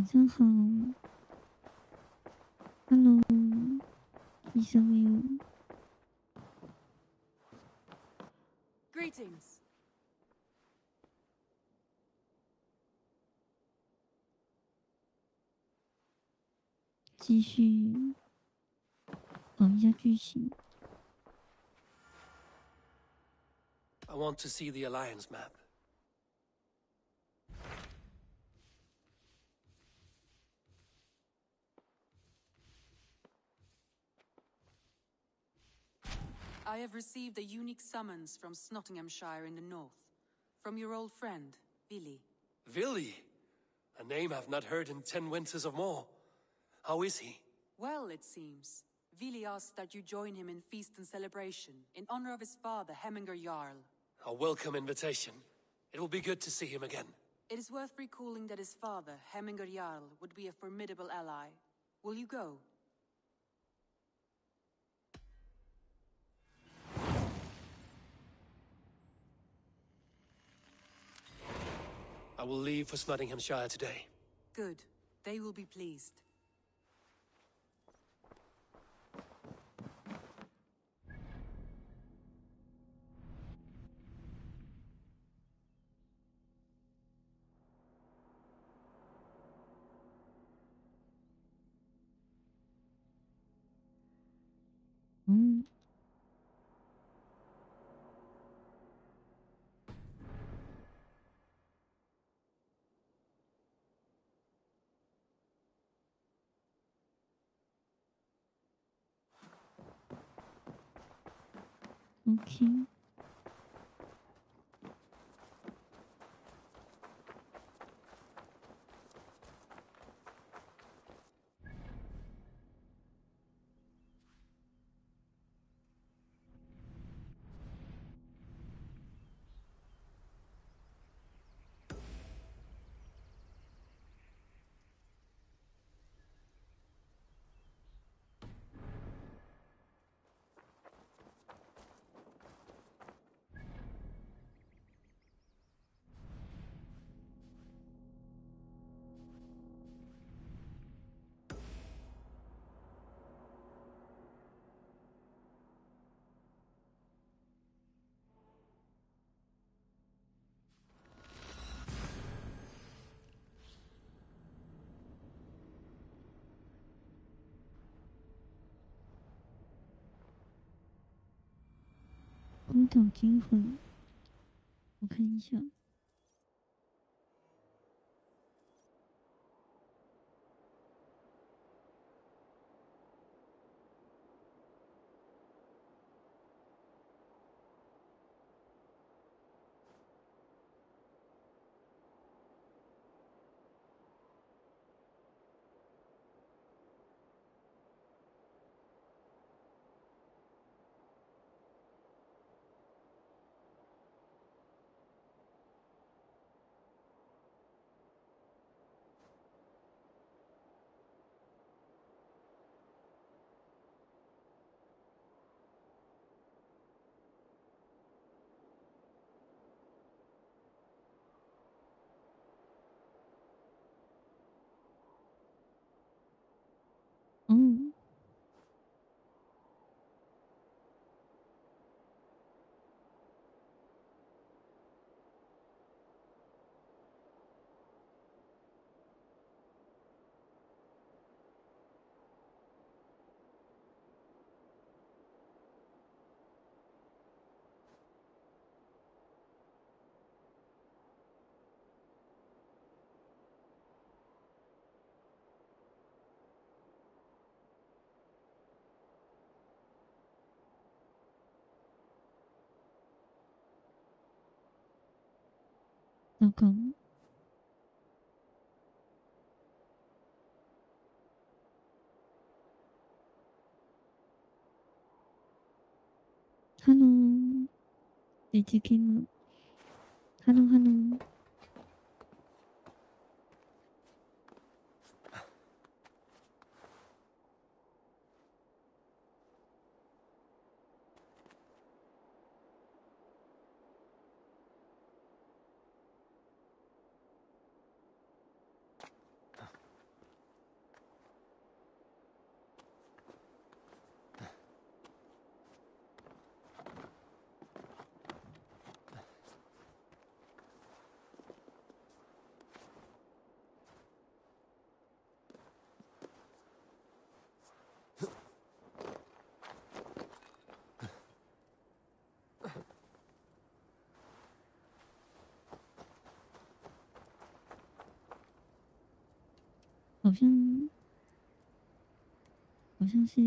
晚上好 ，Hello， 医生威武。Greetings。继续跑一下剧情。I want to see the Alliance map. I have received a unique summons from Nottinghamshire in the north. From your old friend, Vili. Vili? A name I've not heard in 10 winters or more. How is he? Well, it seems. Vili asked that you join him in feast and celebration, in honor of his father, Hemminger Jarl. A welcome invitation. It will be good to see him again. It is worth recalling that his father, Hemminger Jarl, would be a formidable ally. Will you go? I will leave for Nottinghamshire today. Good. They will be pleased. OK。荒岛惊魂，我看一下。嗯。糟糕。Hello， 姐姐可以吗 ？Hello Hello。好像是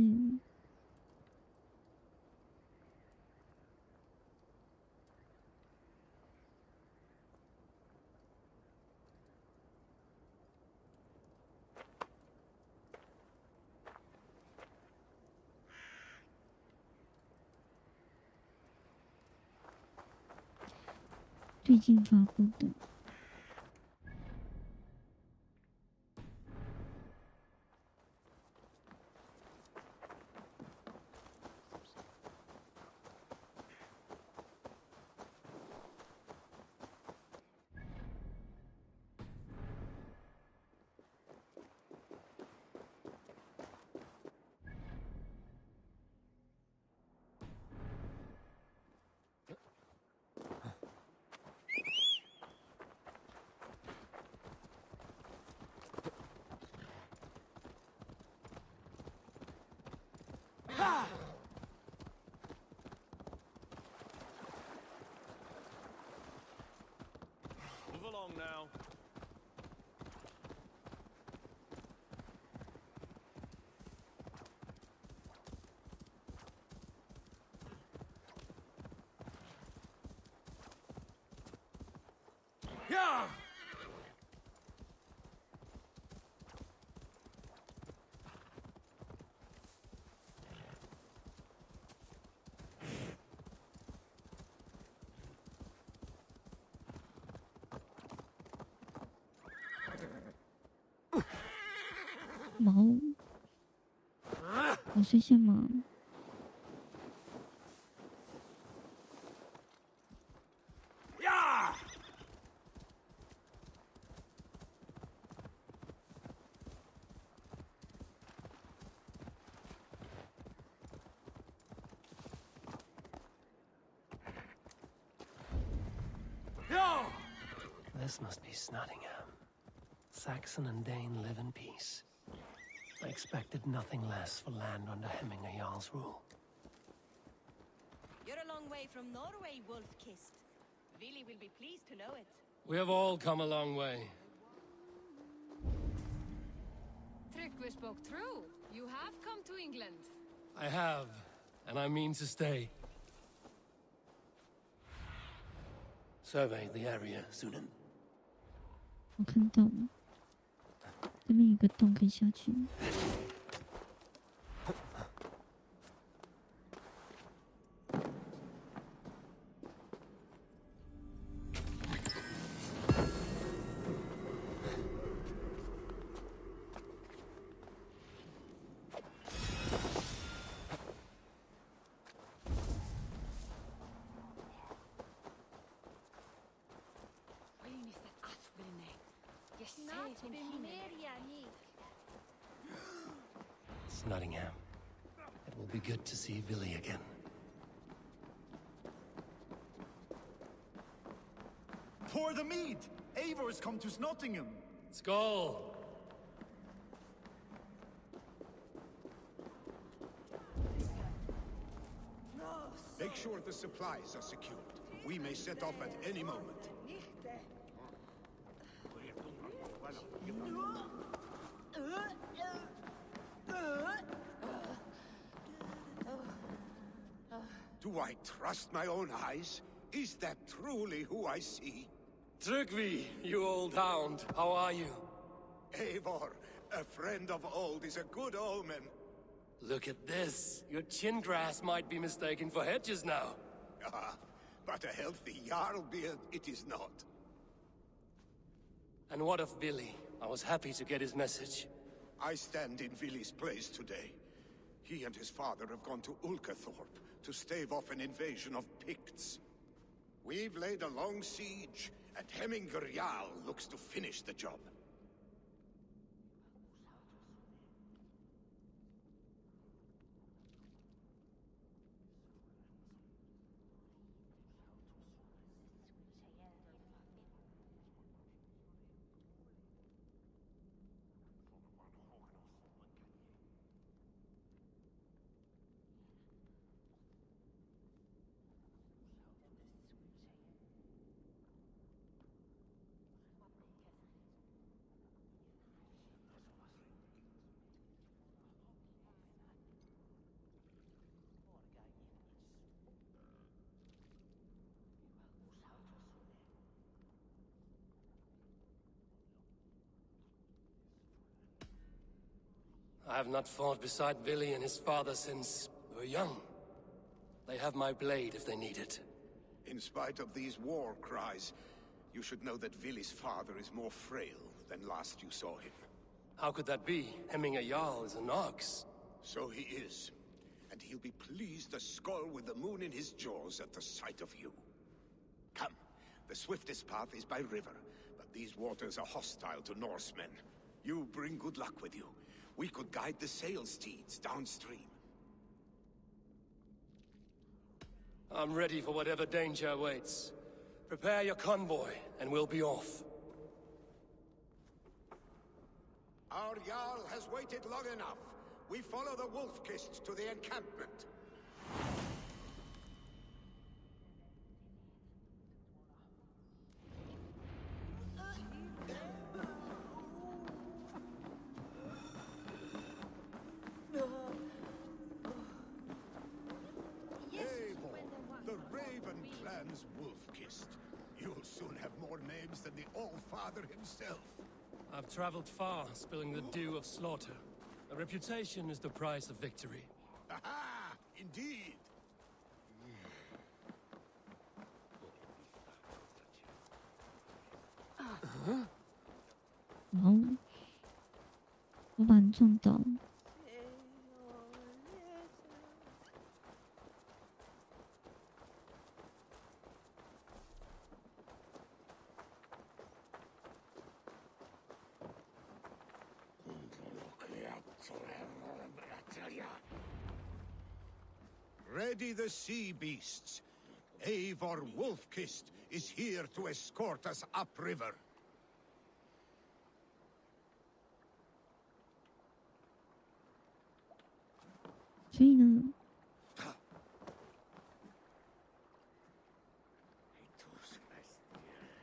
最近发布的。Move along now. Yeah!毛，我睡下吗？This must be Snottingham. Saxon and Dane live in peace. I expected nothing less for land under Hemminger Jarl's rule. You're a long way from Norway, Wolf-Kissed. Vili will be pleased to know it. We have all come a long way. Tryggvi spoke true. You have come to England. I have, and I mean to stay. Survey the area, Sunan. 我看到了，这边有个洞可以下去。It's Nottingham. It will be good to see Vili again. Pour the mead! Eivor's come to Nottingham. Skål! Make sure the supplies are secured. We may set off at any moment. Do I trust my own eyes? Is that truly who I see? Tryggvi, you old hound, how are you? Eivor, a friend of old is a good omen. Look at this. Your chin grass might be mistaken for hedges now. Ah, but a healthy Jarl beard it is not. And what of Vili? I was happy to get his message. I stand in Vili's place today. He and his father have gone to Ulkathorpe to stave off an invasion of Picts. We've laid a long siege, and Hemminger Jarl looks to finish the job. I have not fought beside Billy and his father since we were young. They have my blade if they need it. In spite of these war cries, you should know that Vili's father is more frail than last you saw him. How could that be? Hemming a Jarl is an ox. So he is. And he'll be pleased as Skull with the moon in his jaws at the sight of you. Come, the swiftest path is by river, but these waters are hostile to Norsemen. You bring good luck with you. We could guide the sail steeds downstream. I'm ready for whatever danger awaits. Prepare your convoy, and we'll be off. Our Jarl has waited long enough. We follow the Wolf-Kissed to the encampment. The Raven Clan's Wolf-Kissed. You'll soon have more names than the All-Father himself. I've traveled far, spilling the dew of slaughter. A reputation is the price of victory. Aha! Indeed!哦，我把你撞倒。Ready the sea beasts. Eivor Wolf-Kissed is here to escort us upriver. 所以呢，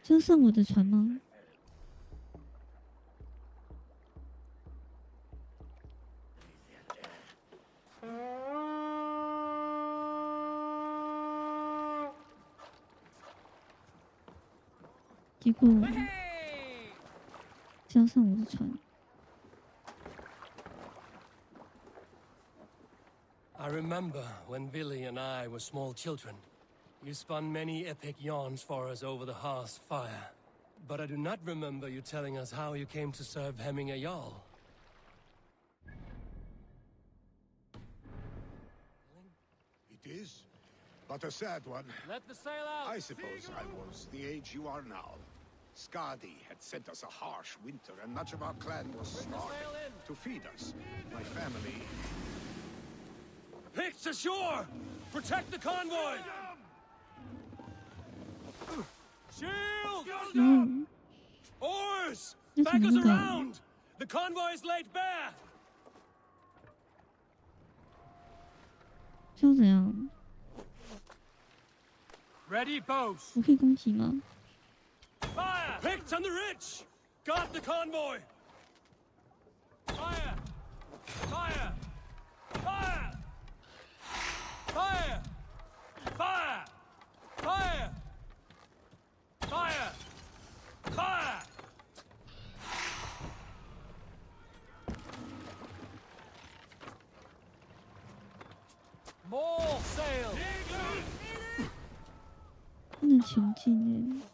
这上我的船吗？结果交上我的船。I remember when Billy and I were small children. You spun many epic yarns for us over the hearth's fire. But I do not remember you telling us how you came to serve Hemming a Jarl. It is, but a sad one. Let the sail out! I suppose I was the age you are now. Skadi had sent us a harsh winter, and much of our clan was starving. To feed us, my family... Picts ashore! Protect the convoy! Shield! Mm. Oars! That's Back us another. around! The convoy is laid bare! 这要怎样？ Ready, bows! 我可以攻击吗？ Fire! Picked on the ridge! Guard the convoy! Fire! Fire! Fire! Fire! Fire! Fire! Fire! Fire! More sail! 不能前进哎。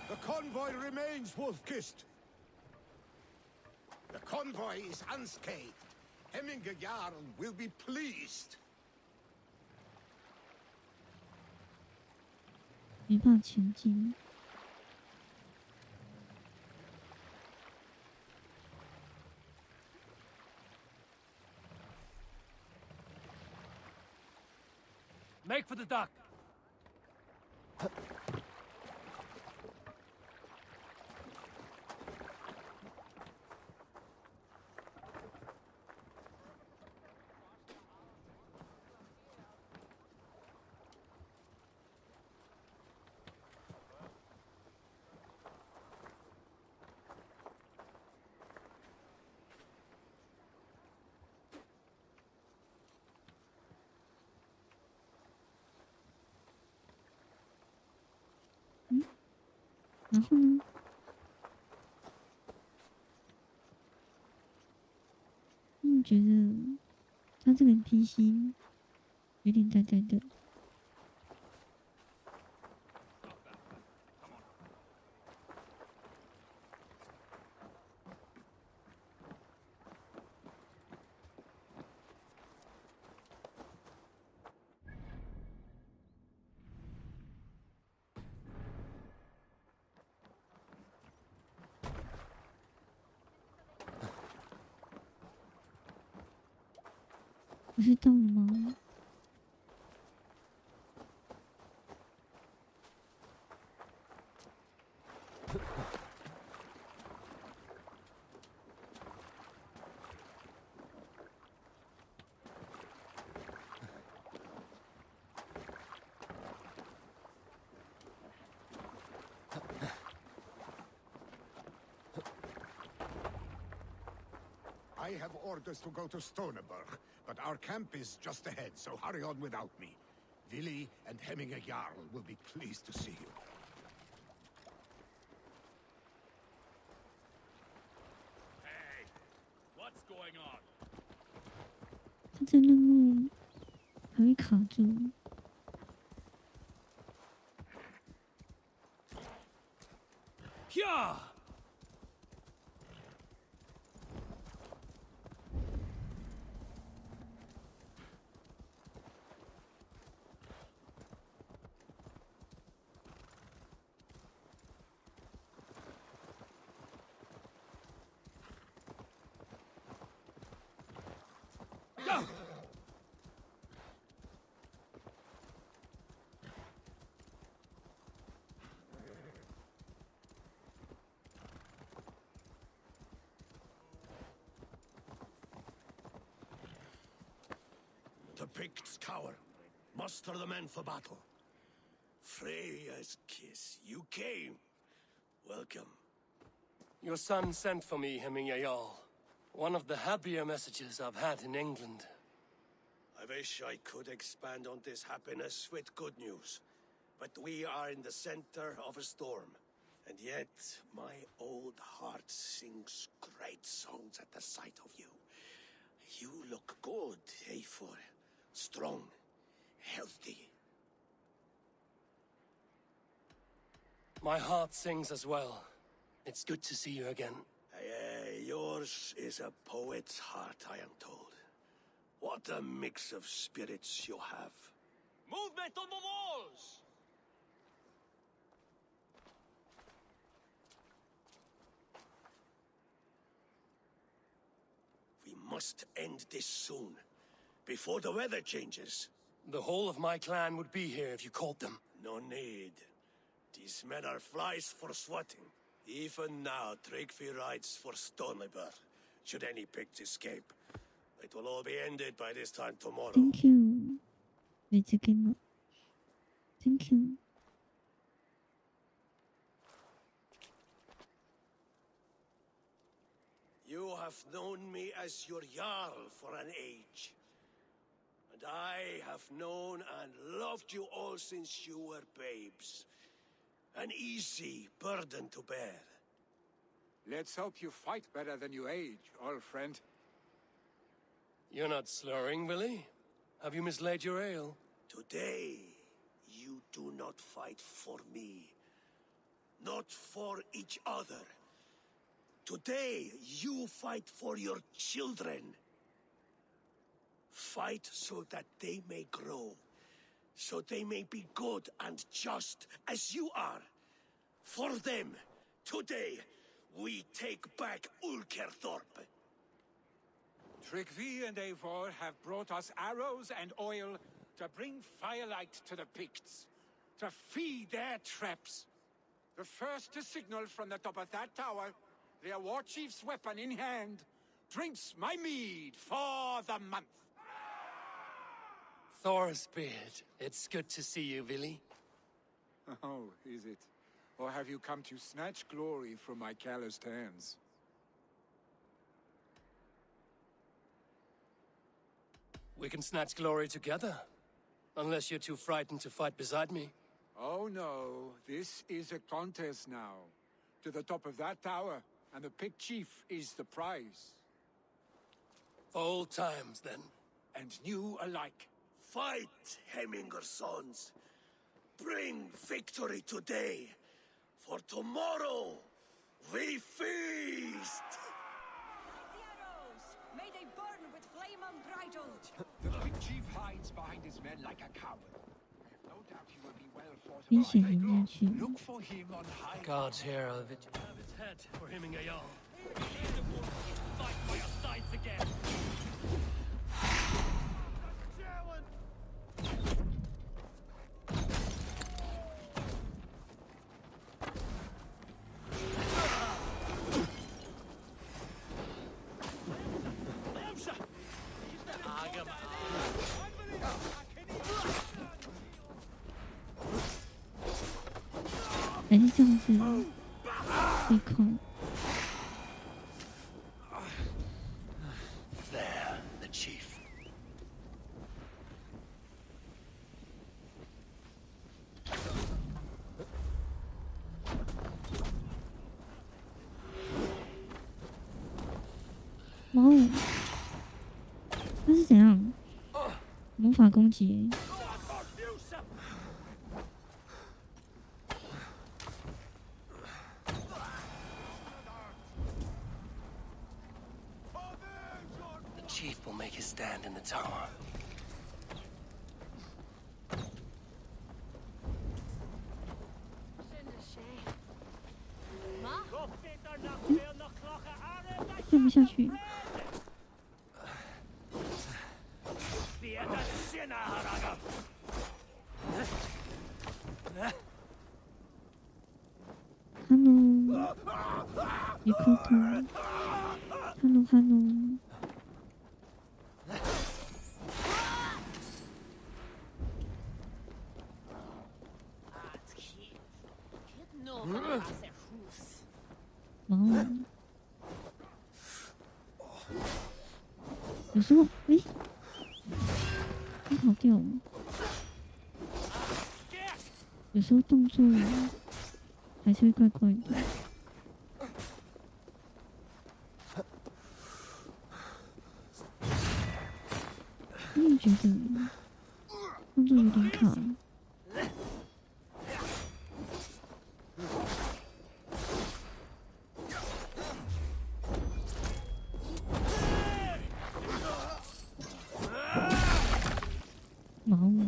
The convoy remains Wolf-Kissed. The convoy is unscathed. Hemming a Jarl will be pleased. 没办法前进。 Make for the dock! 然后呢？觉得他这个 NPC 有点呆呆的。不是到了吗？I have orders to go to Stoneberg, but our camp is just ahead, so hurry on without me. Willi and Hemminger Jarl will be pleased to see you. Hey, what's going on? 他这任务还会卡住。呀！ The Picts cower. Muster the men for battle. Freya's kiss. You came. Welcome. Your son sent for me, Hemminger Jarl. One of the happier messages I've had in England. I wish I could expand on this happiness with good news. But we are in the center of a storm. And yet, my old heart sings great songs at the sight of you. You look good, Eivor. Strong, healthy. My heart sings as well. It's good to see you again. Yours is a poet's heart, I am told. What a mix of spirits you have. Movement on the walls! We must end this soon, before the weather changes. The whole of my clan would be here if you called them. No need. These men are flies for swatting. Even now, Tryggvi rides for Stoneberg. Should any Picts escape, it will all be ended by this time tomorrow. Thank you. Thank you. You have known me as your Jarl for an age. And I have known and loved you all since you were babes. An easy burden to bear. Let's hope you fight better than you age, old friend. You're not slurring, Willie? Have you mislaid your ale? Today, you do not fight for me. Not for each other. Today, you fight for your children. Fight so that they may grow. So they may be good and just as you are. For them, today, we take back Ulkerthorpe. Tryggvi and Eivor have brought us arrows and oil to bring firelight to the Picts, to feed their traps. The first to signal from the top of that tower, their war chief's weapon in hand, drinks my mead for the month. Thorsbeard, it's good to see you, Willie. Oh, is it? Or have you come to snatch glory from my calloused hands? We can snatch glory together. Unless you're too frightened to fight beside me. Oh no, this is a contest now. To the top of that tower, and the Pig Chief is the prize. Old times, then. And new alike. Fight, Hemminger sons. Bring victory today. For tomorrow, we feast! The arrows! May they burn with flame unbridled! The Pig Chief hides behind his men like a coward. No doubt he will be well 危险 fortified. 赢下去。 Look for him on high. God's here of it. Have its head for him and Llh. Fight for your sides again. 还是这样子被扣。 There, the chief. 哇哦，他是怎样？魔法攻击？ The chief will make his stand in the tower. Ma? 掉不下去。Hello， 你扣头。Hello。 哇哦！有时候，它跑掉了。有时候动作还是会怪怪的。我也觉得动作有点卡。 毛五，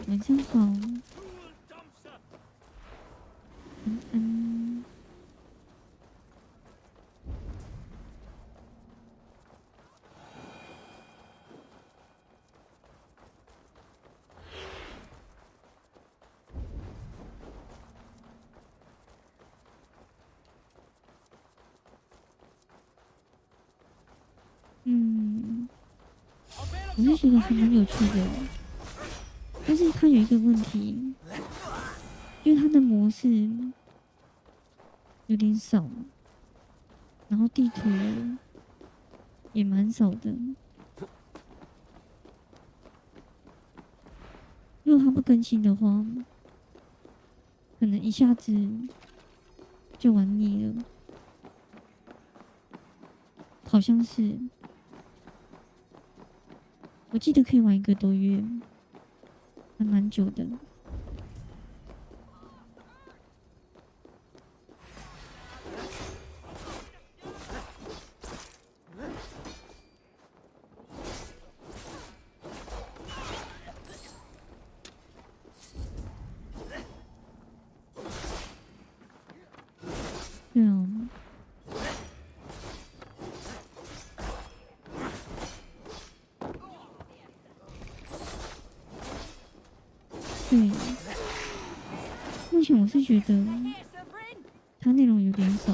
晚上好。 我就觉得还蛮有趣的，但是它有一个问题，就是它的模式有点少，然后地图也蛮少的。如果它不更新的话，可能一下子就玩腻了，好像是。 我记得可以玩1个多月，还蛮久的。对啊。 对，目前我是觉得它内容有点少，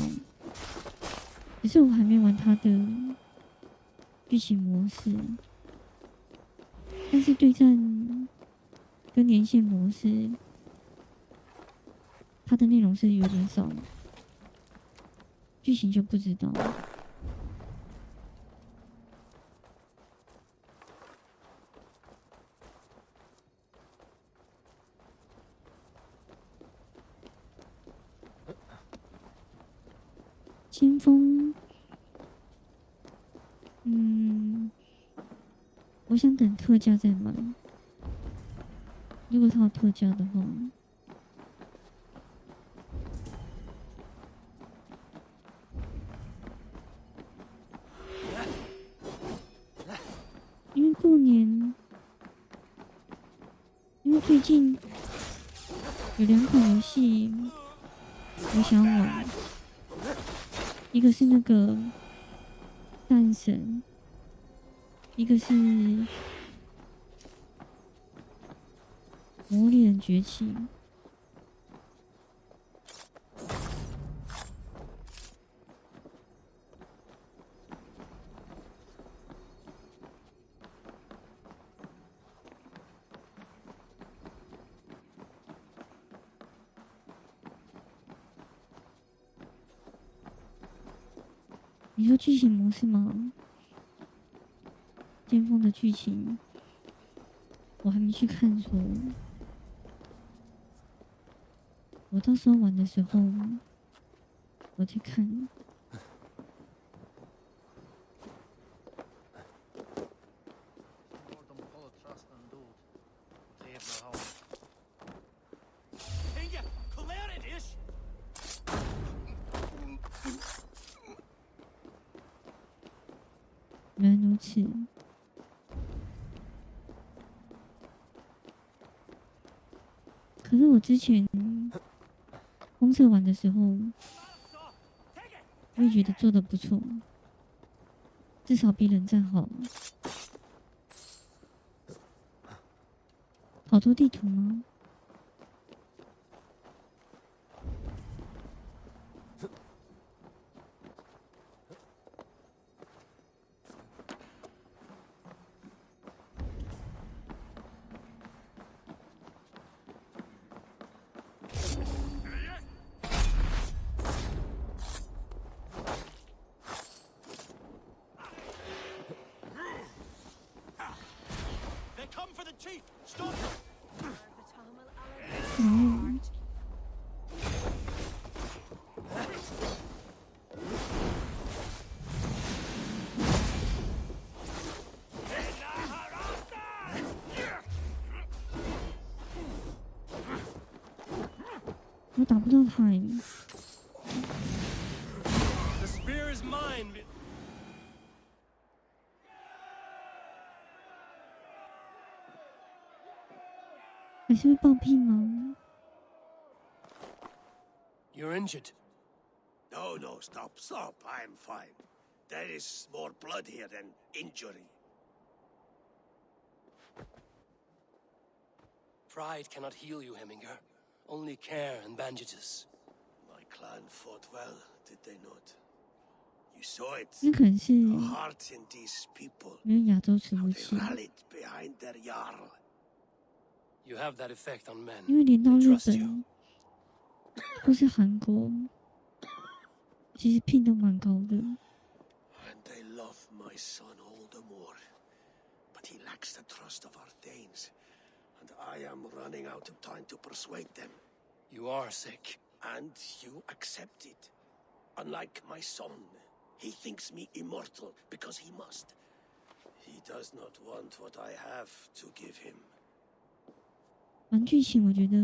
只是我还没玩它的剧情模式，但是对战跟连线模式，它的内容是有点少，剧情就不知道。清风，我想等特价再买。如果它有特价的话，因为过年，因为最近有2款游戏我想玩。一个是那个战神，一个是魔猎人崛起。你说剧情模式吗？巅峰的剧情，我还没去看说。我到时候玩的时候，我再看。原来如此。可是我之前公测玩的时候，我也觉得做得不错，至少比冷战好。好多地图吗？我打不到他耶。The spear is mine. 还是会爆屁吗？ You're injured. No, no, stop. I'm fine. There is more blood here than injury. Pride cannot heal you, Heminger. Only care and bandages. My clan fought well, did they not? You saw it. 那可能是 The hearts in these people. 没有亚洲伺 How 服 they 器， rallied behind their jarl. You have that effect on men. 因为连到 They 日 trust you. 本或是韩国，其实聘都蛮高的。 And they love my son all the more. But he lacks the trust of our Danes. And I am running out of time to persuade them. You are sick. And you accept it. Unlike my son, he thinks me immortal because he must. He does not want what I have to give him. 玩剧情我觉得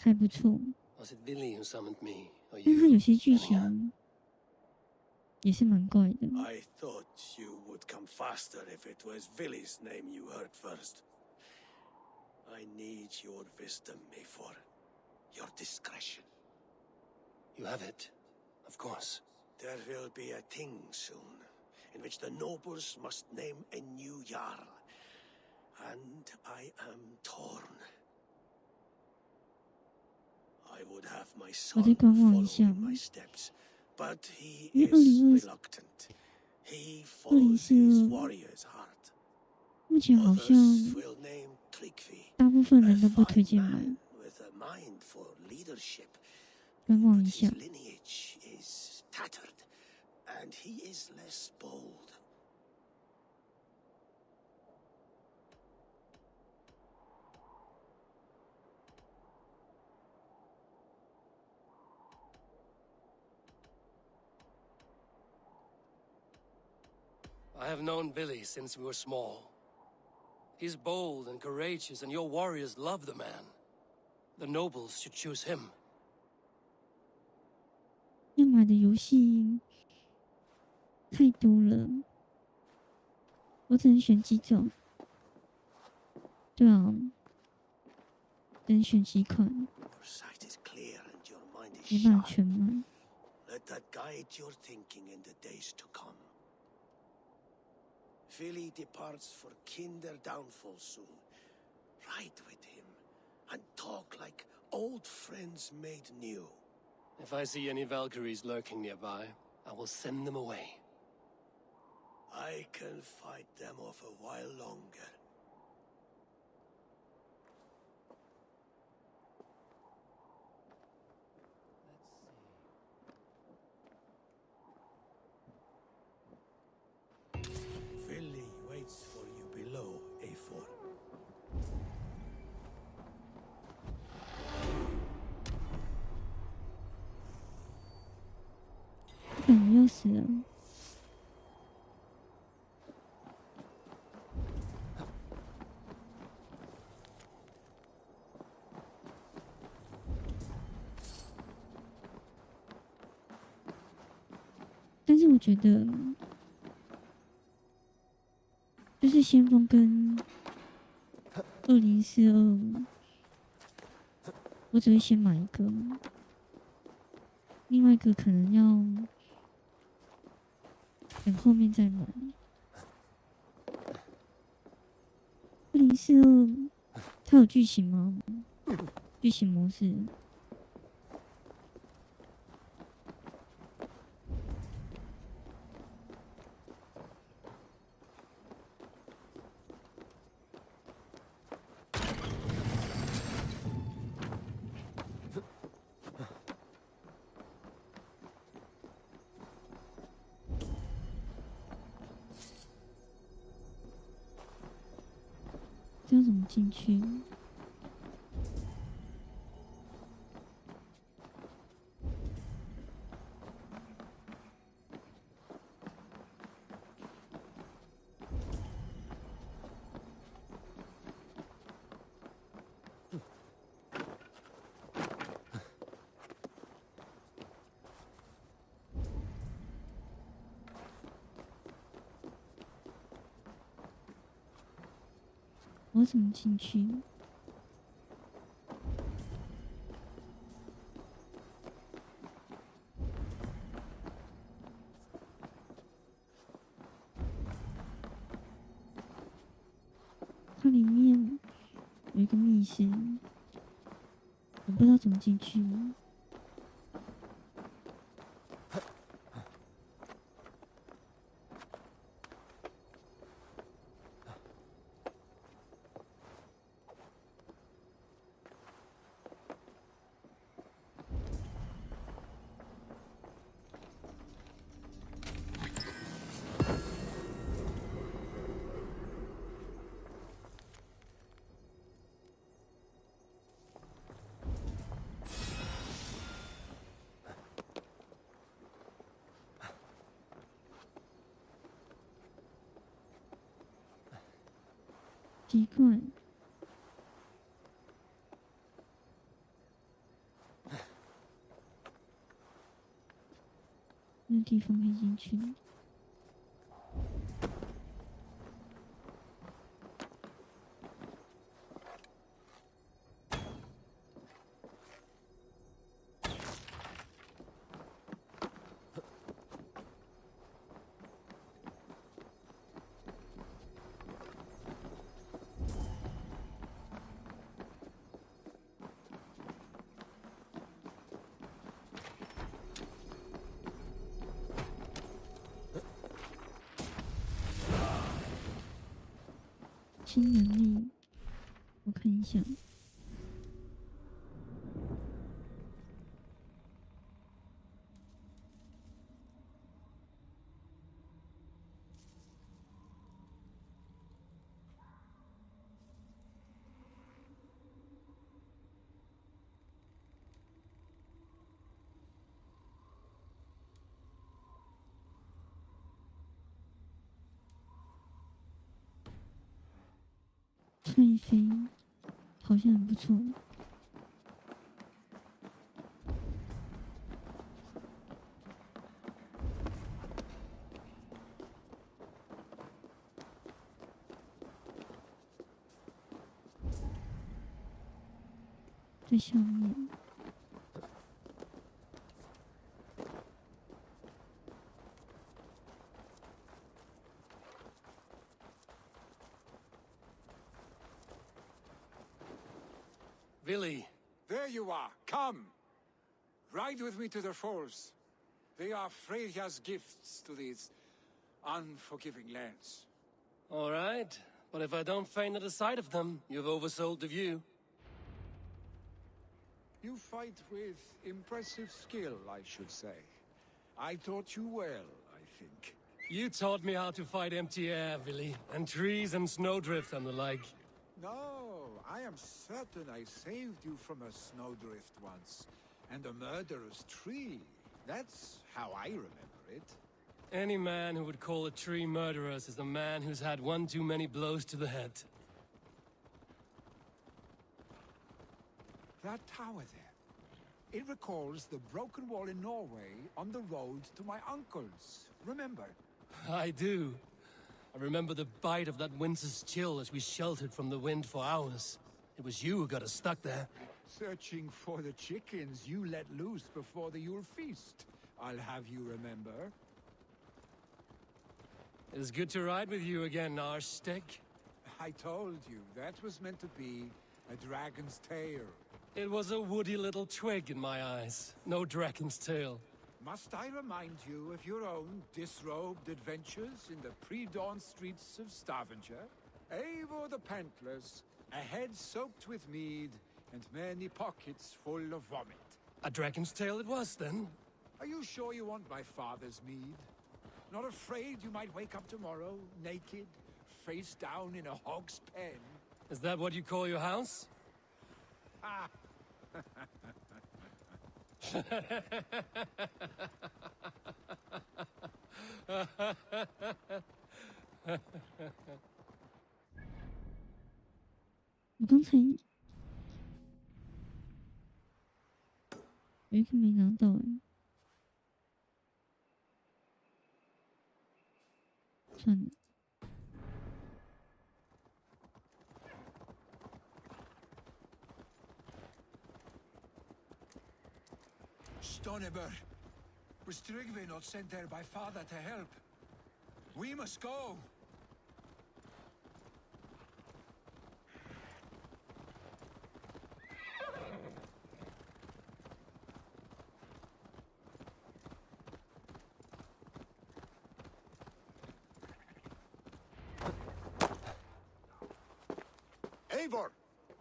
还不错， Was it Billy who summoned me, or 但它有 you? 些剧情也是蛮怪的。 I thought you would come faster if it was Villy's name you heard first. I need your wisdom, Mayfor. Your discretion. You have it, of course. There will be a thing soon, in which the nobles must name a new Jarl. And I am torn. I would have my 我 son 再观望一 follow 下。 in my steps, but he 因为 is reluctant. He follows his 2042 warrior's heart. 目前好像 Others will name Tlikvi, 大部分 a 人都不推 fine 荐买， man with a mind for leadership. 观望 But 一下 his。lineage is tattered, and he is less bold. I have known Billy since we were small. He's bold and courageous, and your warriors love the man. The nobles should choose him. 要买的游戏太多了，我只能选几种。对啊，只能选几款， Your sight is clear and your mind 没 is 办法 sharp. 全买。 Let that guide your thinking in the days to come. Philly departs for kinder downfall soon. Ride with him and talk like old friends made new. If I see any Valkyries lurking nearby, I will send them away. I can fight them off a while longer. Philly waits for you below A4. 感觉要死了。但是我觉得，就是先锋跟2042，我只会先买一个，另外一个可能要等后面再买。2042它有剧情吗？剧情模式。这要怎么进去？我怎么进去？它里面有一个密室，我不知道怎么进去。奇怪，没有地方可以进去。新能力，我看一下。翠飞好像很不错。在下面。Billy. There you are. Come. Ride with me to the falls. They are Freya's gifts to these unforgiving lands. All right, but if I don't faint at the sight of them, you've oversold the view. You fight with impressive skill, I should say. I taught you well, I think. You taught me how to fight empty air, Billy, and trees and snowdrift and the like. No, I am certain I saved you from a snowdrift once, and a murderous tree. That's how I remember it. Any man who would call a tree murderous is a man who's had one too many blows to the head. That tower there. It recalls the broken wall in Norway on the road to my uncle's. Remember? I do. I remember the bite of that winter's chill as we sheltered from the wind for hours. It was you who got us stuck there. Searching for the chickens you let loose before the Yule feast. I'll have you remember. It's good to ride with you again, Arstick. I told you, that was meant to be a dragon's tail. It was a woody little twig in my eyes. No dragon's tail. Must I remind you of your own disrobed adventures in the pre-dawn streets of Stavanger? Eivor the Pantless, a head soaked with mead, and many pockets full of vomit. A dragon's tail it was, then? Are you sure you want my father's mead? Not afraid you might wake up tomorrow, naked, face down in a hog's pen? Is that what you call your house? Ah!我刚才有一个没拿到哎，算了。Stoneber, was Tryggve not sent there by father to help? We must go! Eivor!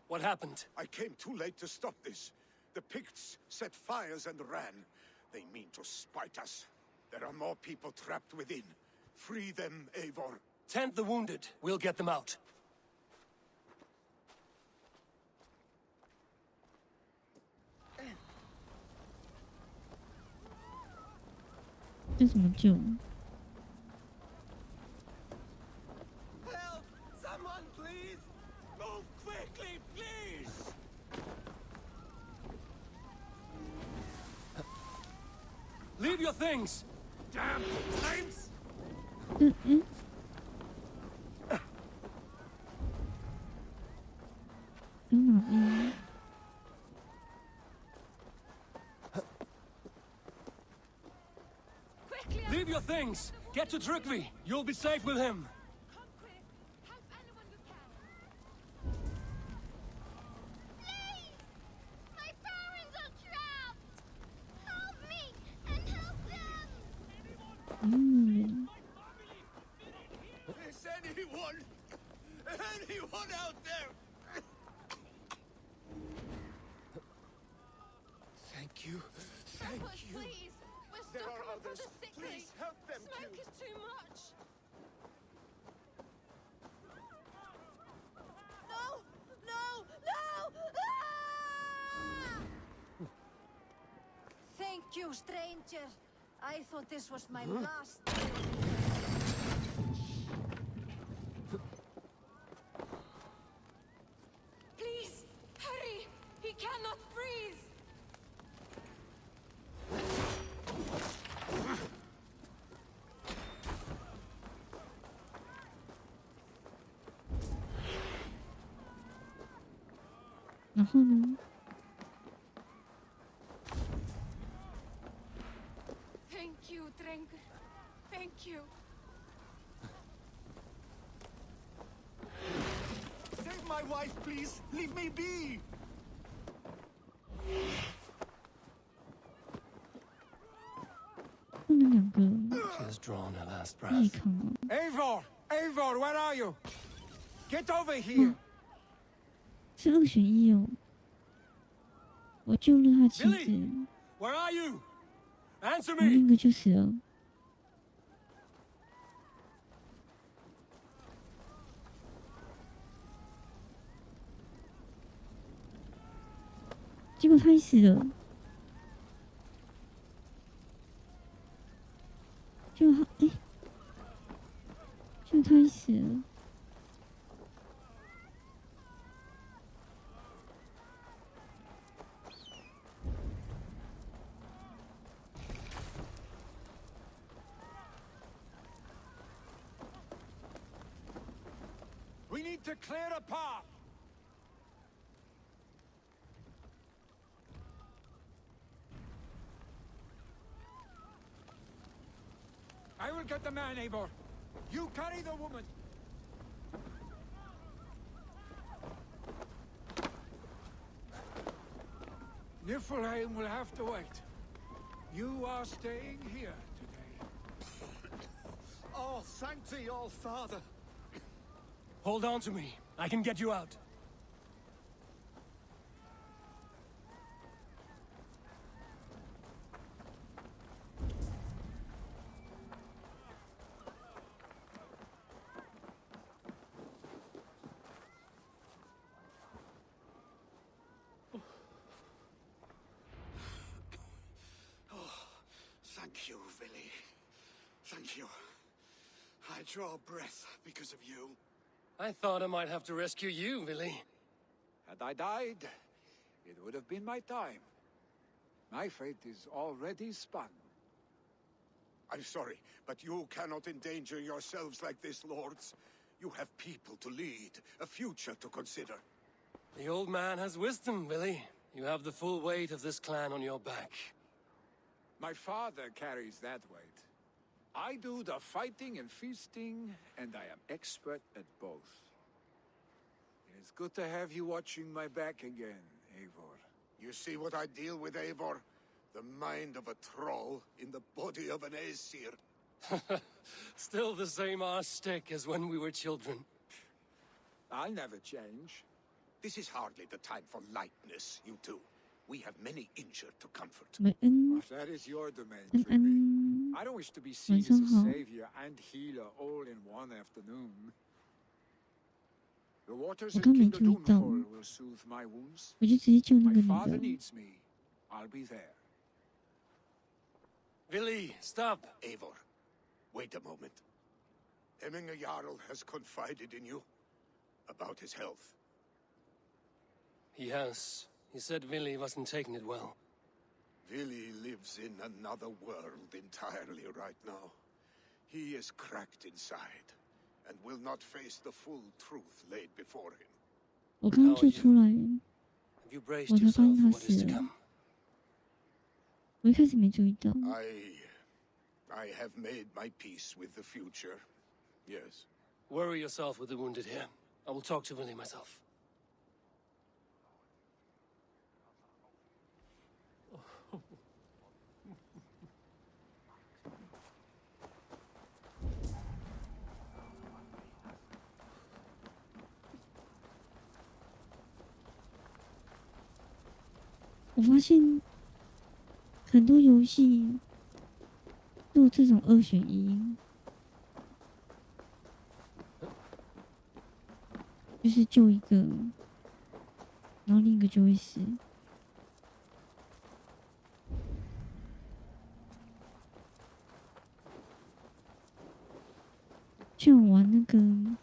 What happened? I came too late to stop this. The Picts set fires and ran. They mean to spite us. There are more people trapped within. Free them, Eivor. Tend the wounded. We'll get them out.这怎么救？ Help! Someone, please! Move quickly, please! Leave your things! Damn flames! 有哪边？ Leave your things! Get to Tryggve! You'll be safe with him! Come quick! Help anyone you can! Please! My parents are trapped! Help me and help them! Mm. Is anyone Anyone out there? Thank you. Thank Help us, you. please. We're There stuck are in the others. sickly. Please help them Smoke too. is too much. No! No! No! Ah! Thank you, stranger. I thought this was my last. Please, hurry! He cannot breathe! 然后呢？ Thank you, Drink. Thank you. Save my wife, please! Leave me be! 不能两个 She has drawn her last 对 breath. 抗哦。 Eivor! Eivor, where are you? Get over here! 是2选1哦。我救了他妻子， Billy! Where are you? Answer 然后另一 me! 个就死了。结果他也死了。结果他结果他也死了。 We need to clear a path! I will get the man, Eivor. You carry the woman. Niflheim will have to wait. You are staying here today. Oh, thank thee, all father. Hold on to me. I can get you out. Thank you, Billy. Thank you. I draw breath because of you. I thought I might have to rescue you, Billy. Had I died, it would have been my time. My fate is already spun. I'm sorry, but you cannot endanger yourselves like this, lords. You have people to lead, a future to consider. The old man has wisdom, Billy. You have the full weight of this clan on your back. My father carries that weight. I do the fighting and feasting, and I am expert at both. It is good to have you watching my back again, Eivor. You see what I deal with, Eivor? The mind of a troll in the body of an Aesir. Still the same arse stick as when we were children. I'll never change. This is hardly the time for lightness, you two. We have many injured to comfort. 韦恩， That is your domain, 恩 Trigby. 恩， I don't wish to be seen as 晚 a 上好。 savior and healer all in one afternoon. The waters 我 at 刚没 King 注意到， Doomfall will soothe my wounds. 我就直接救那 My 个女 father 的。 needs me. I'll be there. Billy, stop! Eivor, wait a moment. Hemminger Jarl has confided in you about his health. He has. He said Billy wasn't taking it well. Vili lives in another world entirely right now. He is cracked inside and will not face the full truth laid before him. 我刚刚救出来， Have you braced 我才发 yourself 现 for 他 what is 死 to 了 come?。我一开始没注意到。 I have made my peace with the future. Yes. Worry yourself with the wounded here. I will talk to Billy myself. 我发现很多游戏都有这种2选1，就是救一个，然后另一个就会死。像我玩那个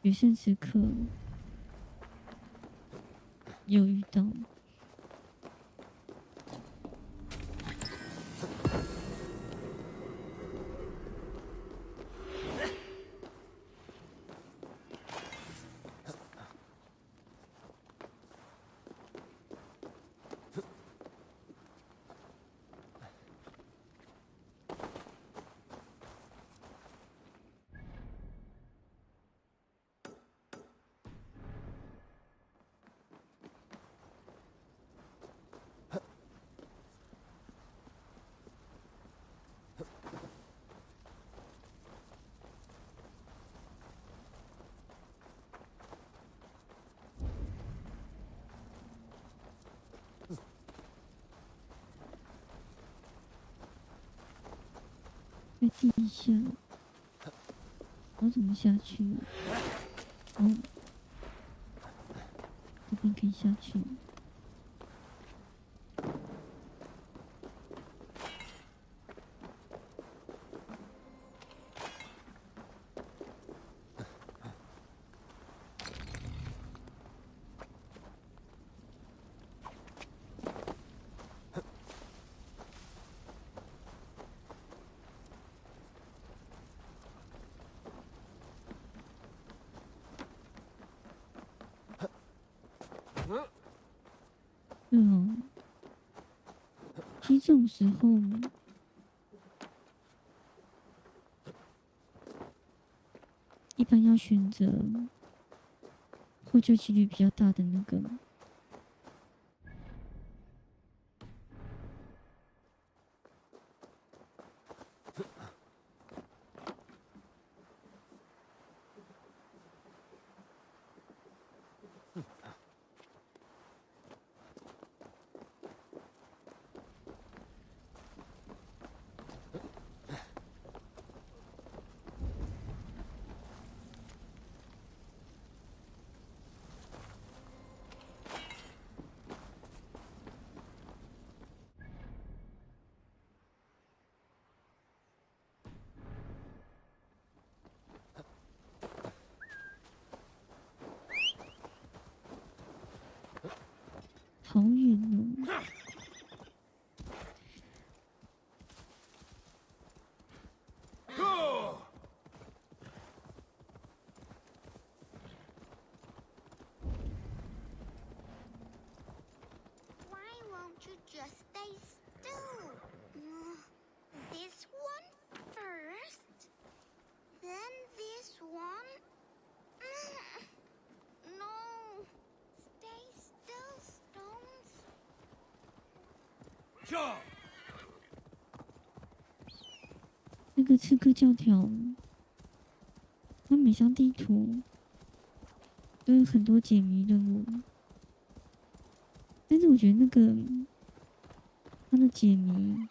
决胜时刻，有遇到。在地下，我怎么下去？哦，这边可以下去。其实这种时候，一般要选择获救几率比较大的那个。好远哦！那个刺客教条，它每张地图都有很多解谜任务，但是我觉得那个它的解谜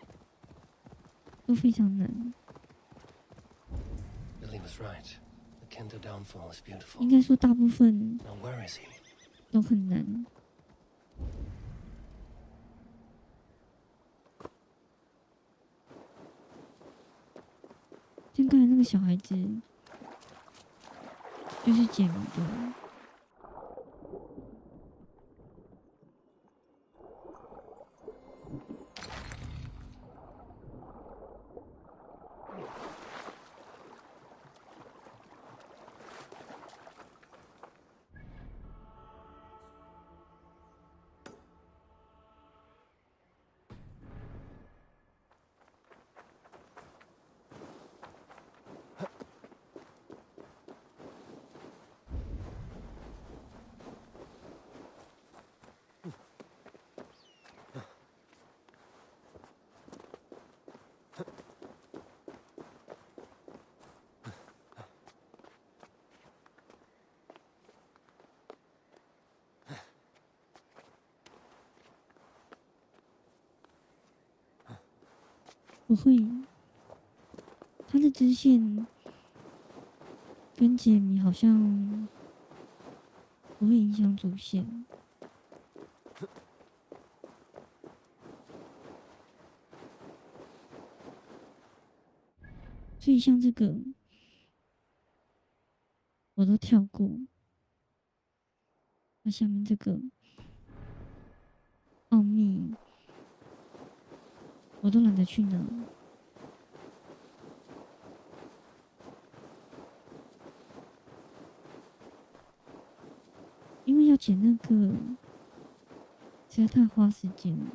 都非常难。应该说大部分都很难。像刚才那个小孩子，就是解谜的。不会，他的支线跟解谜好像不会影响主线。所以像这个我都跳过，那下面这个奥秘我都懒得去拿，因为要剪那个实在太花时间了。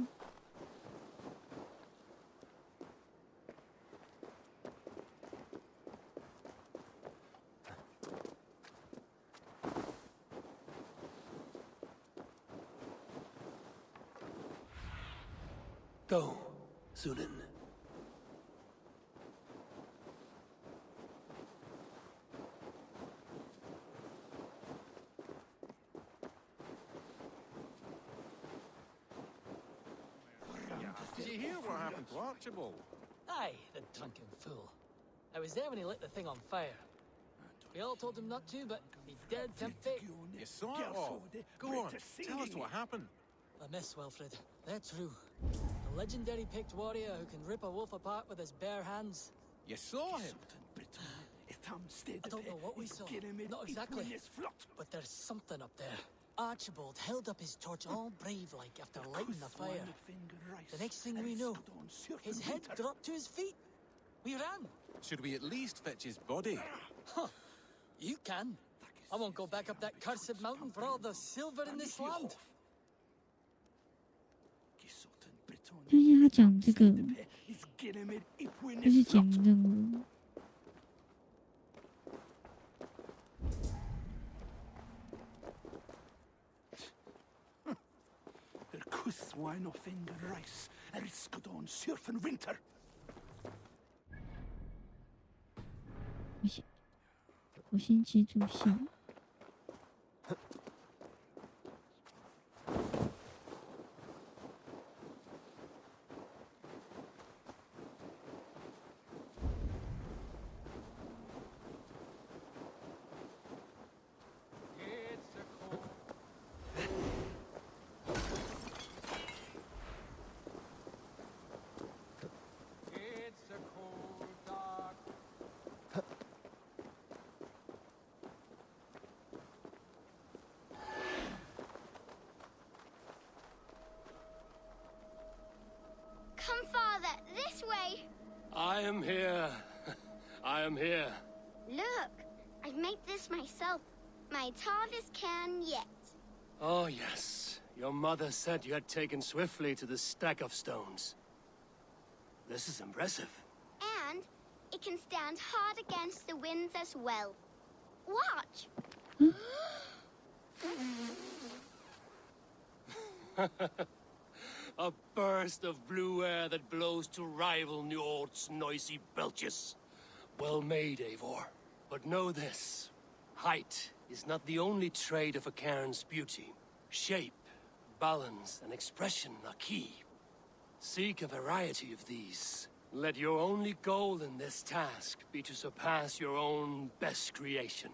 Go, Sunan. Did you hear what happened to Archibald? Aye, the drunken fool. I was there when he lit the thing on fire. We all told him not to, but he dared tempt fate. You saw it all. Go on, tell us what happened. The myths, Wilfred. They're true. A legendary picked warrior who can rip a wolf apart with his bare hands. You saw him. I don't know what we saw. Not exactly. But there's something up there. Archibald held up his torch all brave-like after lighting the fire. The next thing we know, his head dropped to his feet. We ran. Should we at least fetch his body? Huh. You can. I won't go back up that cursed mountain for all the silver in this land. 但是他讲这个就是解谜任务。我先接主线。Come farther, this way. I am here. I am here. Look, I've made this myself. My hardest can yet. Oh, yes. Your mother said you had taken swiftly to the stack of stones. This is impressive. And it can stand hard against the winds as well. Watch! A burst of blue air that blows to rival New Ort's noisy belches. Well made, Eivor. But know this. Height is not the only trait of a cairn's beauty. Shape, balance, and expression are key. Seek a variety of these. Let your only goal in this task be to surpass your own best creation.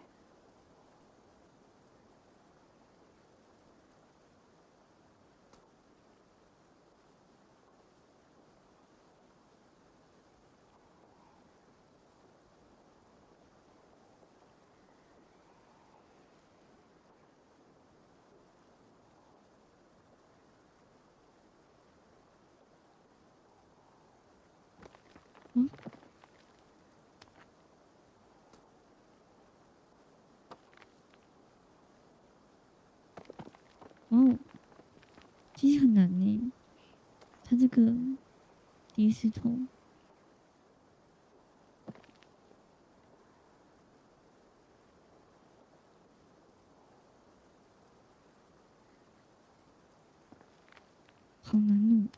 Hmm? 哦，其实很难呢。它这个叠石头，好难哦。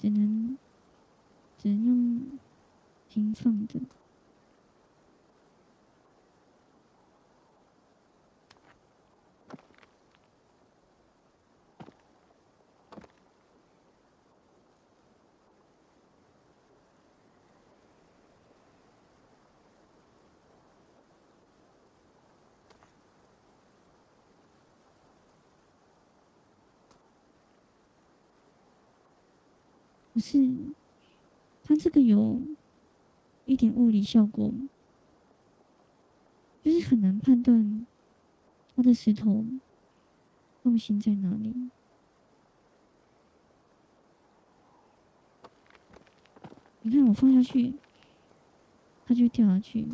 只能用平放的。可是，它这个有一点物理效果，就是很难判断它的石头重心在哪里。你看我放下去，它就掉下去。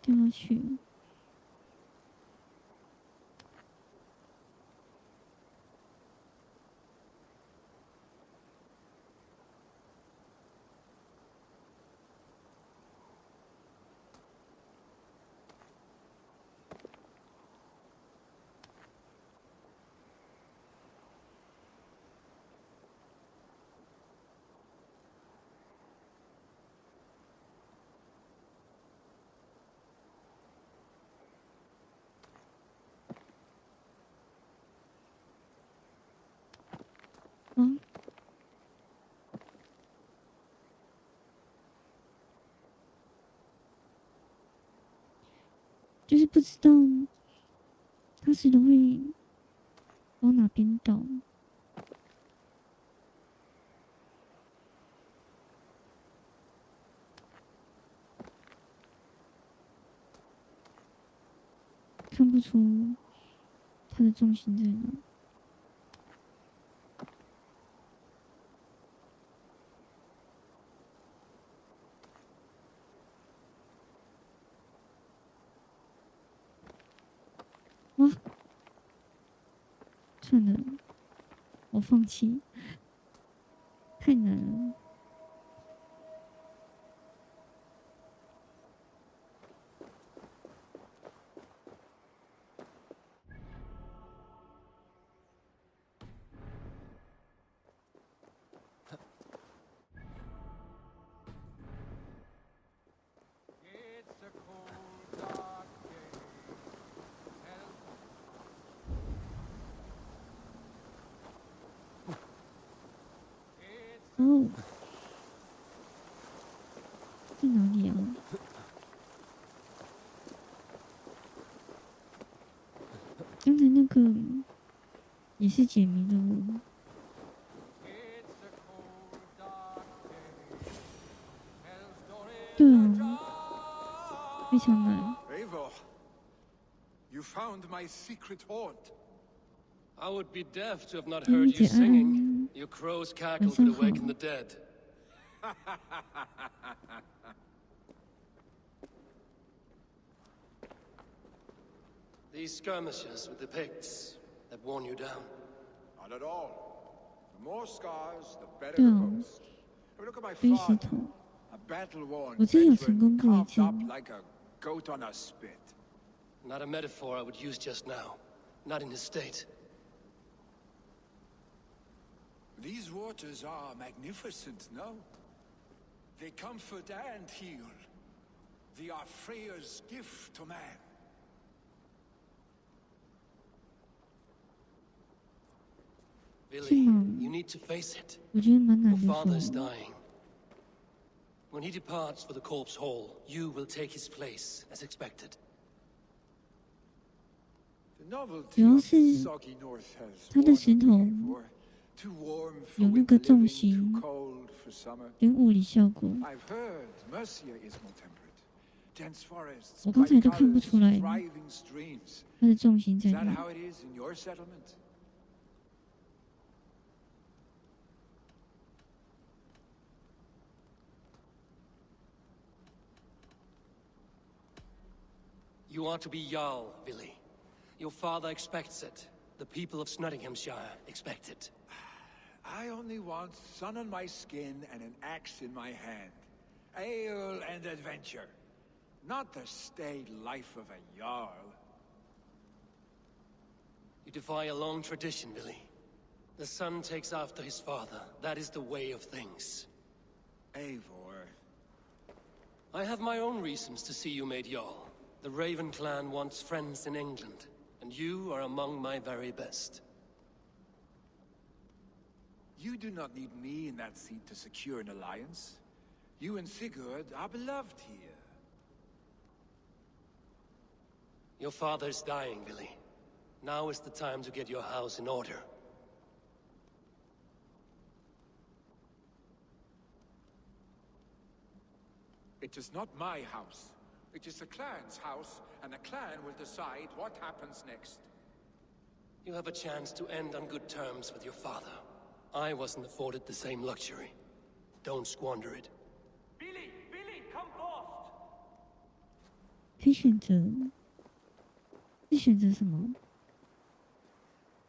掉下去。就是不知道它石头会往哪边倒。看不出它的重心在哪。哇！算了，我放弃，太难了。哦，在哪里啊？刚才那个也是解谜任务。对啊，非常难。Eivor, you found my secret haunt. I would be deaf to have not heard you singing. Your crow's cackle could awaken the dead. These skirmishes with the Picts that worn you down? Not at all. The more scars, the better the ghost. Look at my father. A battle-worn veteran carved up like a goat on a spit. Not a metaphor I would use just now. Not in his state. These waters are magnificent, no? They comfort and heal. They are Freya's gift to man. Billy, you need to face it. 我觉得蛮难 Your 的。 father is dying. When he departs for the corpse hall, you will take his place, as expected. 主要是它的石头有那个重心跟物理效果，我刚才都看不出来它的重心在哪。You are to be Jarl, Billy. Your father expects it. The people of Nottinghamshire expect it. I only want sun on my skin and an axe in my hand. Ale and adventure. Not the staid life of a Jarl. You defy a long tradition, Billy. The son takes after his father. That is the way of things. Eivor. I have my own reasons to see you made Jarl. The Raven clan wants friends in England, and you are among my very best. You do not need me in that seat to secure an alliance. You and Sigurd are beloved here. Your father's dying, Billy. Now is the time to get your house in order. It is not my house. It is the clan's house, and the clan will decide what happens next. You have a chance to end on good terms with your father. I wasn't afforded the same luxury. Don't squander it. Billy! Billy, come fast! 可以选择，是选择什么？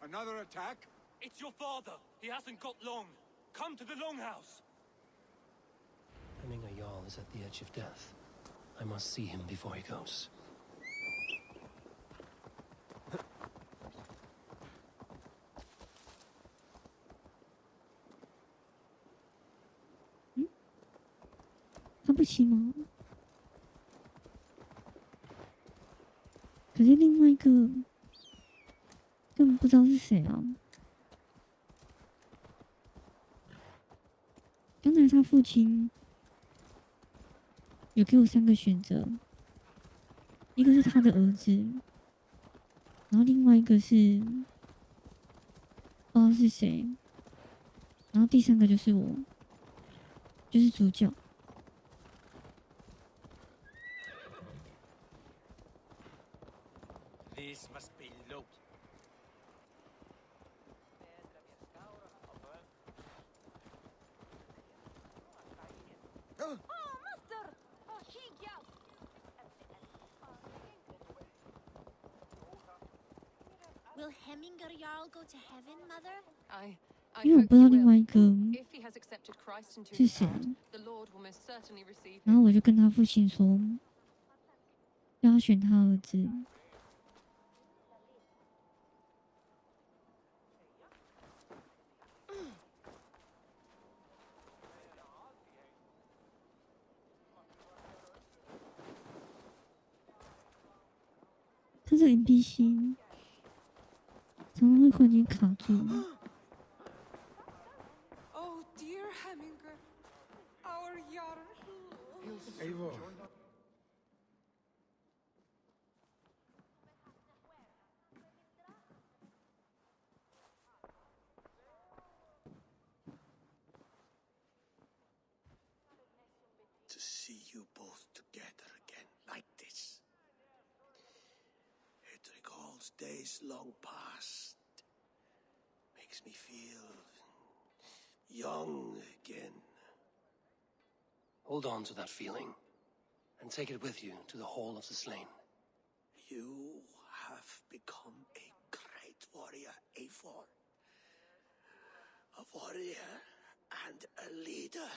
Another attack? It's your father! He hasn't got long! Come to the longhouse! Hemming a Jarl is at the edge of death. I must see him before he goes. 他不骑吗？可是另外一个根本不知道是谁啊！刚才他父亲有给我3个选择，一个是他的儿子，然后另外一个是不知道是谁，然后第3个就是我，就是主角。 This must be Loki. Oh, master! Oh, Higya! Will Hemminger Jarl go to heaven, Mother? I 因为我不知道另外一个 If he has accepted Christ into 是 his 谁， heart, the Lord will most certainly receive 然后 him. 我就跟他父亲说，让他选他儿子。他这个 NPC 常常会忽然间卡住。 Oh, dear Hemminger. Our Jarl. Eivor. To see you both together again like this. It recalls days long past. Makes me feel young again. Hold on to that feeling, and take it with you to the Hall of the Slain. You have become a great warrior, Eivor. A warrior and a leader.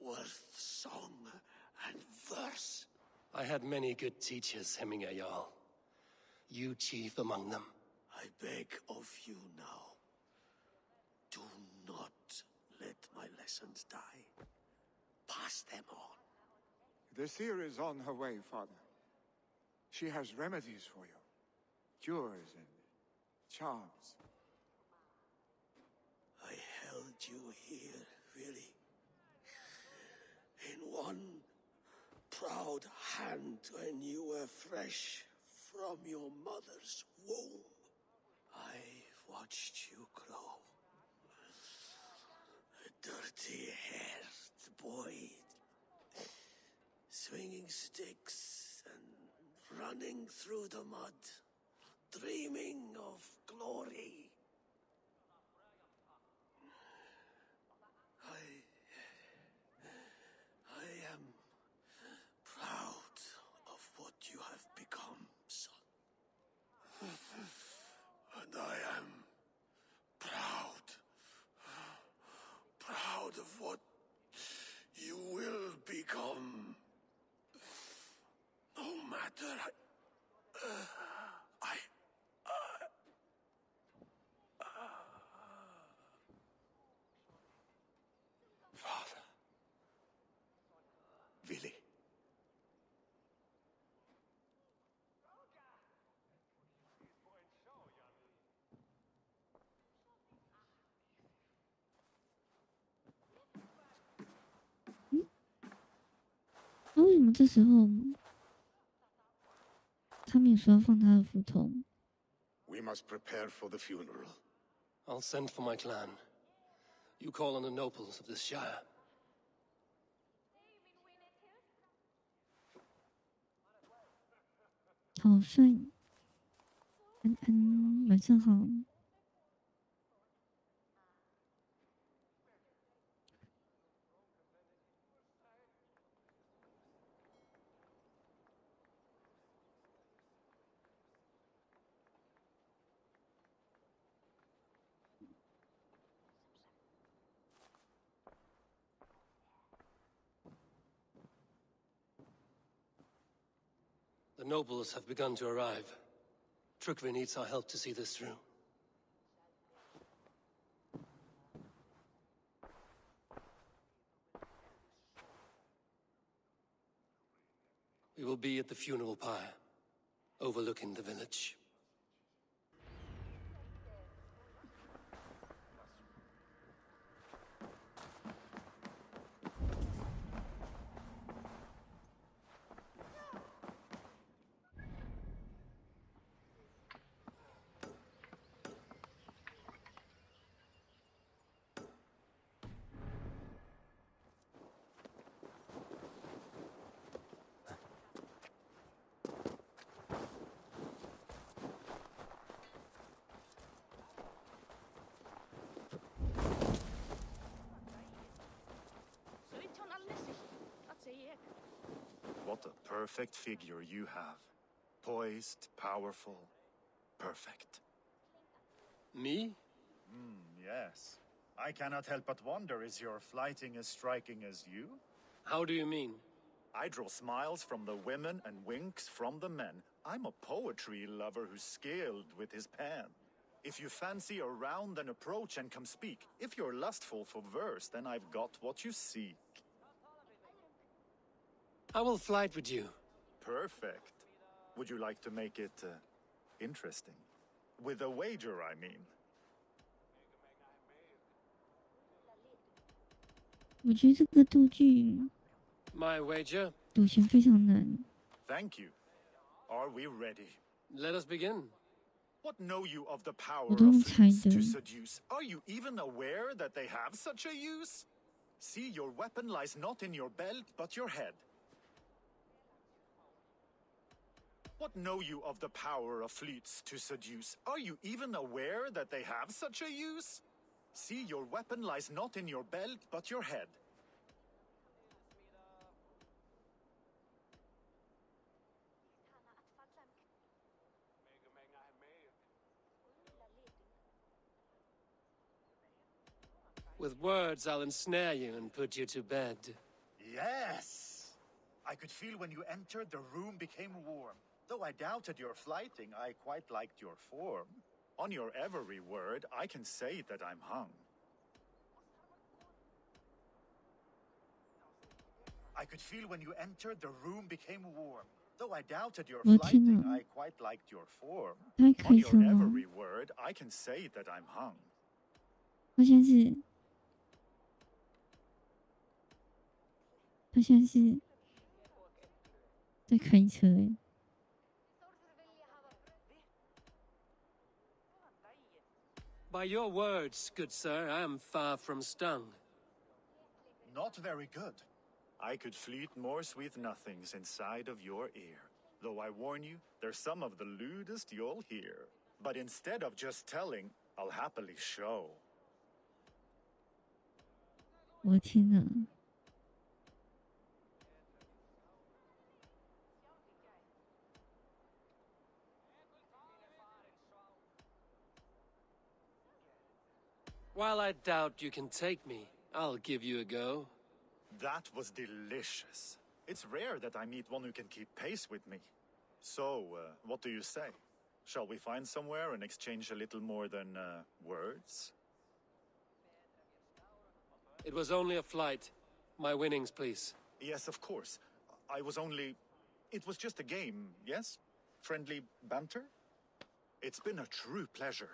Worth song and verse. I had many good teachers, Hemming a Jarl. You chief among them. I beg of you now, do not let my lessons die. Pass them on. The seer is on her way, Father. She has remedies for you. Cures and charms. I held you here, really. In one proud hand when you were fresh from your mother's womb. I've watched you grow. A dirty-haired boy, swinging sticks and running through the mud, dreaming of glory. I am proud what you will become. No matter Father. Willy.那为什么这时候他们有说要放他的斧头？ We must prepare for the funeral. I'll send for my clan. You call on the nobles of this shire. 好帅，晚上好。The nobles have begun to arrive. Trukvi needs our help to see this through. We will be at the funeral pyre, overlooking the village. What a perfect figure you have. Poised, powerful, perfect. Me? Yes. I cannot help but wonder, is your flighting as striking as you? How do you mean? I draw smiles from the women and winks from the men. I'm a poetry lover who's skilled with his pen. If you fancy a round, then approach and come speak. If you're lustful for verse, then I've got what you seek. I will flight with you. Perfect. Would you like to make it interesting? With a wager, I mean. 我觉得这个道具 My wager? 赌钱非常难。 Thank you. Are we ready? Let us begin. What know you of the power 我都用 of 猜 flutes 的。 to seduce? Are you even aware that they have such a use? See, your weapon lies not in your belt, but your head. What know you of the power of flutes to seduce? Are you even aware that they have such a use? See, your weapon lies not in your belt, but your head. With words, I'll ensnare you and put you to bed. Yes! I could feel when you entered, the room became warm. Though I doubted your flighting, I quite liked your form. On your every word, I can say that I'm hung. I could feel when you entered, the room became warm. Though I doubted your 我天 flighting, 哪 I quite liked your form. 他还 On 开 your 车吗？ every word, I can say that I'm hung. 他现在是，他现在是在开车哎。 By your words, good sir, I am far from stung. Not very good. I could fleet more sweet nothings inside of your ear. Though I warn you, they're some of the lewdest you'll hear. But instead of just telling, I'll happily show. 我的天哪！ While I doubt you can take me, I'll give you a go. That was delicious. It's rare that I meet one who can keep pace with me. So, what do you say? Shall we find somewhere and exchange a little more than, words? It was only a flight. My winnings, please. Yes, of course. It was just a game, yes? Friendly banter? It's been a true pleasure.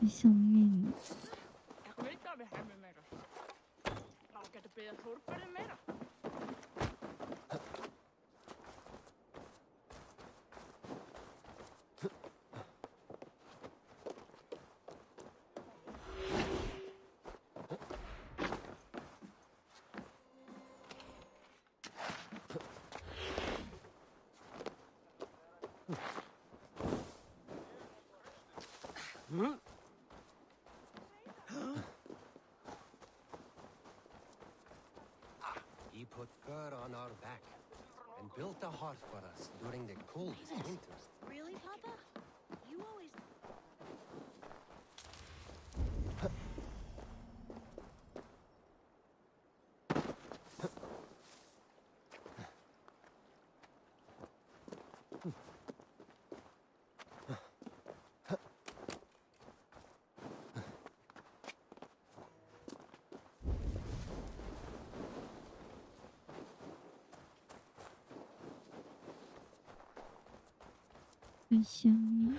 Det song egentlig. Jeg kunne ikke godt have med dig. Og kan det bedre få det med dig? He put fur on our back and built a hearth for us during the coldest winters. Really, Papa? You always...很想你。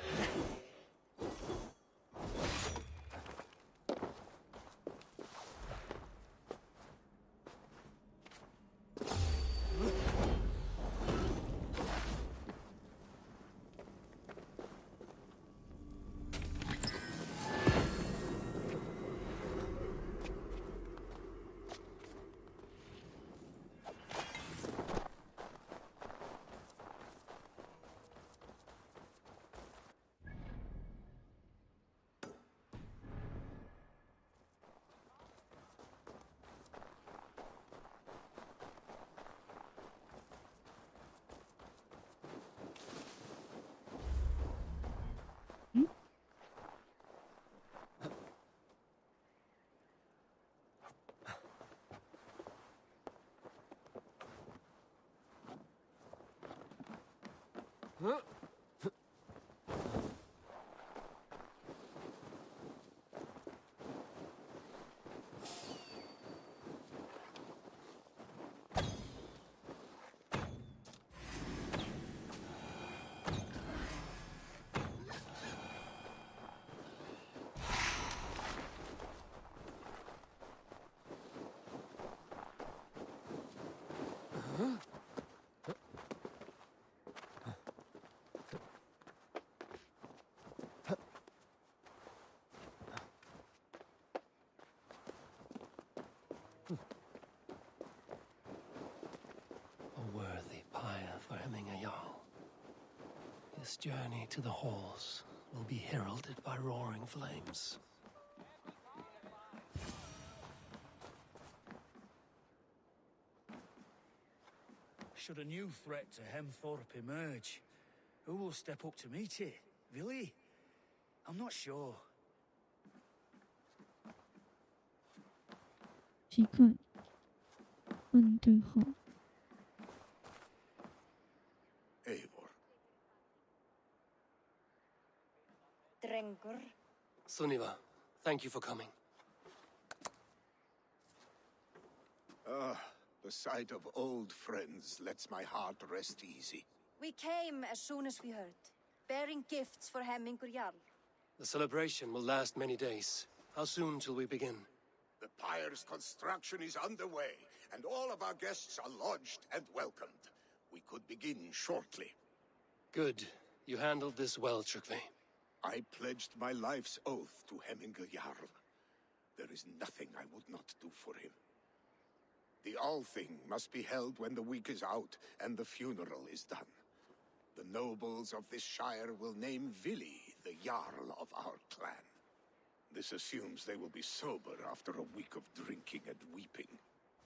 A worthy pyre for Hemingway. His journey to the halls will be heralded by roaring flames. Should a new threat to Hemthorpe emerge, who will step up to meet it? Really? I'm not sure. 奇怪，问对话。Eivor. Drengur. Sunniva, thank you for coming. The sight of old friends lets my heart rest easy. We came as soon as we heard, bearing gifts for Hemmingur Jarl. The celebration will last many days. How soon till we begin? The pyre's construction is underway, and all of our guests are lodged and welcomed. We could begin shortly. Good. You handled this well, Trukve. I pledged my life's oath to Hemmingur Jarl. There is nothing I would not do for him. The Althing must be held when the week is out and the funeral is done. The nobles of this shire will name Vili the Jarl of our clan. This assumes they will be sober after a week of drinking and weeping.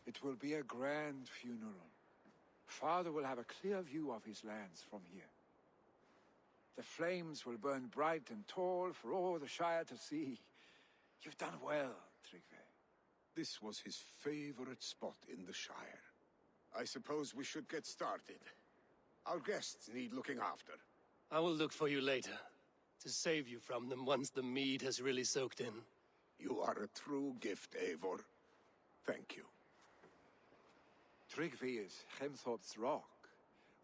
It will be a grand funeral. Father will have a clear view of his lands from here. The flames will burn bright and tall for all the Shire to see. You've done well, Tryggve. This was his favorite spot in the Shire. I suppose we should get started. Our guests need looking after. I will look for you later, to save you from them once the mead has really soaked in. You are a true gift, Eivor. Thank you. Tryggve is Hemthorpe's rock.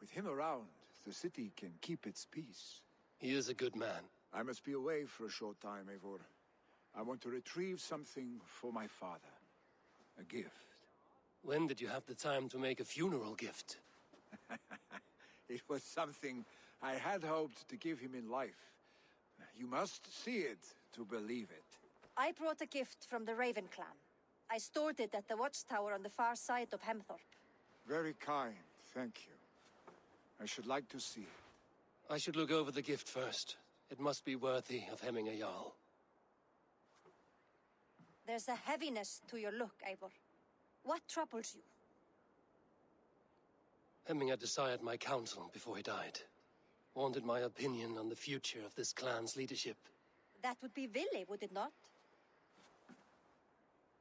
With him around, the city can keep its peace. He is a good man. I must be away for a short time, Eivor. I want to retrieve something for my father. A gift. When did you have the time to make a funeral gift? It was something I had hoped to give him in life. You must see it to believe it. I brought a gift from the Raven clan. I stored it at the watchtower on the far side of Hemthorpe. Very kind, thank you. I should like to see it. I should look over the gift first. It must be worthy of hemming a jarl. There's a heaviness to your look, Eivor. What troubles you? Hemming desired my counsel before he died. Wanted my opinion on the future of this clan's leadership. That would be Vili, would it not?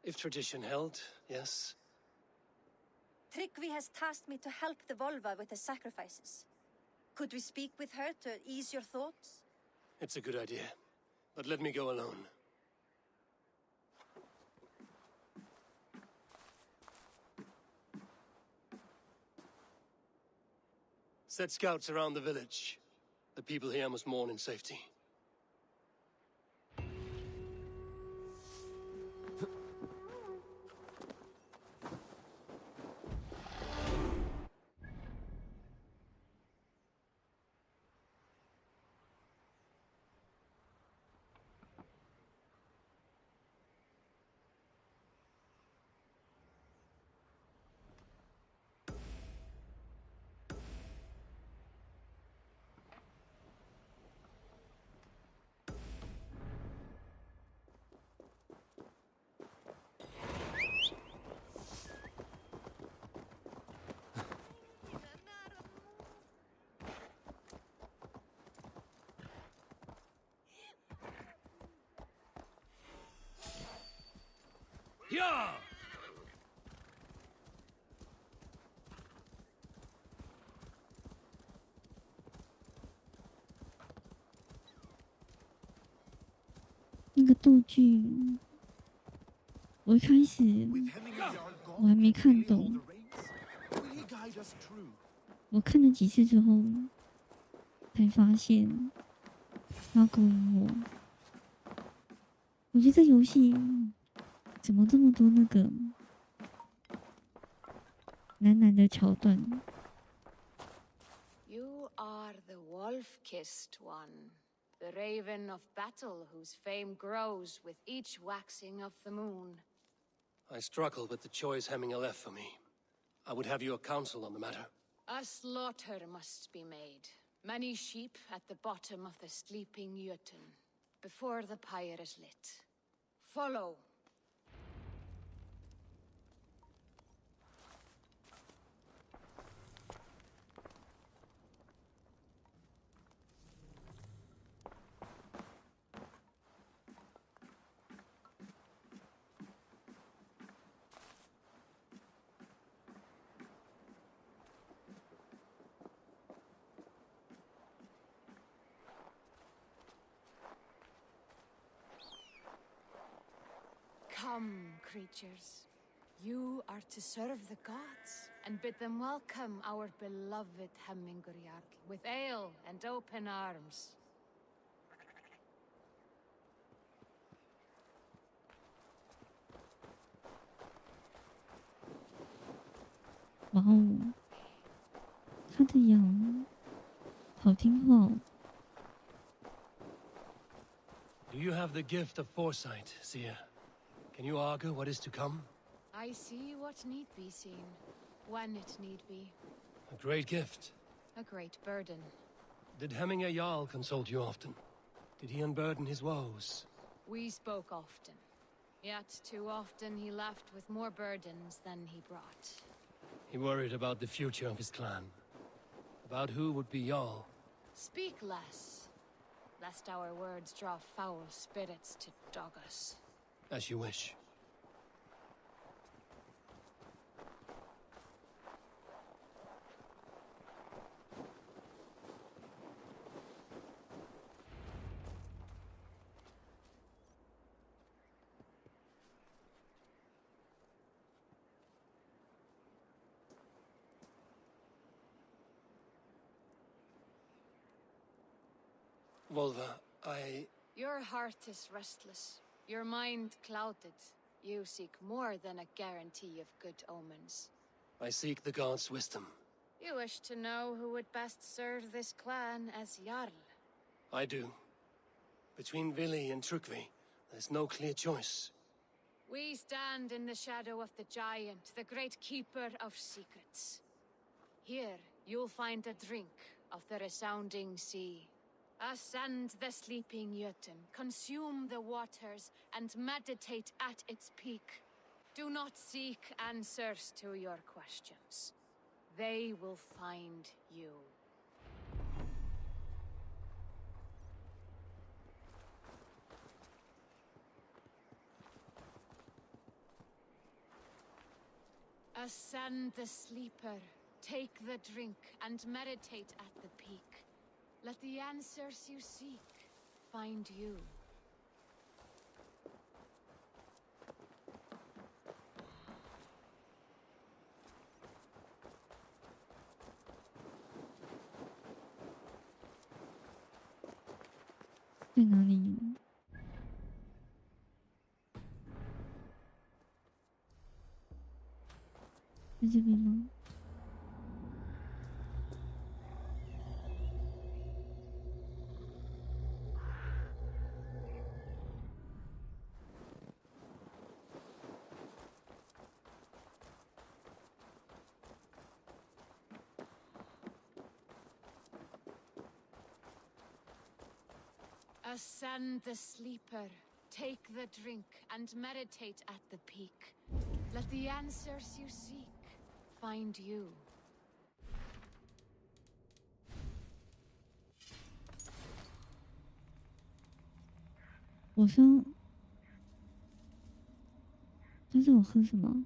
If tradition held, yes. Tryggve has tasked me to help the Volva with the sacrifices. Could we speak with her to ease your thoughts? It's a good idea. But let me go alone. Set scouts around the village. The people here must mourn in safety. Yeah! 那个道具，我一开始我还没看懂，我看了几次之后，才发现他勾引我。我觉得这游戏怎么这么多那个男的桥段？ You are the wolf-kissed one, the raven of battle whose fame grows with each waxing of the moon. I struggle with the choice Hemming left for me. I would have your counsel on the matter. A slaughter must be made. Many sheep at the bottom of the sleeping Jötun, before the pyre is lit. Follow. Come, creatures. You are to serve the gods, and bid them welcome our beloved Hemingurjarl with ale and open arms. 哇哦，他的羊好听话哦。 Do you have the gift of foresight, seer? Can you argue what is to come? I see what need be seen, when it need be. A great gift. A great burden. Did Hemming Jarl consult you often? Did he unburden his woes? We spoke often. Yet too often he left with more burdens than he brought. He worried about the future of his clan. About who would be Jarl. Speak less, lest our words draw foul spirits to dog us. As you wish. Volva, Your heart is restless, your mind clouded. You seek more than a guarantee of good omens. I seek the gods' wisdom. You wish to know who would best serve this clan as Jarl. I do. Between Vili and Trukvi, there's no clear choice. We stand in the shadow of the giant, the great keeper of secrets. Here, you'll find a drink of the resounding sea. Ascend the sleeping Jötun, consume the waters, and meditate at its peak. Do not seek answers to your questions. They will find you. Ascend the sleeper, take the drink, and meditate at the peak. Let the answers you seek find you. "在哪里？在这边吗？Ascend the sleeper, take the drink, and meditate at the peak. Let the answers you seek find you."我说，但是我喝什么？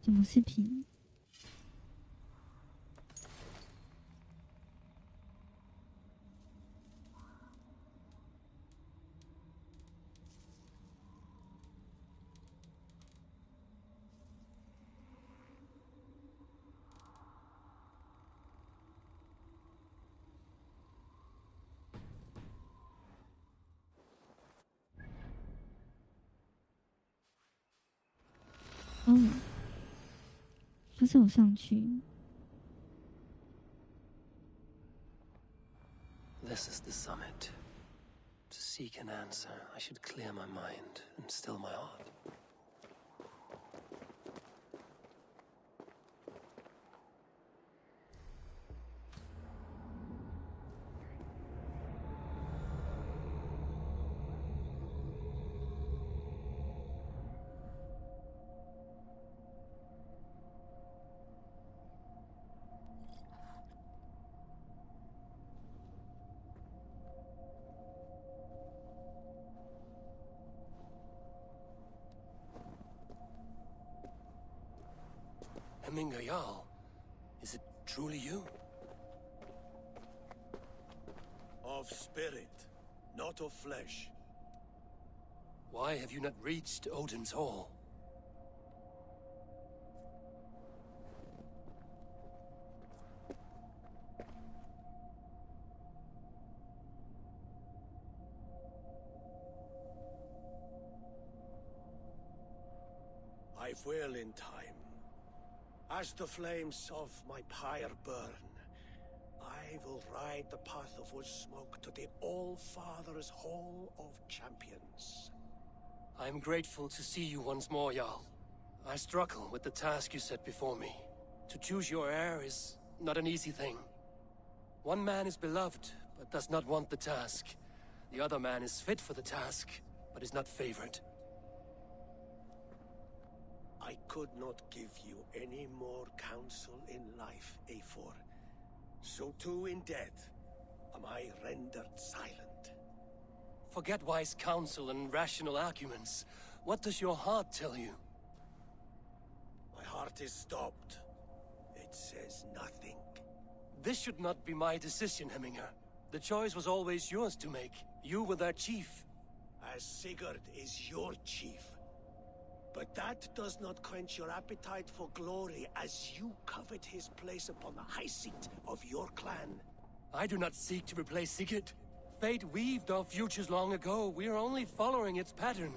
怎么视频？哦，不是我上去。This is the summit. To seek an answer, I should clear my mind and still my heart. Hemminger Jarl, is it truly you? Of spirit, not of flesh. Why have you not reached Odin's Hall? Life will in time. As the flames of my pyre burn, I will ride the path of wood smoke to the All-Father's Hall of Champions. I'm grateful to see you once more, Jarl. I struggle with the task you set before me. To choose your heir is not an easy thing. One man is beloved, but does not want the task. The other man is fit for the task, but is not favored. I could not give you any more counsel in life, Eivor. So too in death am I rendered silent. Forget wise counsel and rational arguments. What does your heart tell you? My heart is stopped. It says nothing. This should not be my decision, Hemminger. The choice was always yours to make. You were their chief. As Sigurd is your chief. But that does not quench your appetite for glory as you covet his place upon the high seat of your clan. I do not seek to replace Sigurd. Fate weaved our futures long ago. We are only following its pattern.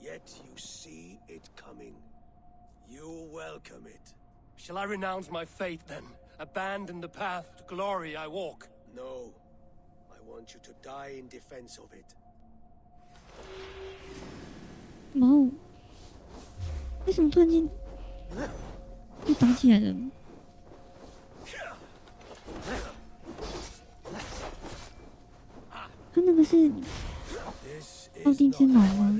Yet you see it coming. You welcome it. Shall I renounce my faith then? Abandon the path to glory I walk? No. I want you to die in defense of it. 哇哦！为什么突然间又打起来了？他那个是奥丁之矛吗？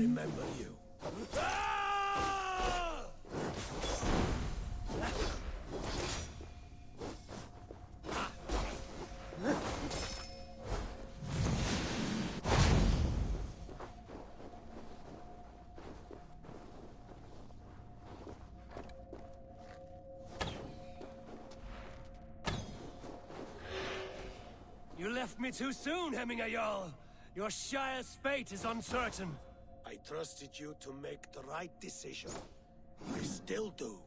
You left me too soon, Hemminger Jarl. Your Shire's fate is uncertain. I trusted you to make the right decision. I still do.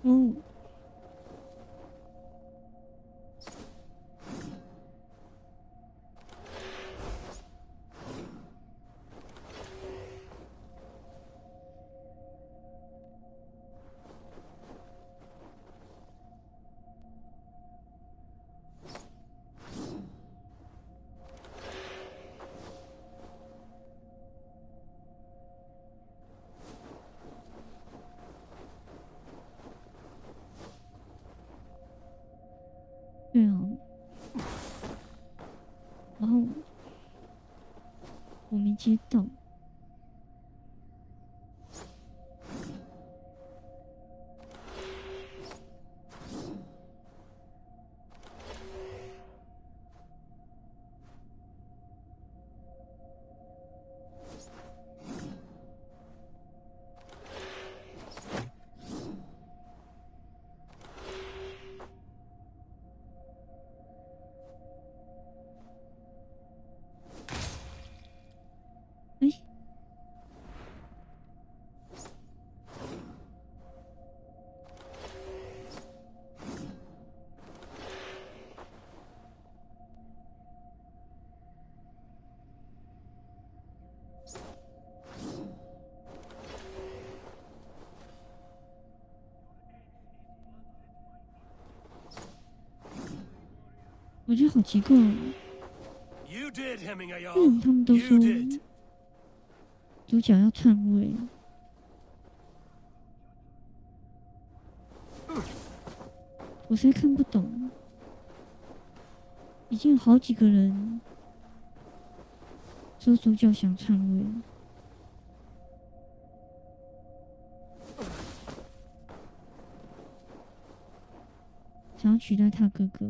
Oh. 对啊，然后我没接到。哎，我觉得好奇怪哦。 You did, Hemminger Jarl. 为什么他们都说 You did. 主角要篡位？我实在看不懂。已经有好几个人说主角想篡位，想要取代他哥哥。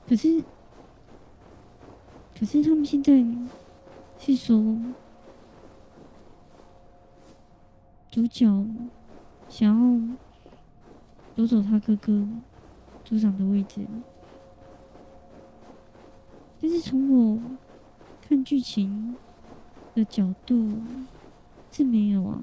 可是他们现在是说，主角想要夺走他哥哥组长的位置，但是从我看剧情的角度是没有啊。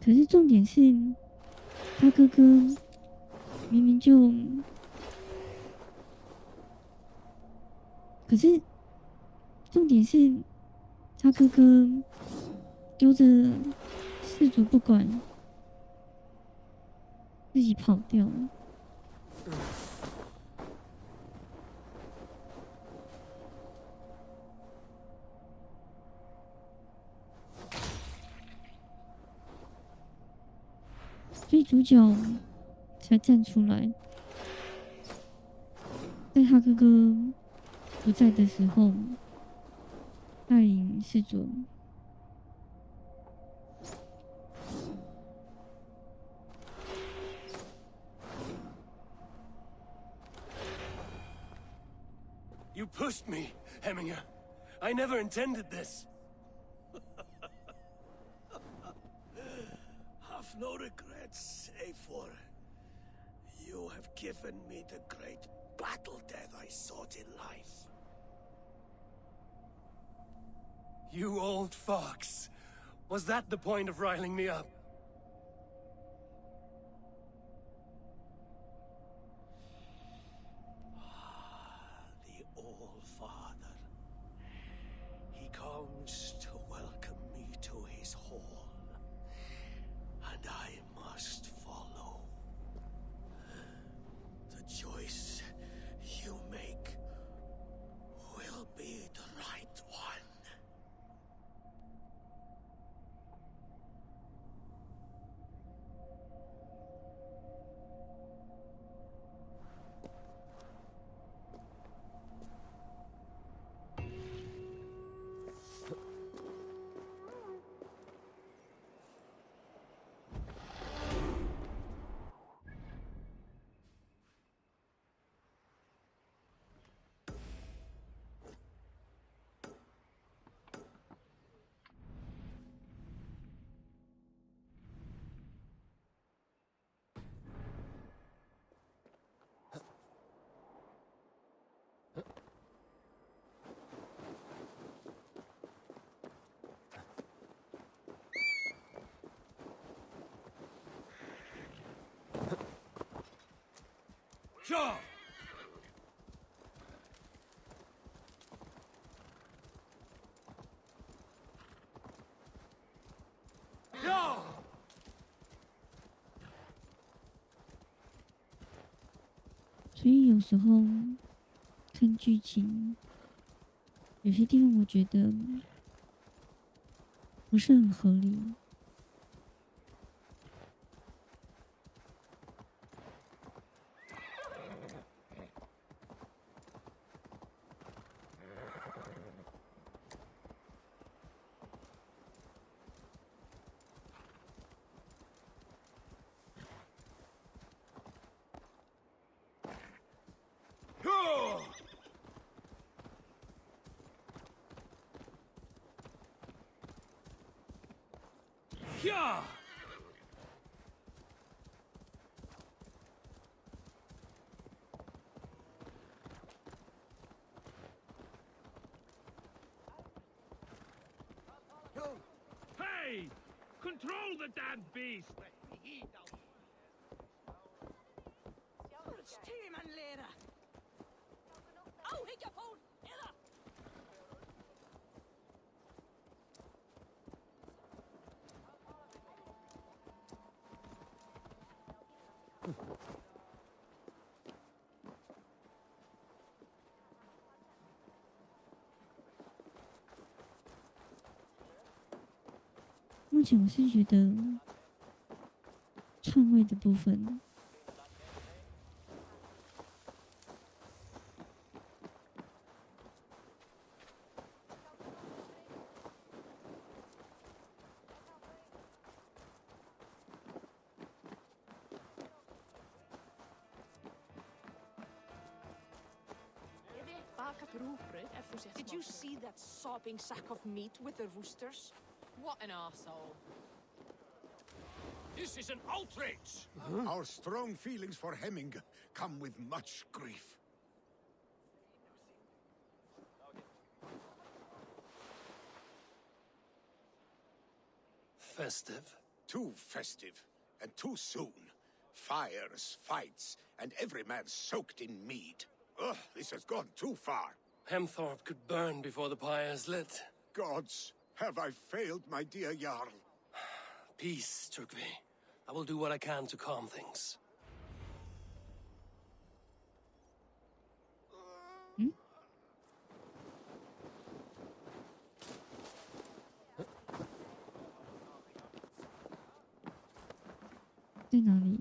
可是重点是，他哥哥明明就，可是重点是，他哥哥丢着事主不管，自己跑掉了。所以主角才站出来，在他哥哥不在的时候，带领事主。You pushed me, Heminger. I never intended this. Have no regrets, Eivor. You have given me the great battle death I sought in life. You old fox. Was that the point of riling me up? The All-Father. He comes to welcome me to his hall. And I must follow. The choice you make will be the right one. Shaw! Shaw! 所以有时候看剧情，有些地方我觉得不是很合理。Hey! Control the damn beast! Oh, 目前我是觉得篡位的部分，Did you see that sopping sack of meat with the roosters? What an arsehole. This is an outrage! Our strong feelings for Hemming come with much grief. Festive? Too festive, and too soon. Fires, fights, and every man soaked in mead. Ugh, this has gone too far. Hemthorpe could burn before the pyre's lit. Gods, have I failed my dear Jarl? Peace, Turkvi. I will do what I can to calm things. 在哪里？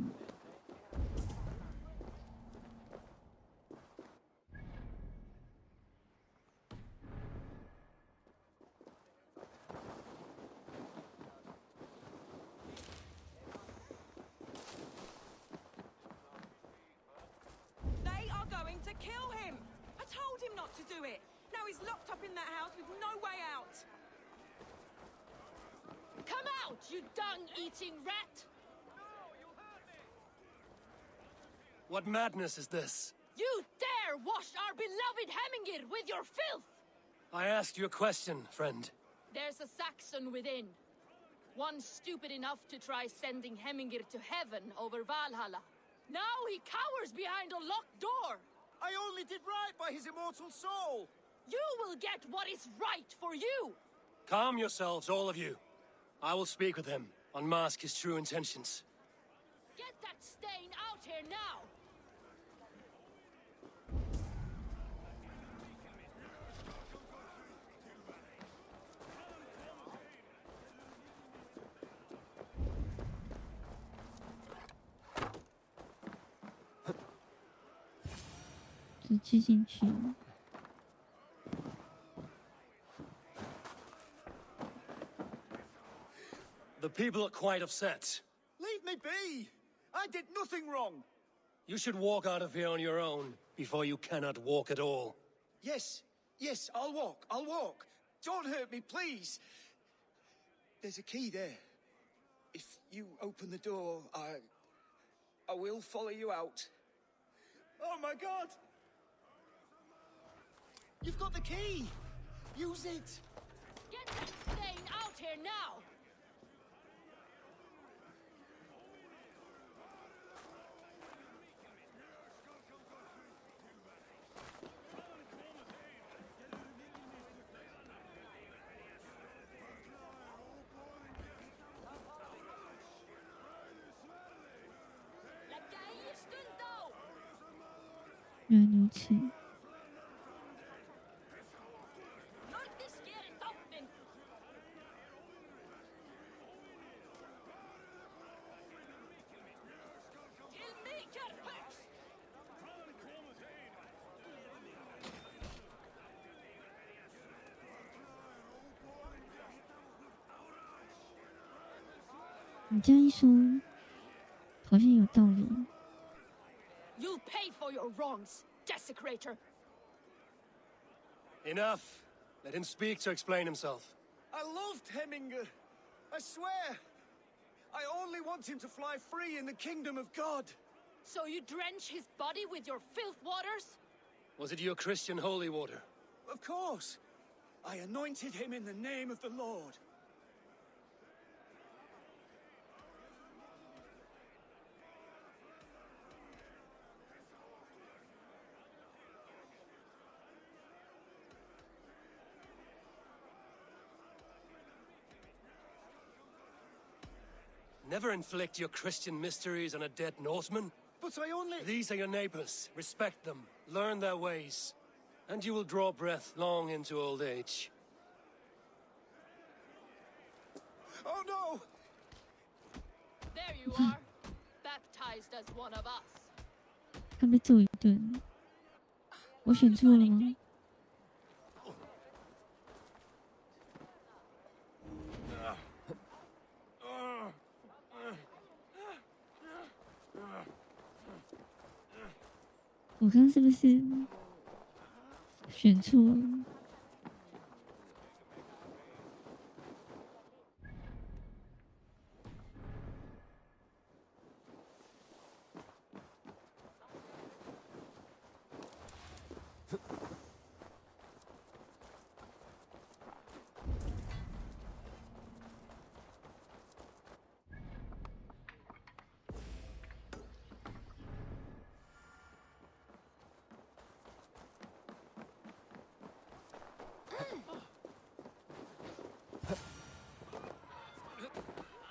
Kill him! I told him not to do it! Now he's locked up in that house with no way out! Come out, you dung-eating rat! What madness is this? You dare wash our beloved Hemmingir with your filth! I asked you a question, friend. There's a Saxon within. One stupid enough to try sending Hemmingir to heaven over Valhalla. Now he cowers behind a locked door! I only did right by his immortal soul! You will get what is right for you! Calm yourselves, all of you. I will speak with him, unmask his true intentions. Get that stain out here now! The people are quite upset. Leave me be! I did nothing wrong! You should walk out of here on your own, before you cannot walk at all. Yes, I'll walk. Don't hurt me, please! There's a key there. If you open the door, I will follow you out. Oh my god! You've got the key! Use it! Get that stain out here now!你这样一说，好像有道理。You'll pay for your wrongs, desecrator. Enough. Let him speak to explain himself. I loved Hemminger. I swear. I only want him to fly free in the kingdom of God. So you drench his body with your filth waters? Was it your Christian holy water? Of course. I anointed him in the name of the Lord. Never inflict your Christian mysteries on a dead Norseman. But I only... These are your neighbors. Respect them. Learn their ways. And you will draw breath long into old age. Oh no! There you are, baptized as one of us. 他被揍一顿，我选错了吗？我刚是不是选错了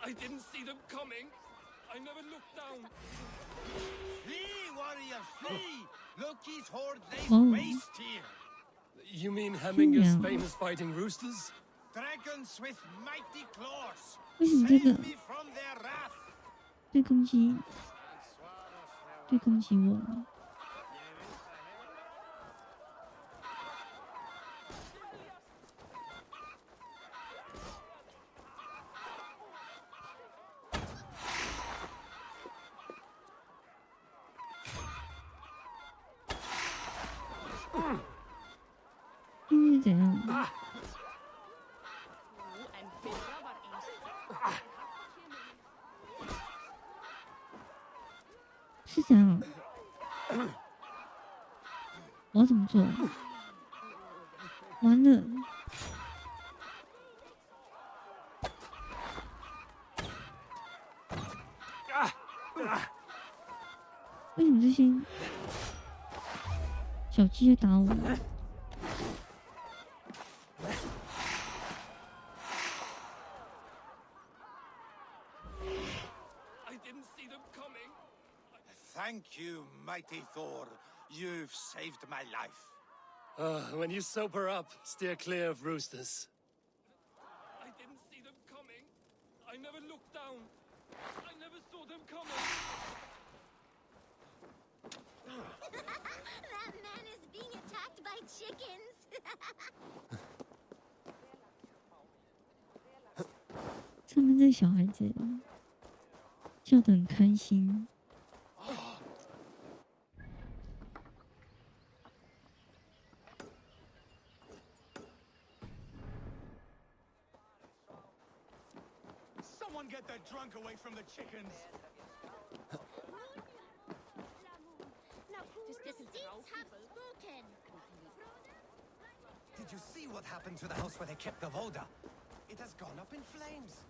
？I didn't see them coming. I never looked down. Flee, warrior, flee! Loki's horde lays Oh. waste here. You mean Hemminger's Yeah. famous fighting roosters? Dragons with mighty claws. 为什么这个 Save me from their wrath. 对攻击我？这是怎样？是怎样？我要怎么做？完了！为什么这些小鸡会打我？ Thank you, mighty Thor. You've saved my life. When you sober up, steer clear of roosters. I didn't see them coming. I never looked down. I never saw them coming. That man is being attacked by chickens. 上面这小孩子笑得很开心。 Someone get that drunk away from the chickens. The seeds have spoken. Did you see what happened to the house where they kept the Voda? It has gone up in flames.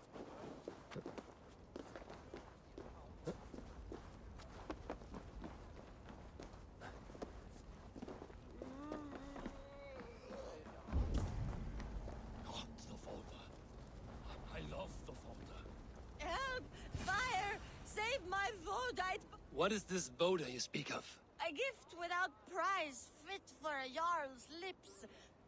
Oh, the Voda. I love the Voda. Help! Fire! Save my Vodite! What is this Voda you speak of? A gift without price, fit for a Jarl's lips.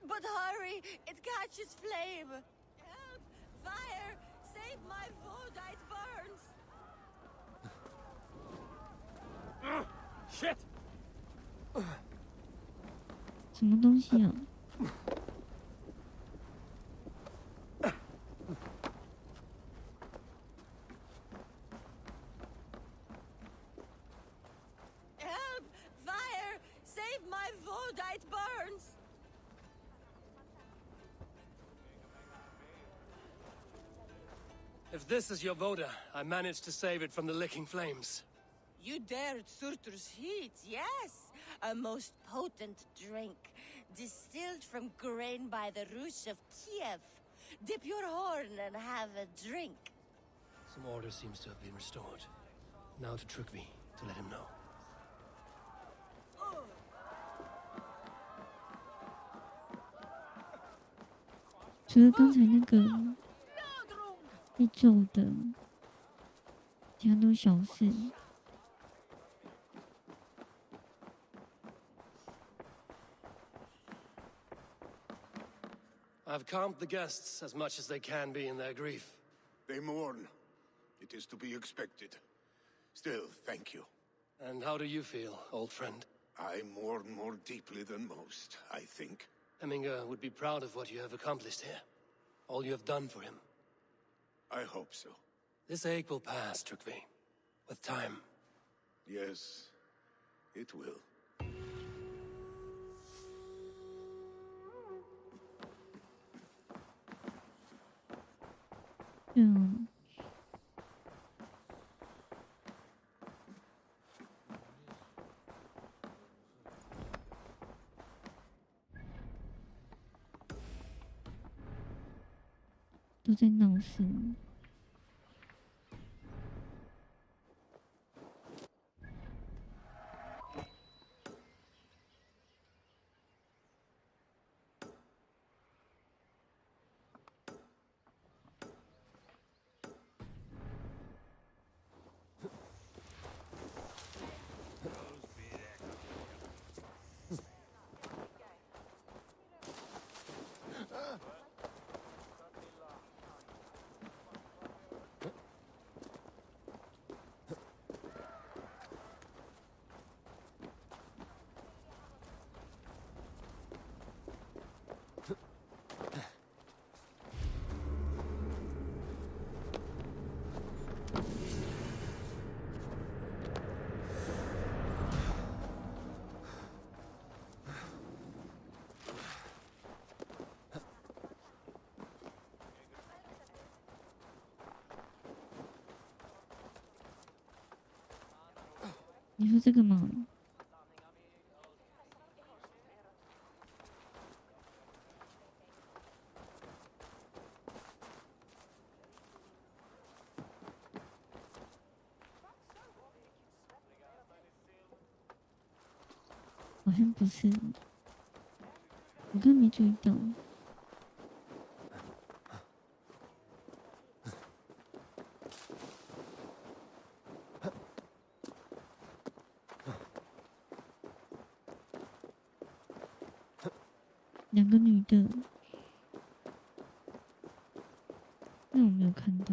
But hurry, it catches flame. Help! Fire! Save my Vodite burns! Shit! 什么东西啊？ Help! Fire! Save my Vodite burns! If this is your Voda, I managed to save it from the licking flames. You dared Surtur's heat, yes. A most potent drink, distilled from grain by the Rus of Kiev. Dip your horn and have a drink. Some order seems to have been restored. Now to Trygve, to let him know. 除了刚才那个被揍的，其他都是小事。I've calmed the guests as much as they can be in their grief. They mourn. It is to be expected. Still, thank you. And how do you feel, old friend? I mourn more deeply than most, I think. Hemminger would be proud of what you have accomplished here. All you have done for him. I hope so. This ache will pass, Trukvi. With time. Yes, it will. 都在闹事。你说这个吗？好像不是，我刚没注意到。两个女的，那我没有看到。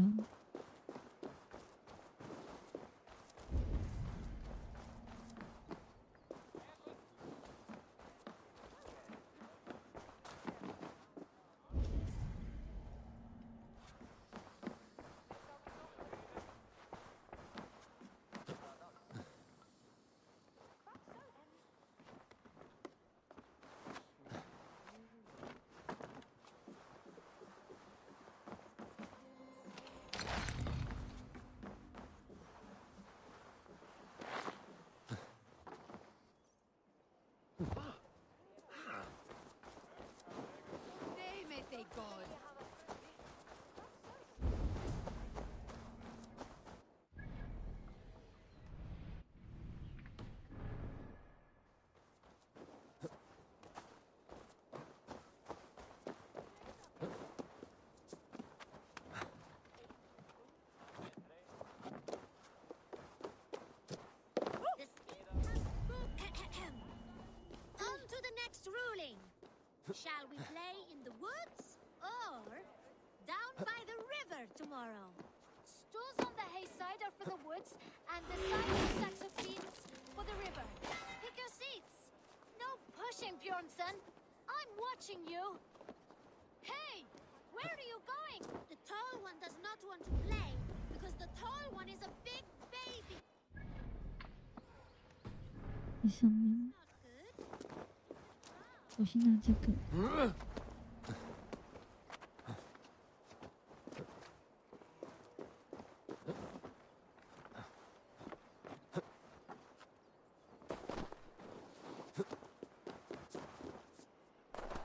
Shall we play in the woods or down by the river tomorrow? Stools on the hay side are for the woods, and the side sacks of beans for the river. Pick your seats. No pushing, Bjornsson. I'm watching you. Hey, where are you going? The tall one does not want to play because the tall one is a big baby. 在上面。我先拿这个。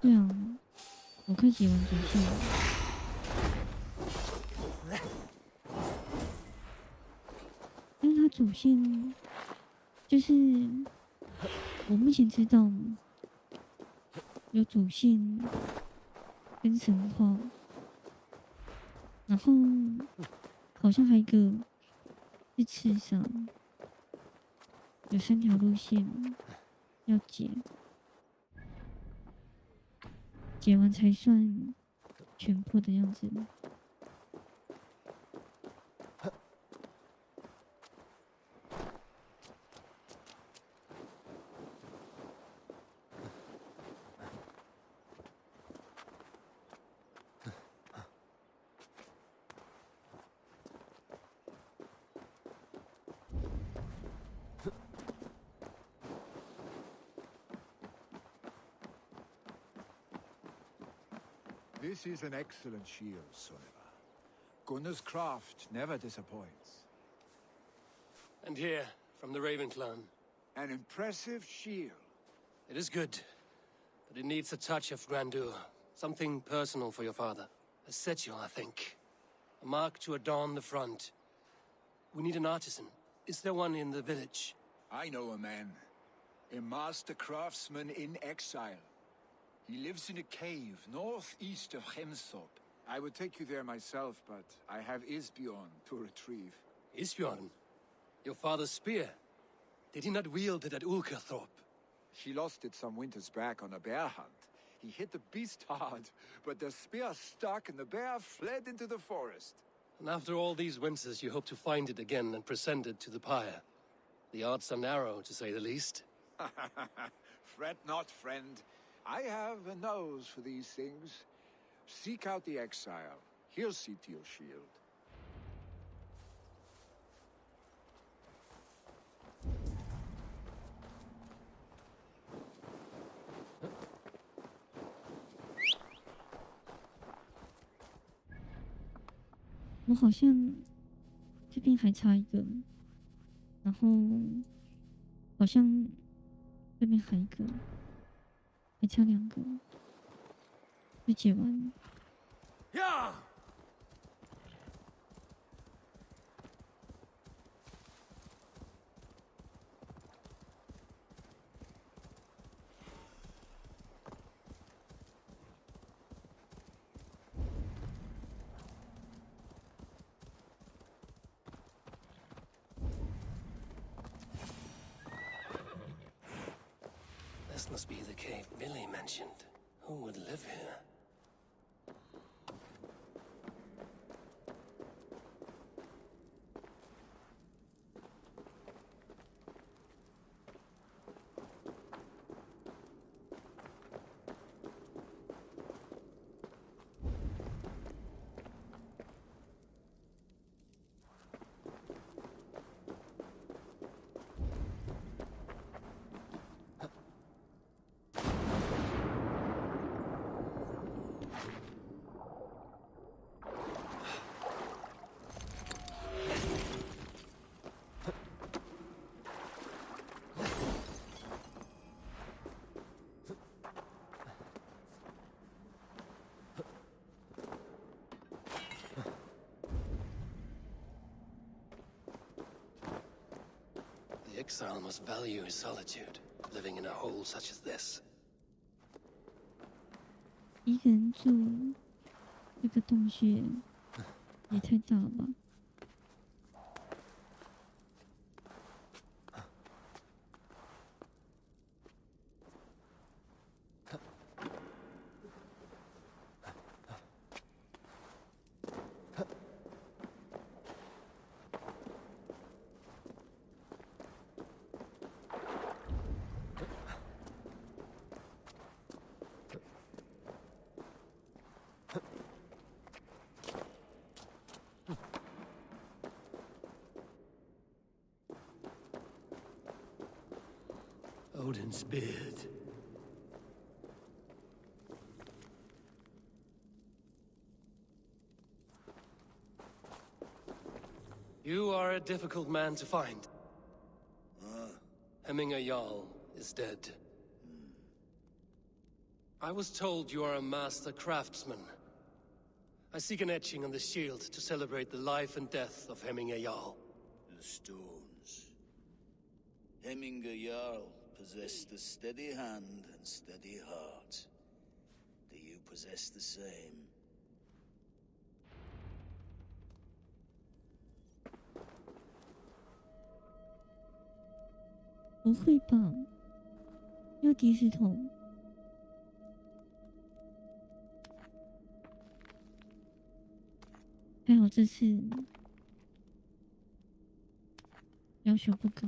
对啊，我快解完主线了。因为它主线就是我目前知道。有主线跟神话，然后好像还有一个是刺上有3条路线要解，解完才算全破的样子。This is an excellent shield, Soneva. Gunnar's craft never disappoints. And here, from the Raven clan. An impressive shield. It is good, but it needs a touch of grandeur. Something personal for your father. A sigil, I think. A mark to adorn the front. We need an artisan. Is there one in the village? I know a man. A master craftsman in exile. He lives in a cave northeast of Hemthorpe. I would take you there myself, but I have Isbjorn to retrieve. Isbjorn? Your father's spear? Did he not wield it at Ulkerthorpe? He lost it some winters back on a bear hunt. He hit the beast hard, but the spear stuck and the bear fled into the forest. And after all these winters, you hope to find it again and present it to the pyre. The odds are narrow, to say the least. Fret not, friend. I have a nose for these things. Seek out the exile. He'll see to your shield. 我好像这边还差一个，然后好像这边还一个，还差2个，就解完。呀！ This must be the cave Billy mentioned. Who would live here? The exile must value his solitude, living in a hole such as this. 一个人住这个洞穴也太大了吧！ Odin's beard. You are a difficult man to find. Hemminger Jarl is dead. I was told you are a master craftsman. I seek an etching on the shield to celebrate the life and death of Hemminger Jarl. The stones. Hemminger Jarl possessed a steady hand and steady heart. Do you possess the same? 不会吧？要低石头？还好这次要求不高。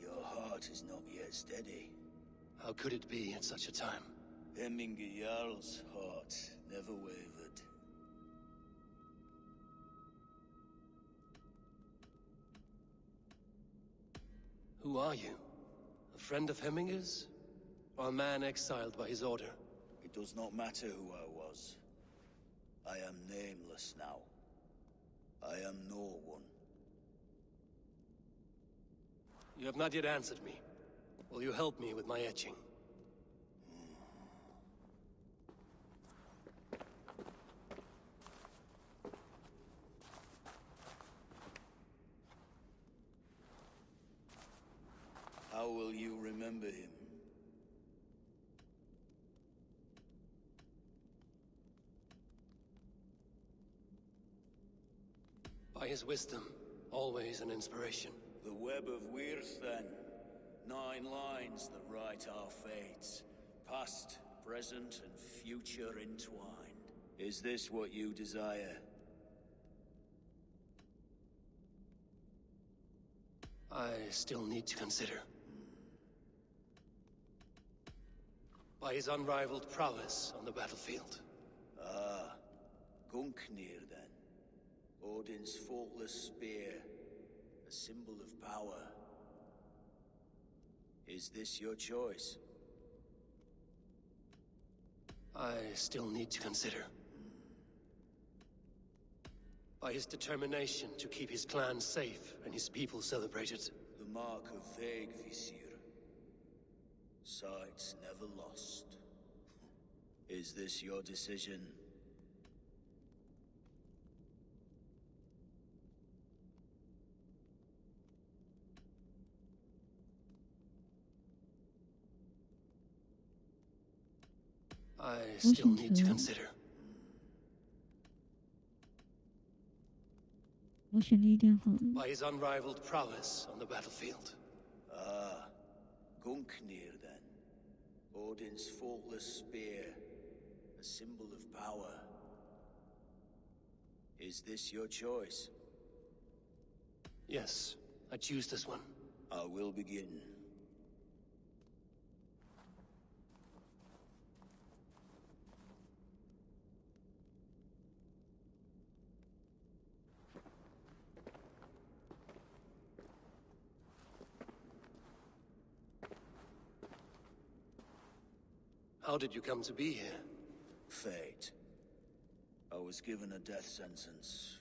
Your heart is not yet steady. How could it be at such a time? Hemminger Jarl's heart never wavered. Who are you? A friend of Hemminger's? Or a man exiled by his order? It does not matter who I was. I am nameless now. I am no one. You have not yet answered me. Will you help me with my etching? How will you remember him? By his wisdom, always an inspiration. The web of Wirth, then. 9 lines that write our fates. Past, present, and future entwined. Is this what you desire? I still need to consider. By his unrivaled prowess on the battlefield. Ah, Gungnir then. Odin's faultless spear, a symbol of power. Is this your choice? I still need to consider. By his determination to keep his clan safe and his people celebrated. The mark of Vegvisir. Sights never lost. Is this your decision? I still need to consider. 我选了一点好了。 By his unrivaled prowess on the battlefield. Ah, Gungnir then. Odin's faultless spear, a symbol of power. Is this your choice? Yes, I choose this one. I will begin. How did you come to be here? Fate. I was given a death sentence.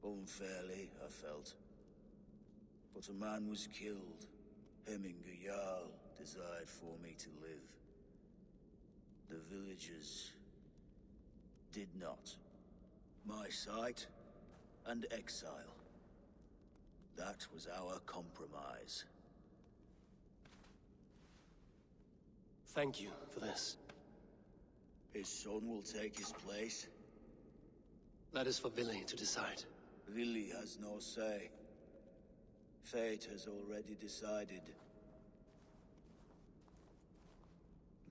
Unfairly, I felt. But a man was killed. Hemminger Jarl desired for me to live. The villagers did not. My sight and exile. That was our compromise. Thank you for this. His son will take his place. That is for Vili to decide. Vili has no say. Fate has already decided.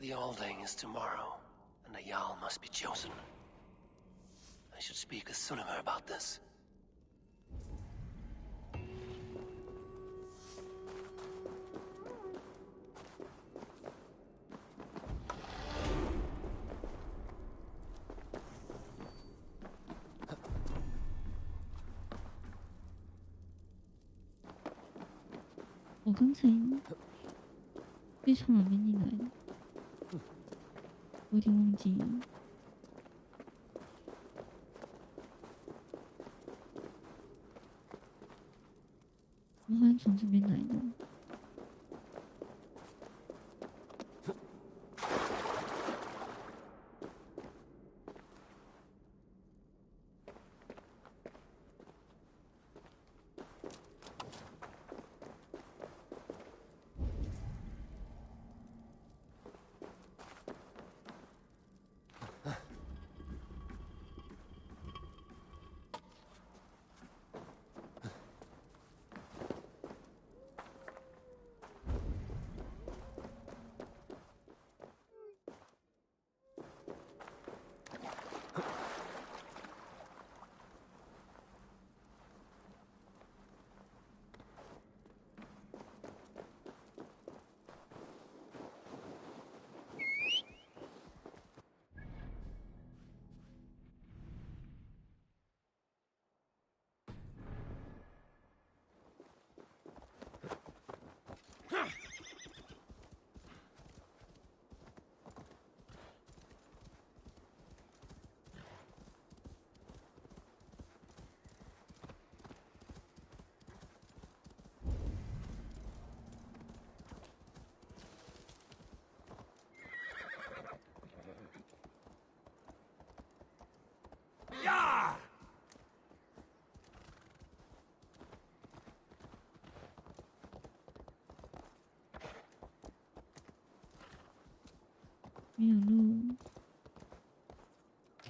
The Alding is tomorrow, and a Jarl must be chosen. I should speak with Sunniva about this.我刚才是从哪边进来的？我有点忘记了。我好像从这边来的。没有路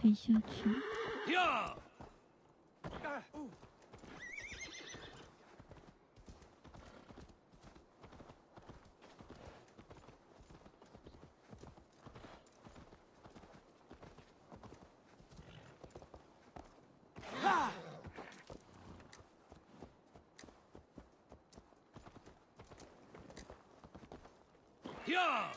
可以下去。呀！呀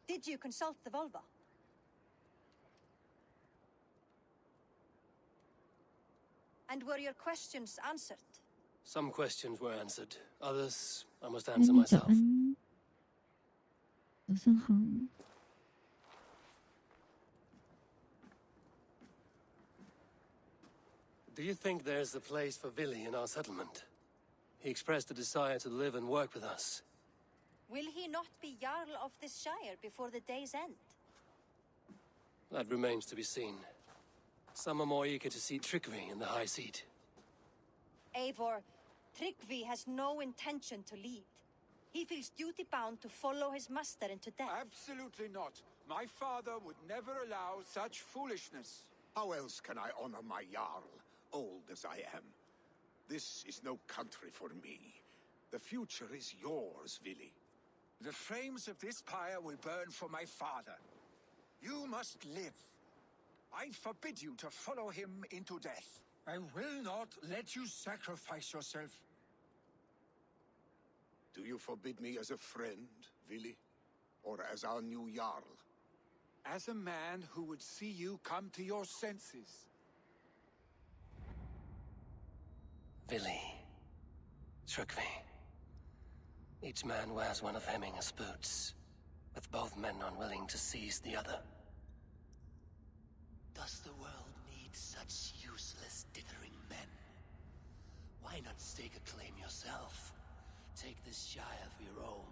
！Did you consult the Volva? And were your questions answered? Some questions were answered. Others, I must 那 answer 你早 myself. 安，早上好。Do you think there's a place for Vili in our settlement? He expressed a desire to live and work with us. Will he not be Jarl of this Shire before the day's end? That remains to be seen. Some are more eager to see trickery in the high seat. Eivor, Tryggvi has no intention to lead. He feels duty-bound to follow his master into death. Absolutely not. My father would never allow such foolishness. How else can I honor my Jarl, old as I am? This is no country for me. The future is yours, Vili. The flames of this pyre will burn for my father. You must live. I forbid you to follow him into death. I will not let you sacrifice yourself. Do you forbid me as a friend, Vili? Or as our new Jarl? As a man who would see you come to your senses. Vili. Tryggvi. Each man wears one of Hemminger's boots, with both men unwilling to seize the other. Does the world need such useless, dithering men? Why not stake a claim yourself? Take this Shire for your own.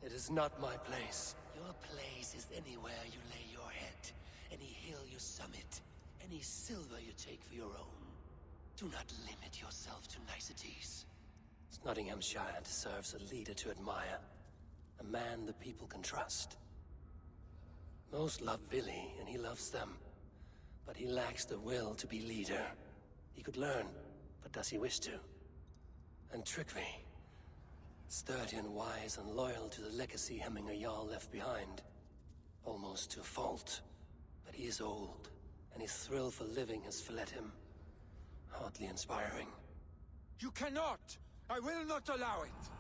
It is not my place. Your place is anywhere you lay your head, any hill you summit, any silver you take for your own. Do not limit yourself to niceties. Nottinghamshire deserves a leader to admire, a man the people can trust. Most love Vili, and he loves them, but he lacks the will to be leader. He could learn, but does he wish to? And Tryggvi, sturdy and wise and loyal to the legacy Hemminger Jarl left behind, almost to a fault, but he is old, and his thrill for living has fled him. Hardly inspiring. You cannot! I will not allow it!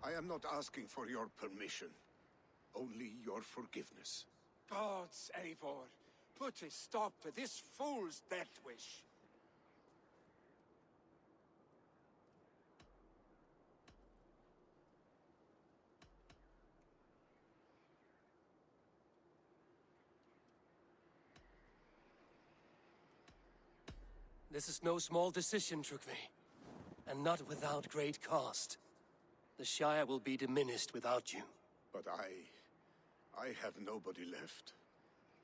I am not asking for your permission. Only your forgiveness. Gods, Eivor, put a stop to this fool's death wish. This is no small decision, Tryggvi. And not without great cost. The Shire will be diminished without you. But I have nobody left.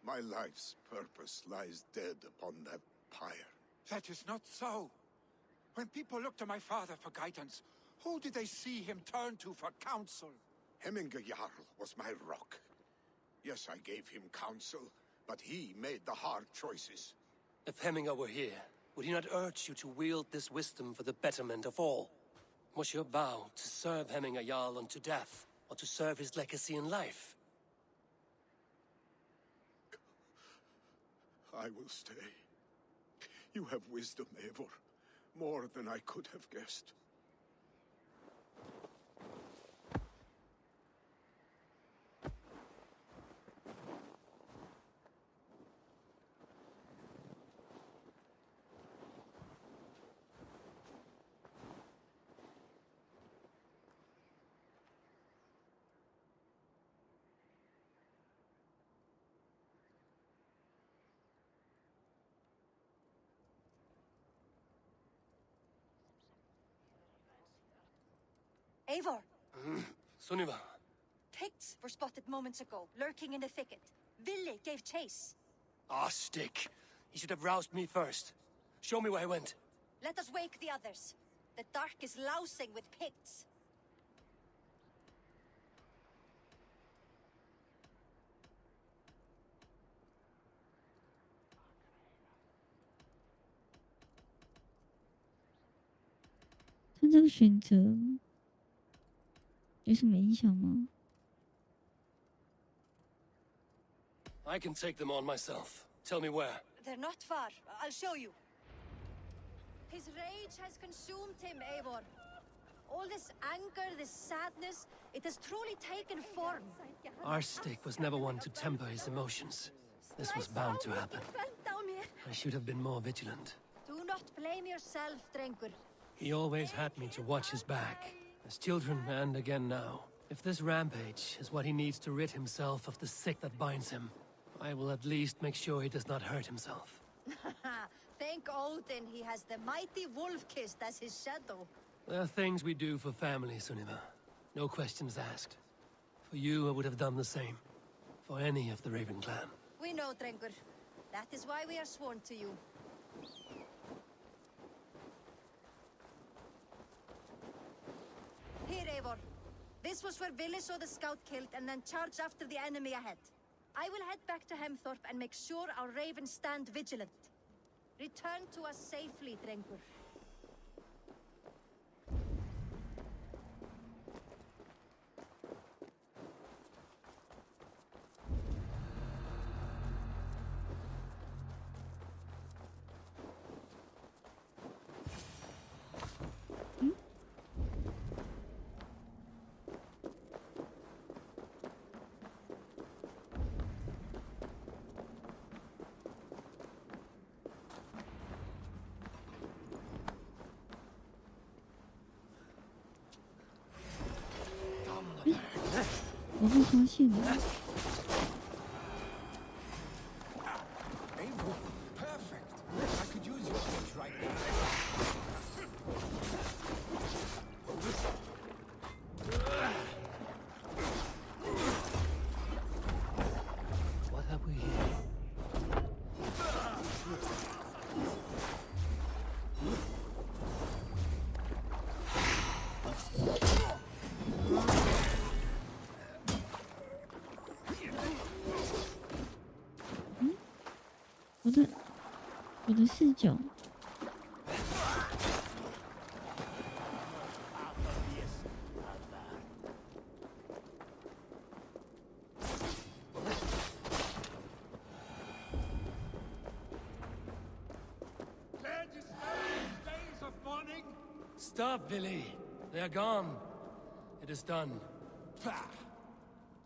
My life's purpose lies dead upon that pyre. That is not so. When people look to my father for guidance, who did they see him turn to for counsel? Hemminger Jarl was my rock. Yes, I gave him counsel, but he made the hard choices. If Hemminger were here, would he not urge you to wield this wisdom for the betterment of all? Was your vow to serve Hemminger Jarl unto death, or to serve his legacy in life? I will stay. You have wisdom, Eivor. More than I could have guessed. Eivor! Sunniva. Picts were spotted moments ago, lurking in the thicket. Ville gave chase. Ah, stick. He should have roused me first. Show me where he went. Let us wake the others. The dark is lousing with Picts.他这个选择有什么影响吗？ I can take them on myself. Tell me where. They're not far. I'll show you. His rage has consumed him, Eivor. All this anger, this sadness, it has truly taken form. Our stick was never one to temper his emotions. This was bound to happen. I should have been more vigilant. Do not blame yourself, Drengur. He always had me to watch his back. As children and again now. If this rampage is what he needs to rid himself of the sick that binds him, I will at least make sure he does not hurt himself. Thank Odin he has the mighty Wolf-Kissed as his shadow. There are things we do for family, Sunniva. No questions asked. For you, I would have done the same. For any of the Raven clan. We know, Drengur. That is why we are sworn to you. Here, Eivor. This was where Ville saw the scout killed and then charged after the enemy ahead. I will head back to Hemthorpe and make sure our ravens stand vigilant. Return to us safely, Drengur.我被发现了。 Perfect. I could use your help right now. What have we here?我的视角。 Stop, Billy. They are gone. It is done. Pah!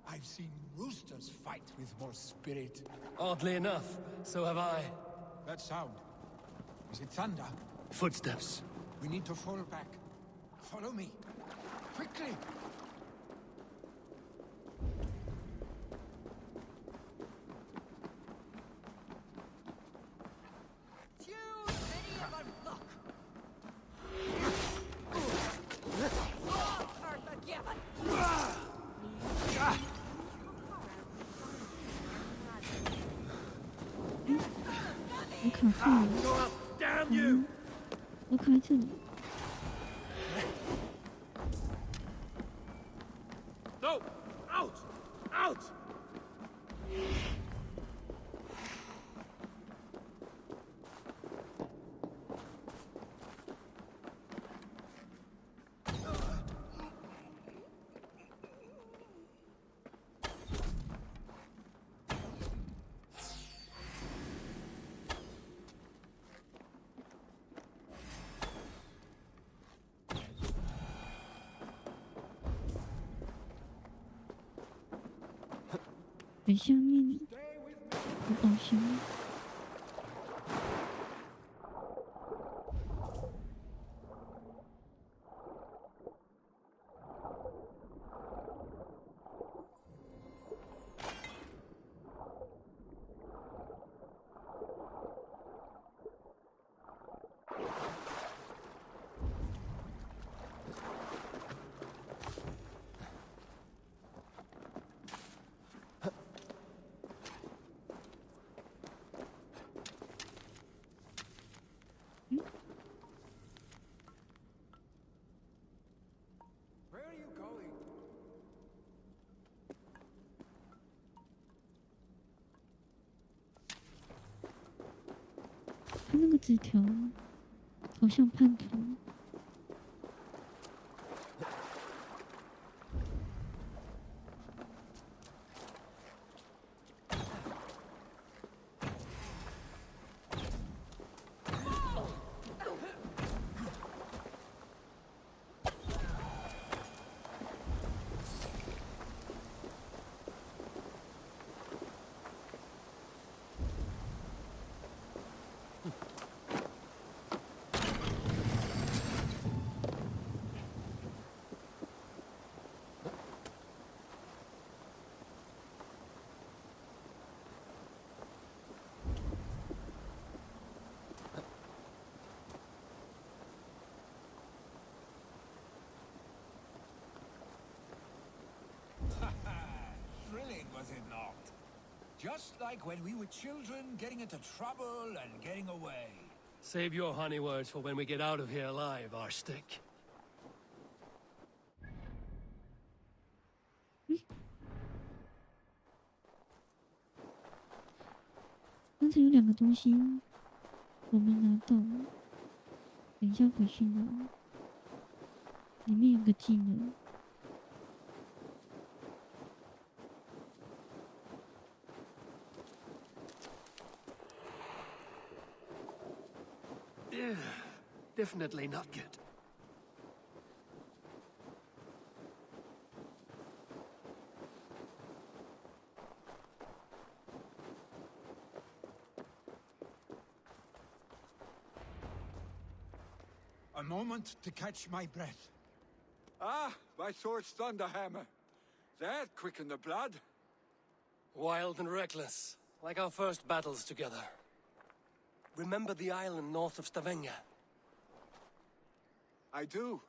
I've seen roosters fight with more spirit. Oddly enough, so have I. That sound. Is it thunder? Footsteps. We need to fall back. Follow me. Quickly! Damn you! 我卡在这里。 No! Out! Out! 水下面有宝箱。他那个纸条好像叛徒。Thrilling, was it not? Just like when we were children, getting into trouble and getting away. Save your honey words for when we get out of here alive, our stick. 刚才有2个东西我没拿到，等一下回去拿。里面有个技能。Definitely not good. A moment to catch my breath. Ah, my sword's thunderhammer. That quickened the blood. Wild and reckless, like our first battles together. Remember the island north of Stavanger? I do.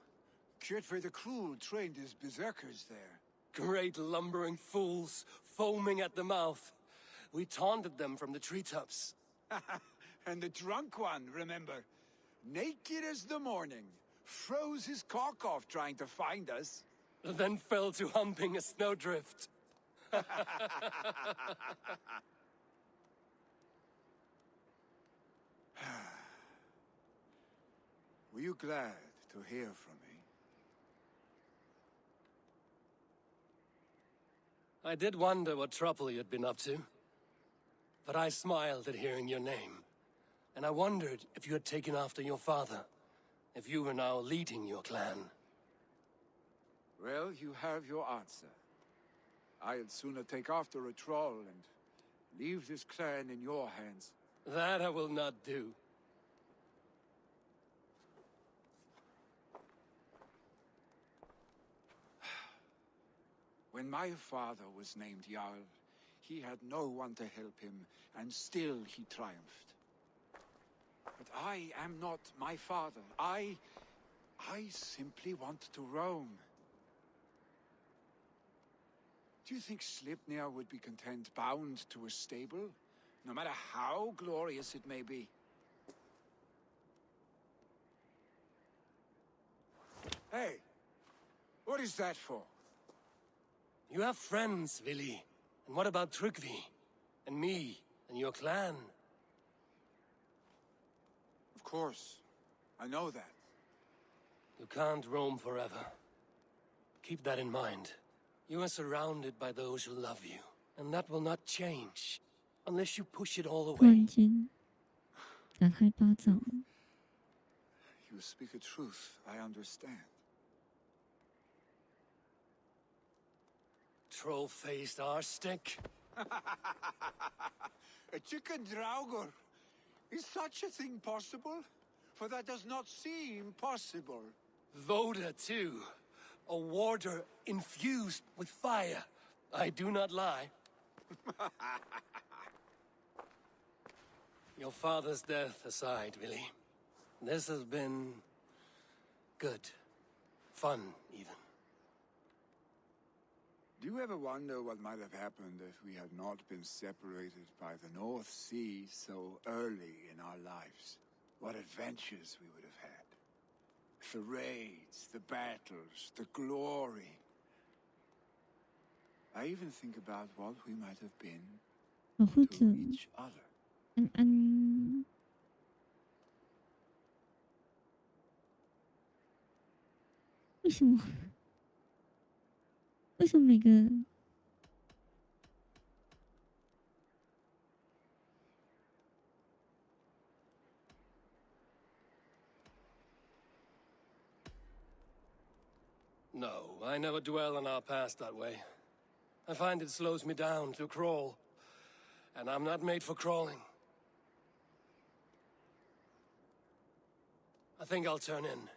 Kjotve the Cruel trained his berserkers there. Great lumbering fools, foaming at the mouth. We taunted them from the treetops. And the drunk one, remember? Naked as the morning. Froze his cock off trying to find us. Then fell to humping a snowdrift. Were you glad to hear from me? I did wonder what trouble you'd been up to. But I smiled at hearing your name. And I wondered if you had taken after your father. If you were now leading your clan. Well, you have your answer. I'd sooner take after a troll and leave this clan in your hands. That I will not do. When my father was named Jarl, he had no one to help him, and still he triumphed. But I am not my father. I simply want to roam. Do you think Sleipnir would be content bound to a stable, no matter how glorious it may be? Hey, what is that for? You have friends, Vili. And what about Tryggvi? And me? And your clan? Of course. I know that. You can't roam forever. Keep that in mind. You are surrounded by those who love you. And that will not change. Unless you push it all 突然 away. 间打开巴掌， You speak a truth I understand. Troll-faced arse stick. A chicken draugur. Is such a thing possible? For that does not seem possible. Voda, too. A warder infused with fire. I do not lie. Your father's death aside, Willy. This has been... good. Fun, even. Do you ever wonder what might have happened if we had not been separated by the North Sea so early in our lives? What adventures we would have had. The raids, the battles, the glory. I even think about what we might have been to each other. 为什么？为什么每个No, I never dwell on our past that way. I find it slows me down to crawl. And I'm not made for crawling. I think I'll turn in.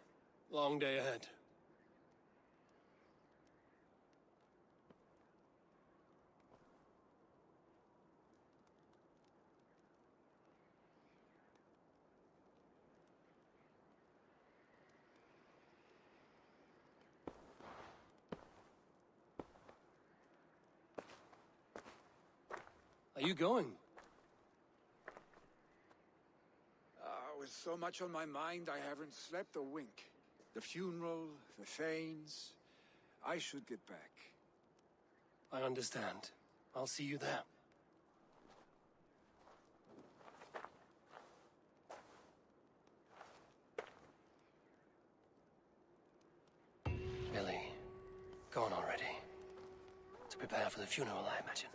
Long day ahead. Are you going? With so much on my mind, I haven't slept a wink. The funeral, the Thanes. I should get back. I understand. I'll see you there. Billy, go on already. To prepare for the funeral, I imagine.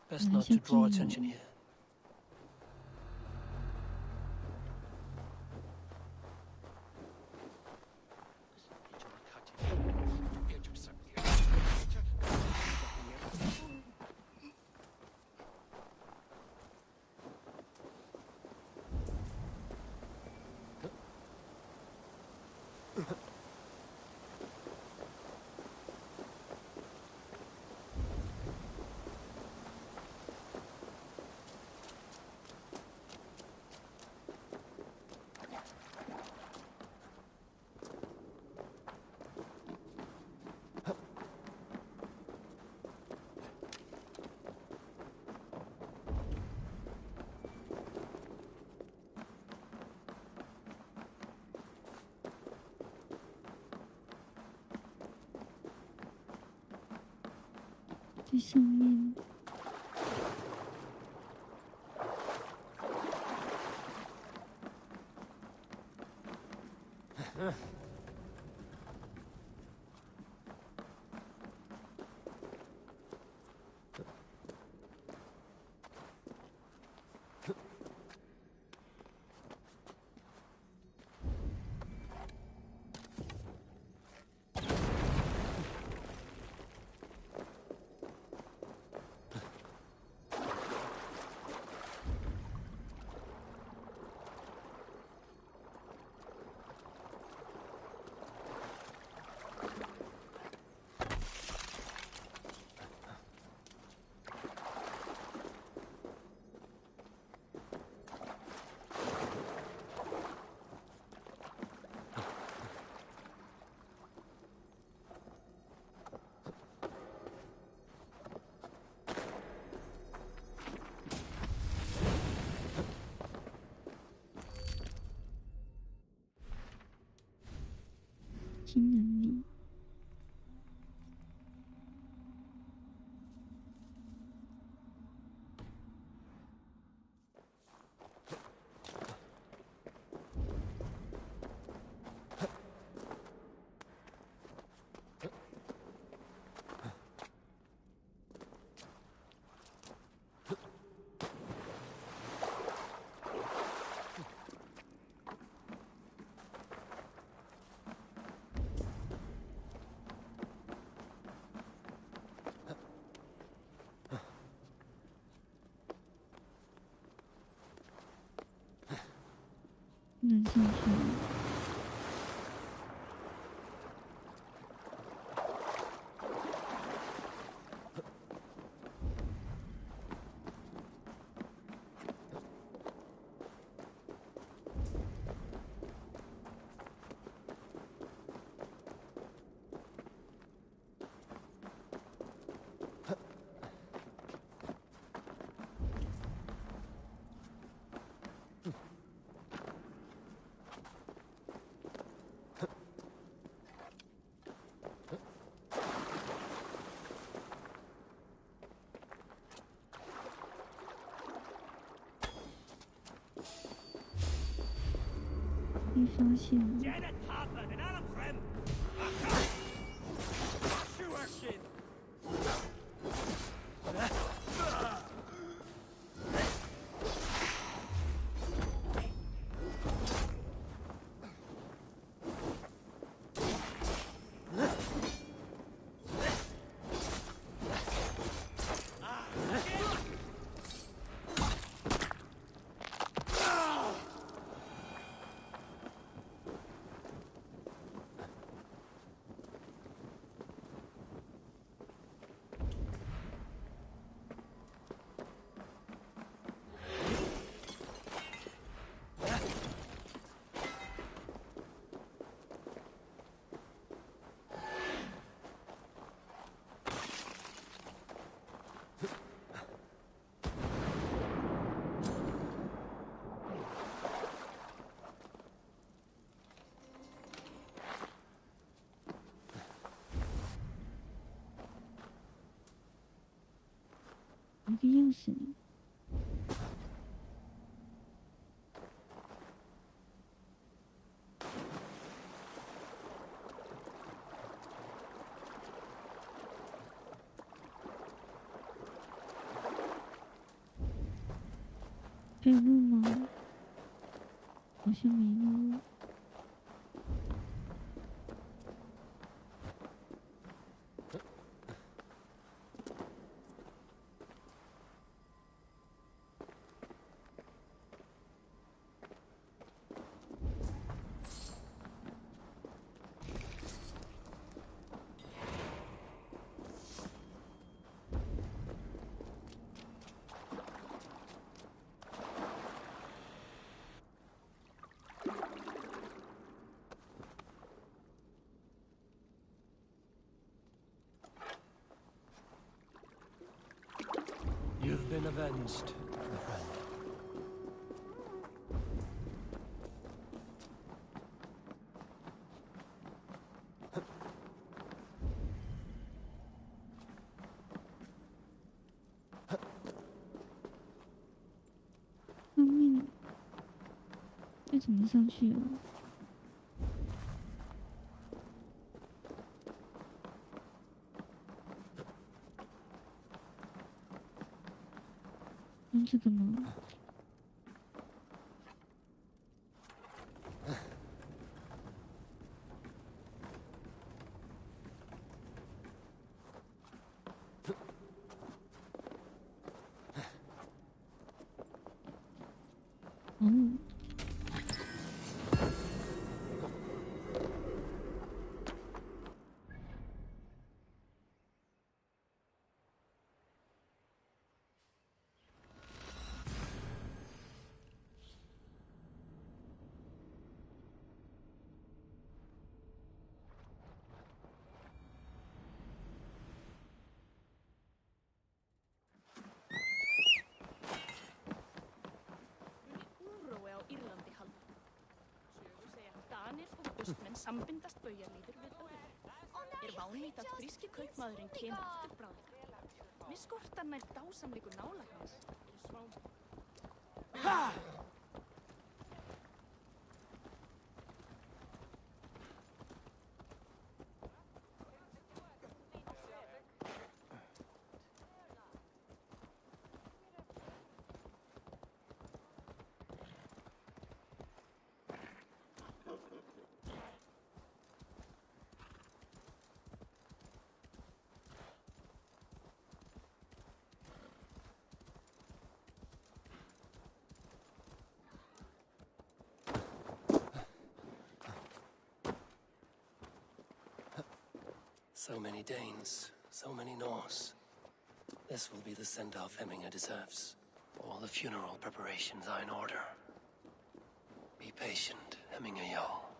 Best not to draw attention here.在上面。新能力。兴趣。被发现了。一个钥匙。还有路吗？好像没路。You've been avenged, my friend. 上面这怎么上去啊？用这个吗？哦。Austmenn sambindast baujarleiðir við öðrum. Vánýtt að fríski kaupmaðurinn kemur aftur bráðlega. Mér skortar nær dásamleikur nálæknis. So many Danes, so many Norse. This will be the send-off Hemminger deserves. All the funeral preparations are in order. Be patient, Hemminger Jarl.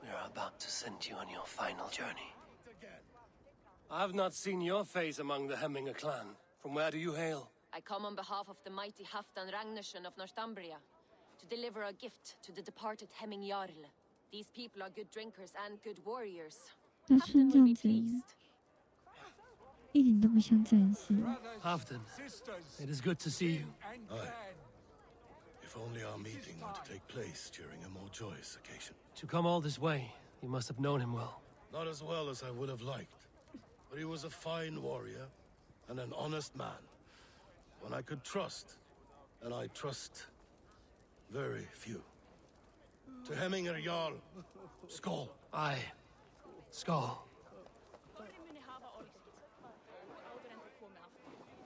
We are about to send you on your final journey. I've not seen your face among the Hemminger clan. From where do you hail? I come on behalf of the mighty Halfdan Ragnarsson of Northumbria to deliver a gift to the departed Hemming Jarl. These people are good drinkers and good warriors. 他是这样子，一点都不像战士。Halfdan, it is good to see you. Aye. If only our meeting were to take place during a more joyous occasion. To come all this way, you must have known him well. Not as well as I would have liked, but he was a fine warrior and an honest man, one I could trust, and I trust very few. To Hemminger Jarl, Skål. Aye. Skål.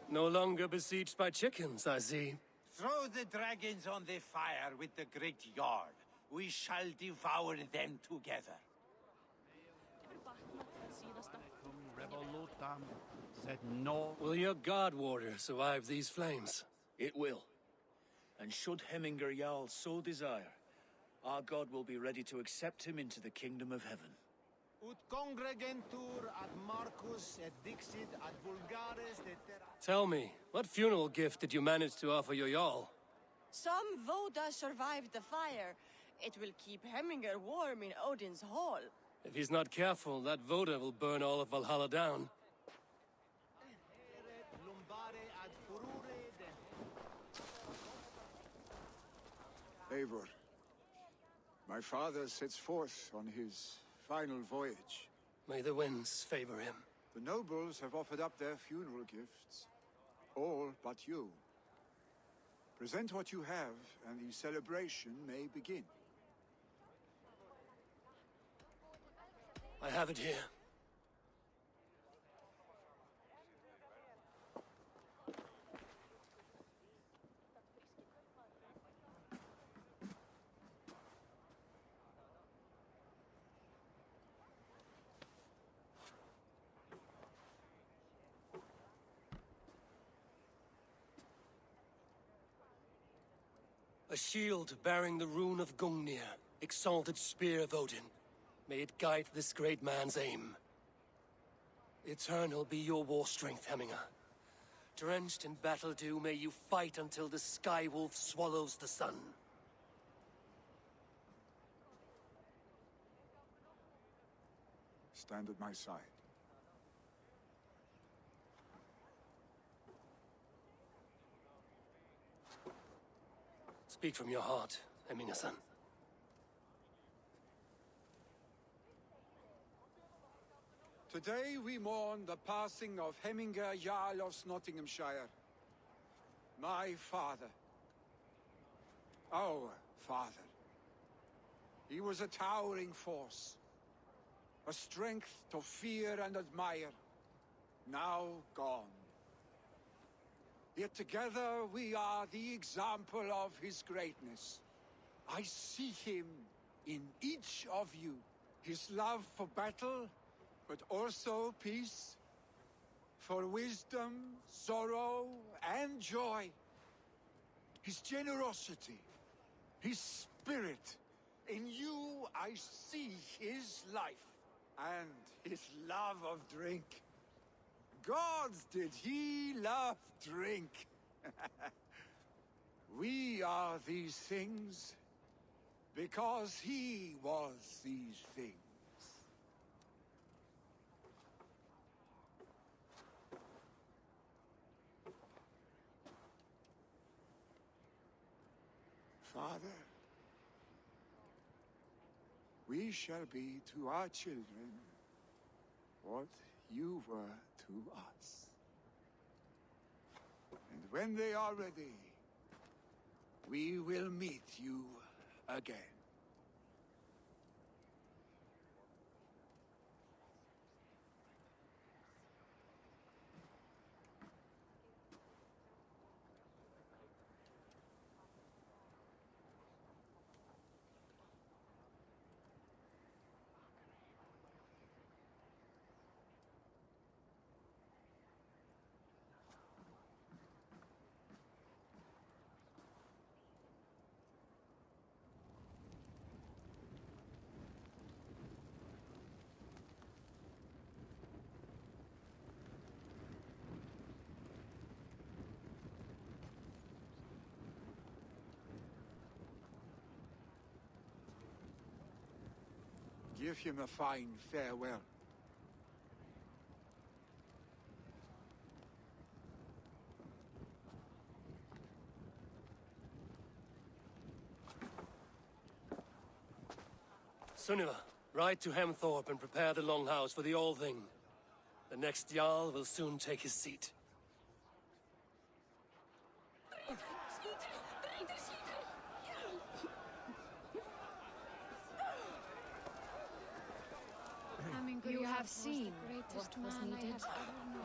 No longer besieged by chickens, I see. Throw the dragons on the fire with the great Jarl. We shall devour them together. Said no. Will your guard warrior survive these flames? It will. And should Hemminger Jarl so desire, our god will be ready to accept him into the kingdom of heaven. Ut congregentur ad Marcus et dixit ad vulgares de terra. Tell me, what funeral gift did you manage to offer your Jarl? Some Voda survived the fire. It will keep Hemminger warm in Odin's hall. If he's not careful, that Voda will burn all of Valhalla down. Eivor, my father sets forth on his final voyage. May the winds favor him. The nobles have offered up their funeral gifts. All but you. Present what you have, and the celebration may begin. I have it here. A shield bearing the rune of Gungnir, exalted spear of Odin. May it guide this great man's aim. Eternal be your war strength, Hemminger. Drenched in battle dew, may you fight until the sky wolf swallows the sun. Stand at my side. Speak from your heart, Hemminger-san. Today we mourn the passing of Hemminger Jarl of Nottinghamshire. My father. Our father. He was a towering force. A strength to fear and admire. Now gone. Yet together we are the example of his greatness. I see him in each of you. His love for battle, but also peace. For wisdom, sorrow, and joy. His generosity, his spirit. In you I see his life, and his love of drink. Gods, did he love drink? We are these things because he was these things. Father, we shall be to our children what you were to us. And when they are ready, we will meet you again. Give him a fine farewell. Sunniva, ride to Hemthorpe and prepare the Longhouse for the All-Thing. The next Jarl will soon take his seat. You have seen what was needed.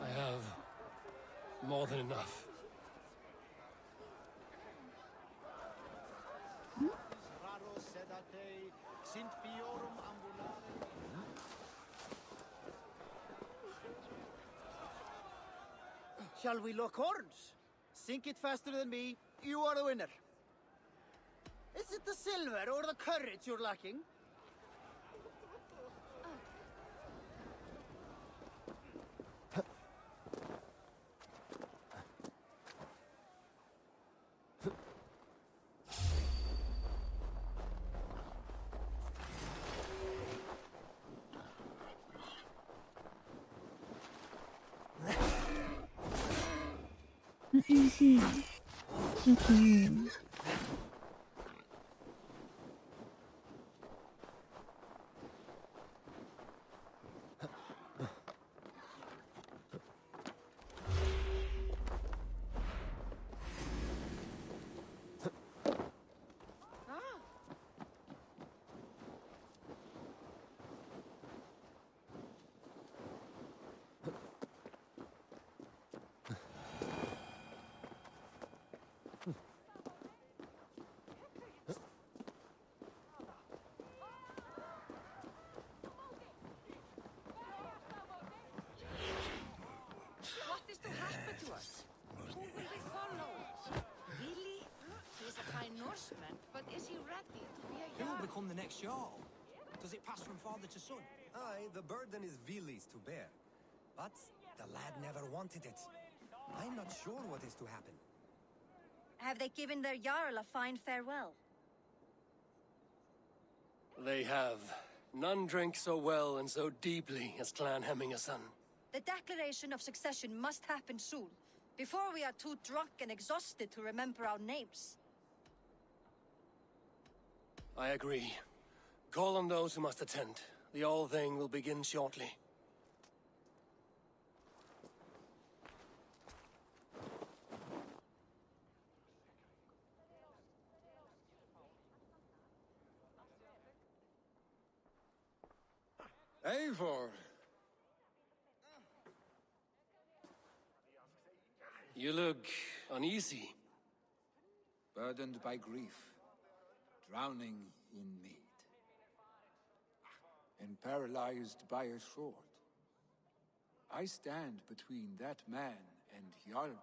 I have more than enough. Shall we lock horns? Sink it faster than me. You are the winner. Is it the silver or the courage you're lacking?那硬是要给我。What is to happen to us? Who will we follow? Really? He's a fine Norseman, but is he ready to be a Who will Jarl? become the next Jarl? Does it pass from father to son? Aye, the burden is Vili's to bear. But the lad never wanted it. I'm not sure what is to happen. Have they given their Jarl a fine farewell? They have. None drank so well and so deeply as Clan Hemmingason. The declaration of succession must happen soon, before we are too drunk and exhausted to remember our names. I agree. Call on those who must attend. The All-Thing will begin shortly. Eivor! You look uneasy. Burdened by grief, drowning in mead, and paralyzed by a sword. I stand between that man and Jarldom.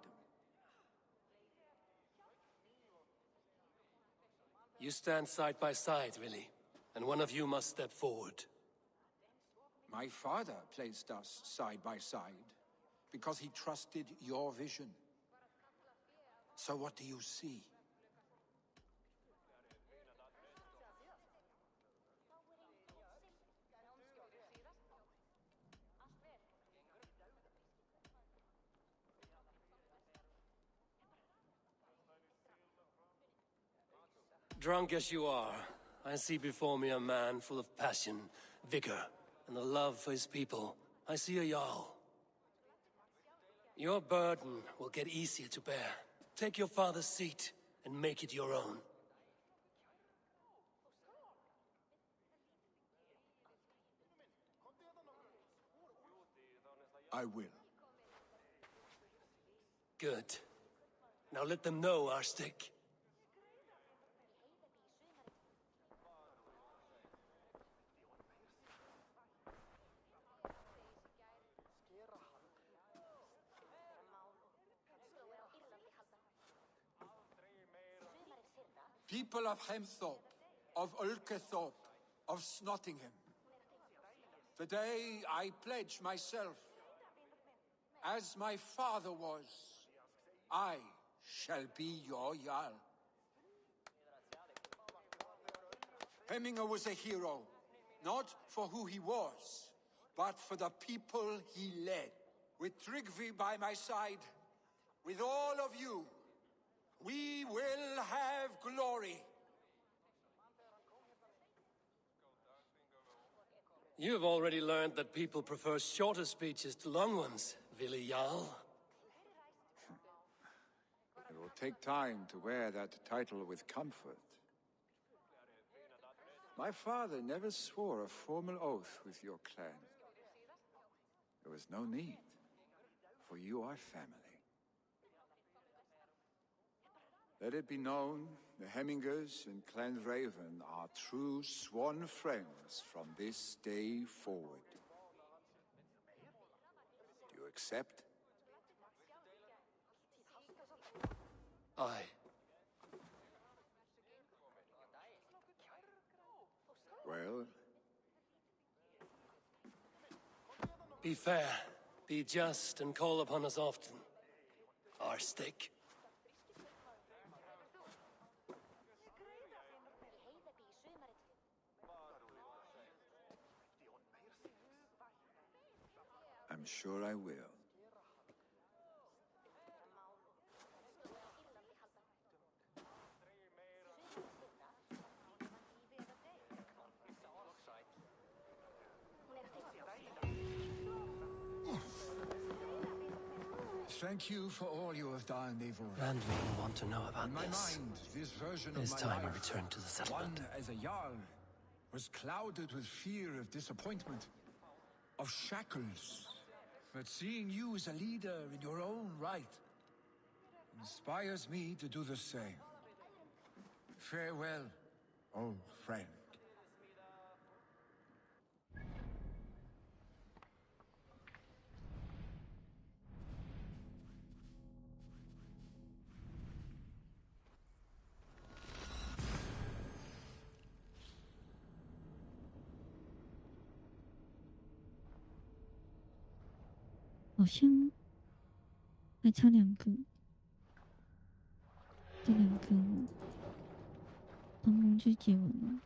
You stand side by side, really, and one of you must step forward. My father placed us side by side because he trusted your vision. So what do you see? Drunk as you are, I see before me a man full of passion, vigor, and a love for his people. I see a Jarl. Your burden will get easier to bear. Take your father's seat and make it your own. I will. Good. Now let them know our stick. People of Hemthorpe, of Ulkethorpe, of Snottingham. Today I pledge myself. As my father was, I shall be your Jarl. Hemminger was a hero, Not for who he was, but for the people he led. With Tryggvi by my side, with all of you, we will have glory. You have already learned that people prefer shorter speeches to long ones, Vili Jarl. It will take time to wear that title with comfort. My father never swore a formal oath with your clan. There was no need, for you are family. Let it be known, the Hemmingers and Clan Raven are true sworn friends from this day forward. Do you accept? Aye. Well? Be fair, be just, and call upon us often. Our stake. I'm sure I will. Thank you for all you have done, Eivor. And we want to know about In my this. mind, this version It is of my time we life, return to the settlement. one as a Jarl, was clouded with fear of disappointment, of shackles. But seeing you as a leader in your own right inspires me to do the same. Farewell, old friend. 好像还差2个，这2个同盟就结完了。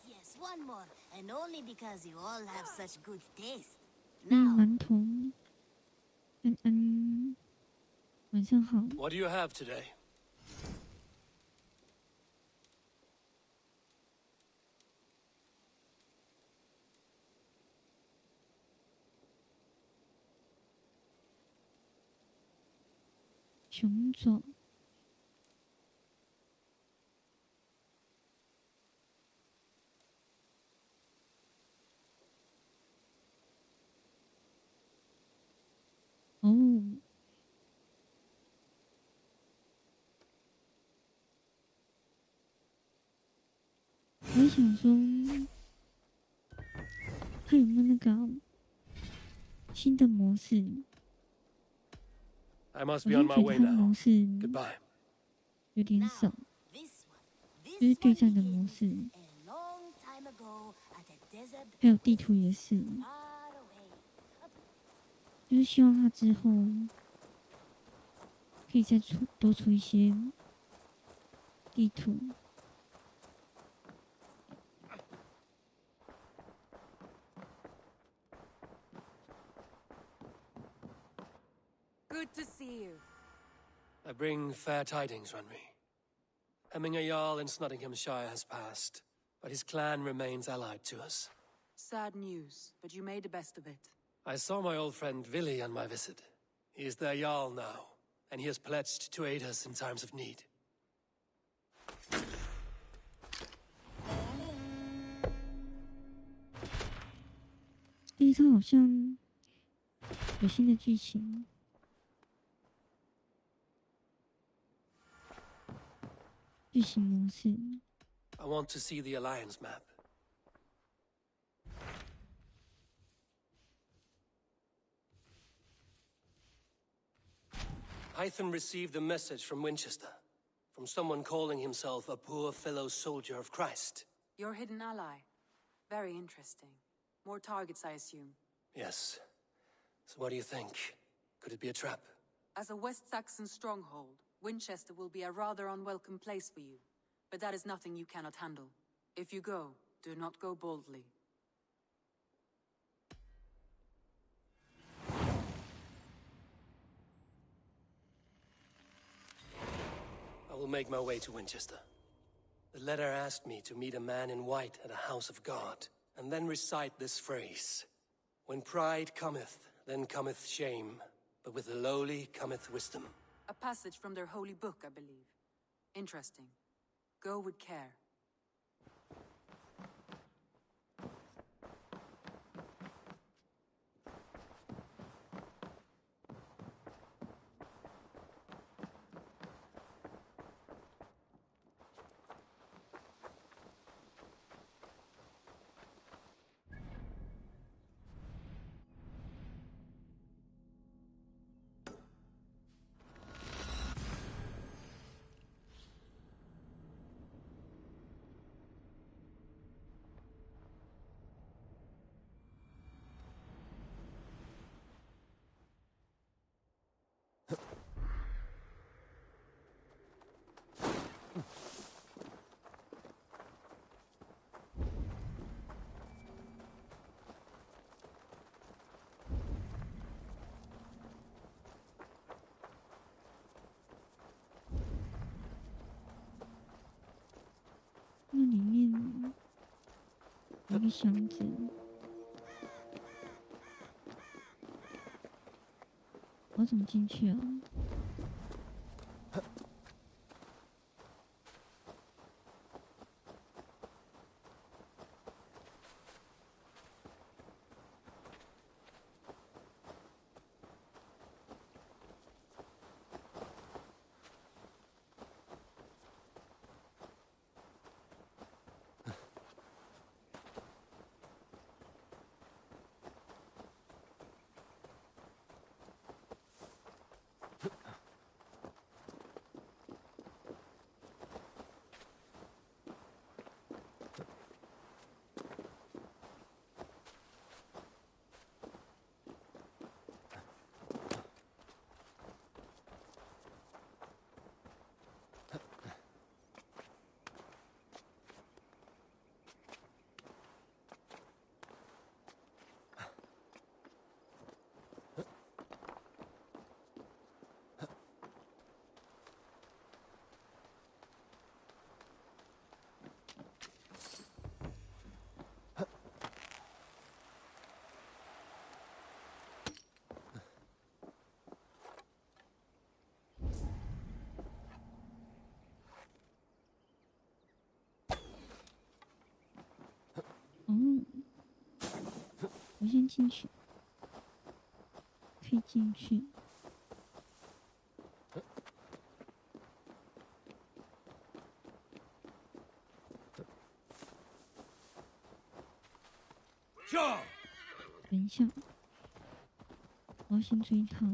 Yes, one more, and only because you all have such good taste. 馒头，晚上好。 What do you have today? 熊爪。 哦，我想说，它有没有那个新的模式？ I must 我 be 就 on 觉 my 得 way 它的 now. 模式 Goodbye. 有点少，就是对战的模式，还有地图也是。 就是希望他之后可以再多出一些地图。Good to see you. I bring fair tidings, Runry. Hemminger Jarl in Snottinghamshire has passed, but his clan remains allied to us. Sad news, but you made the best of it. I saw my old friend Vili on my visit. He is their Jarl now, and he has pledged to aid us in times of need. 它好像有新的剧情。剧情模式。 I want to see the Alliance map. Hytham received a message from Winchester, from from someone calling himself a poor fellow soldier of Christ. Your hidden ally. Very interesting. More targets, I assume. Yes. So what do you think? Could it be a trap? As a West Saxon stronghold, Winchester will be a rather unwelcome place for you. But that is nothing you cannot handle. If you go, do not go boldly. I will make my way to Winchester. The letter asked me to meet a man in white at a house of God, and then recite this phrase. When pride cometh, then cometh shame, but with the lowly cometh wisdom. A passage from their holy book, I believe. Interesting. Go with care.那里面有个箱子，我怎么进去啊？我先进去，可以进去。等一下，我要先追他。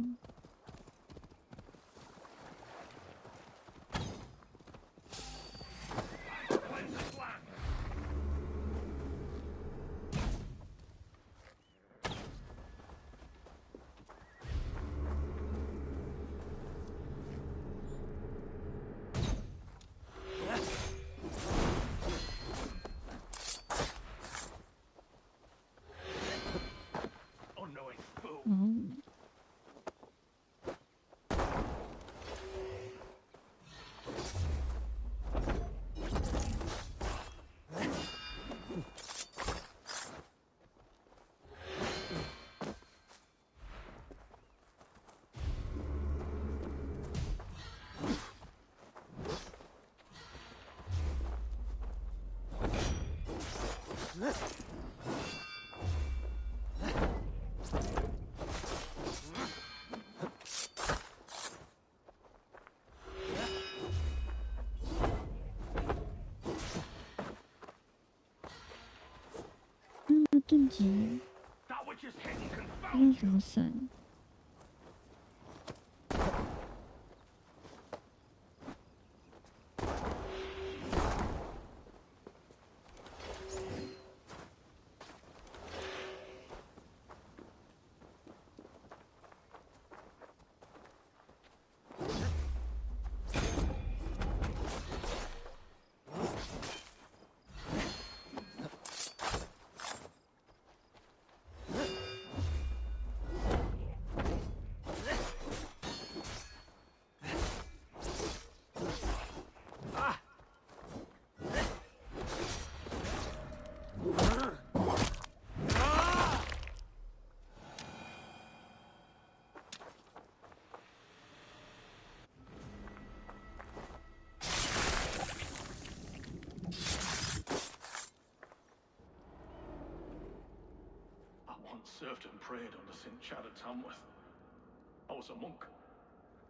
盾级不知道怎么闪。served and prayed under St. Chad at Tamworth. I was a monk.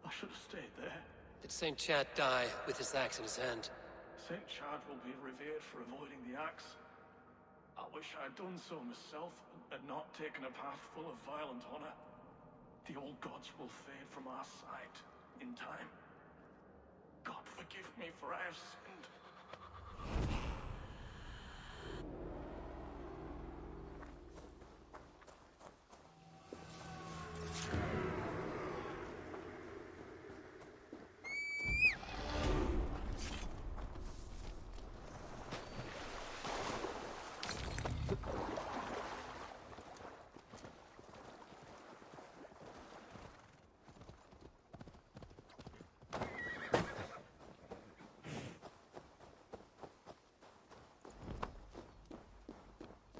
I should have stayed there. Did St. Chad die with his axe in his hand? St. Chad will be revered for avoiding the axe. I wish I'd done so myself and not taken a path full of violent honor. The old gods will fade from our sight in time. God forgive me, for I have sinned.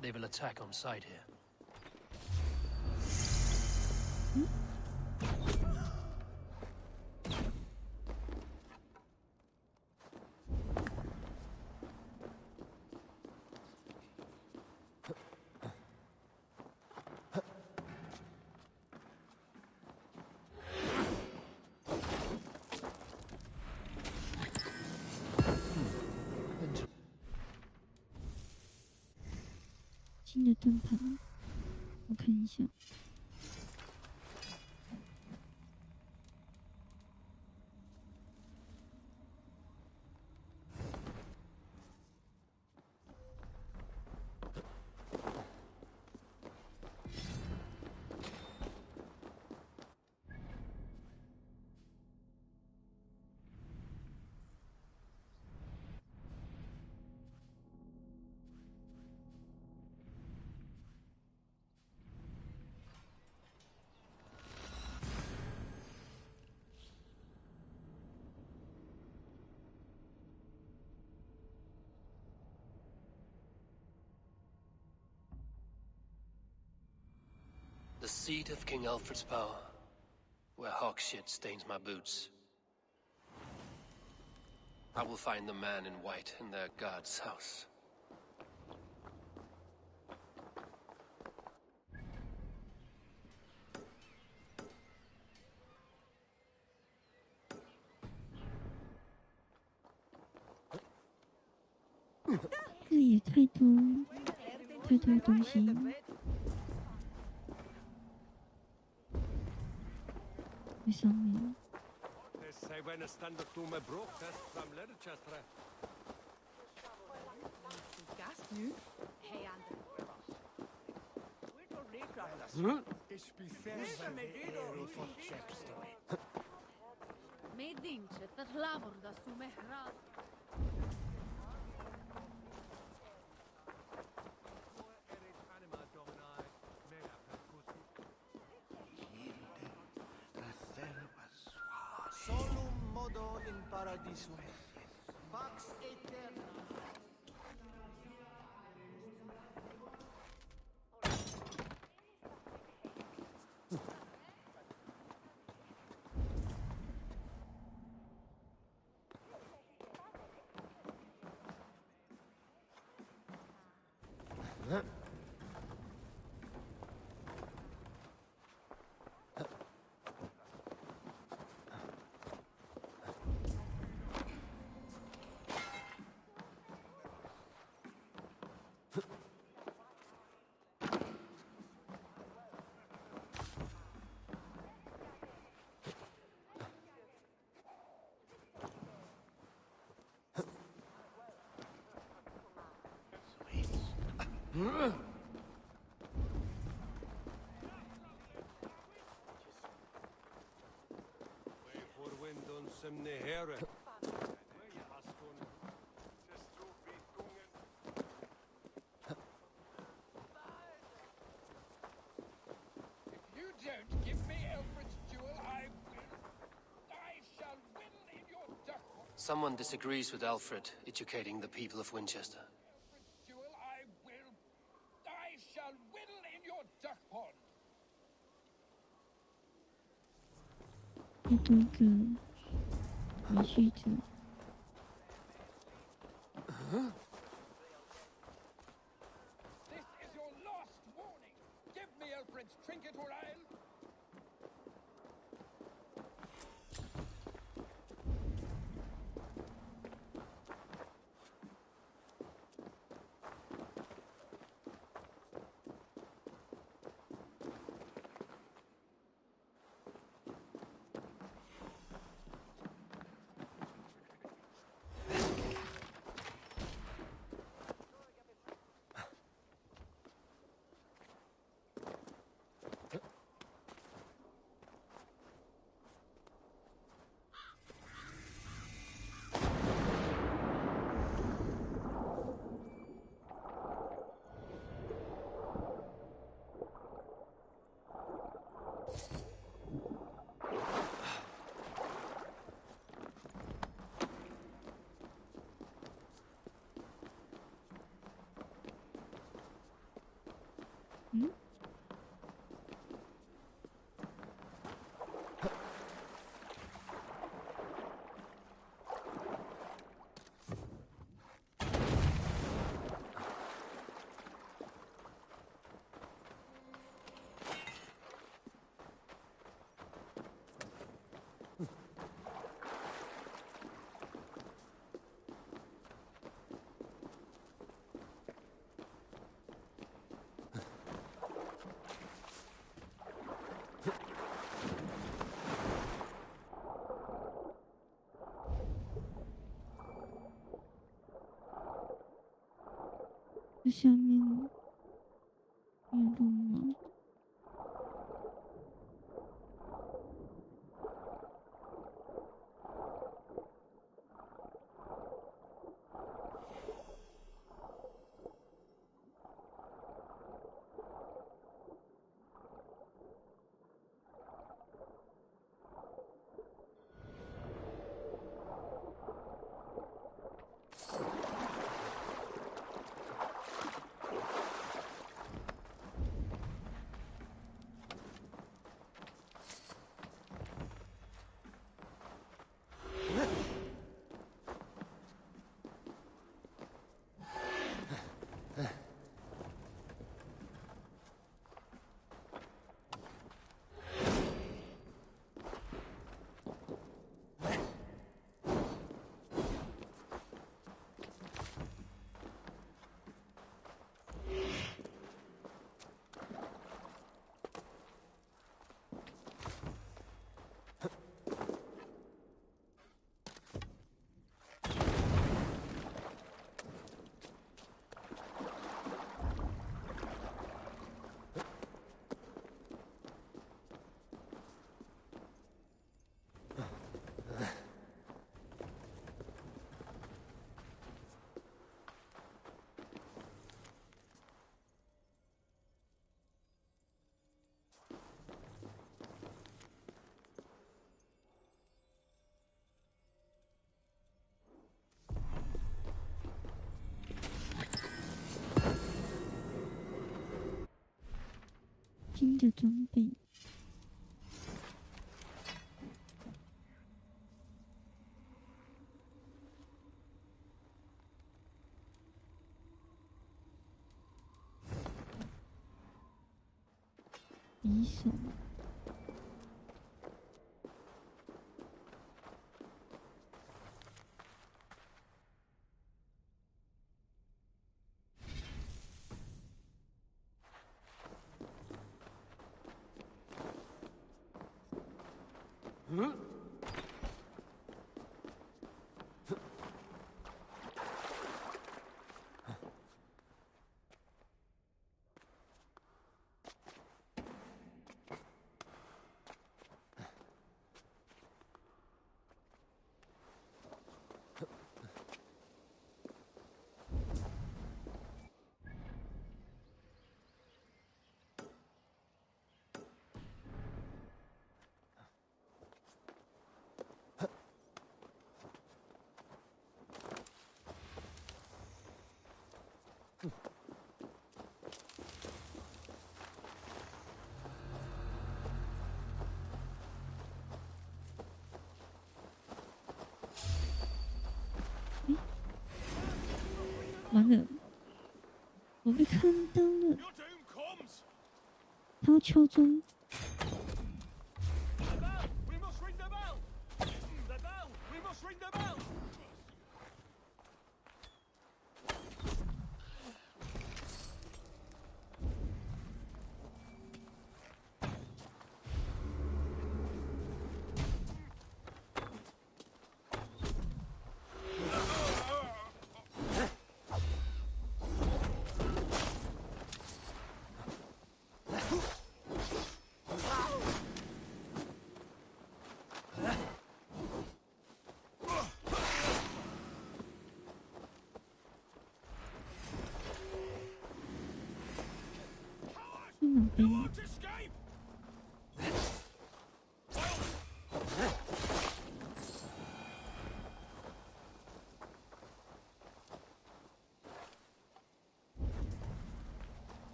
They will attack on sight here.新的盾牌，我看一下。The seat of King Alfred's power, where hawk shit stains my boots. I will find the man in white in their god's house. Oh. 这也太多东西。在上面。Gast nu? Hej, Ander. Medinče, ta hlavor da su me hrad. Solum modo in paradiso. Pax aeterna. Someone disagrees with Alfred educating the people of Winchester. I shall whittle in your duck pond. 再多一个延续者。This is your last warning. Give me El 这下面有路吗？新的装备。匕首。完了，我被看到了，他要敲钟。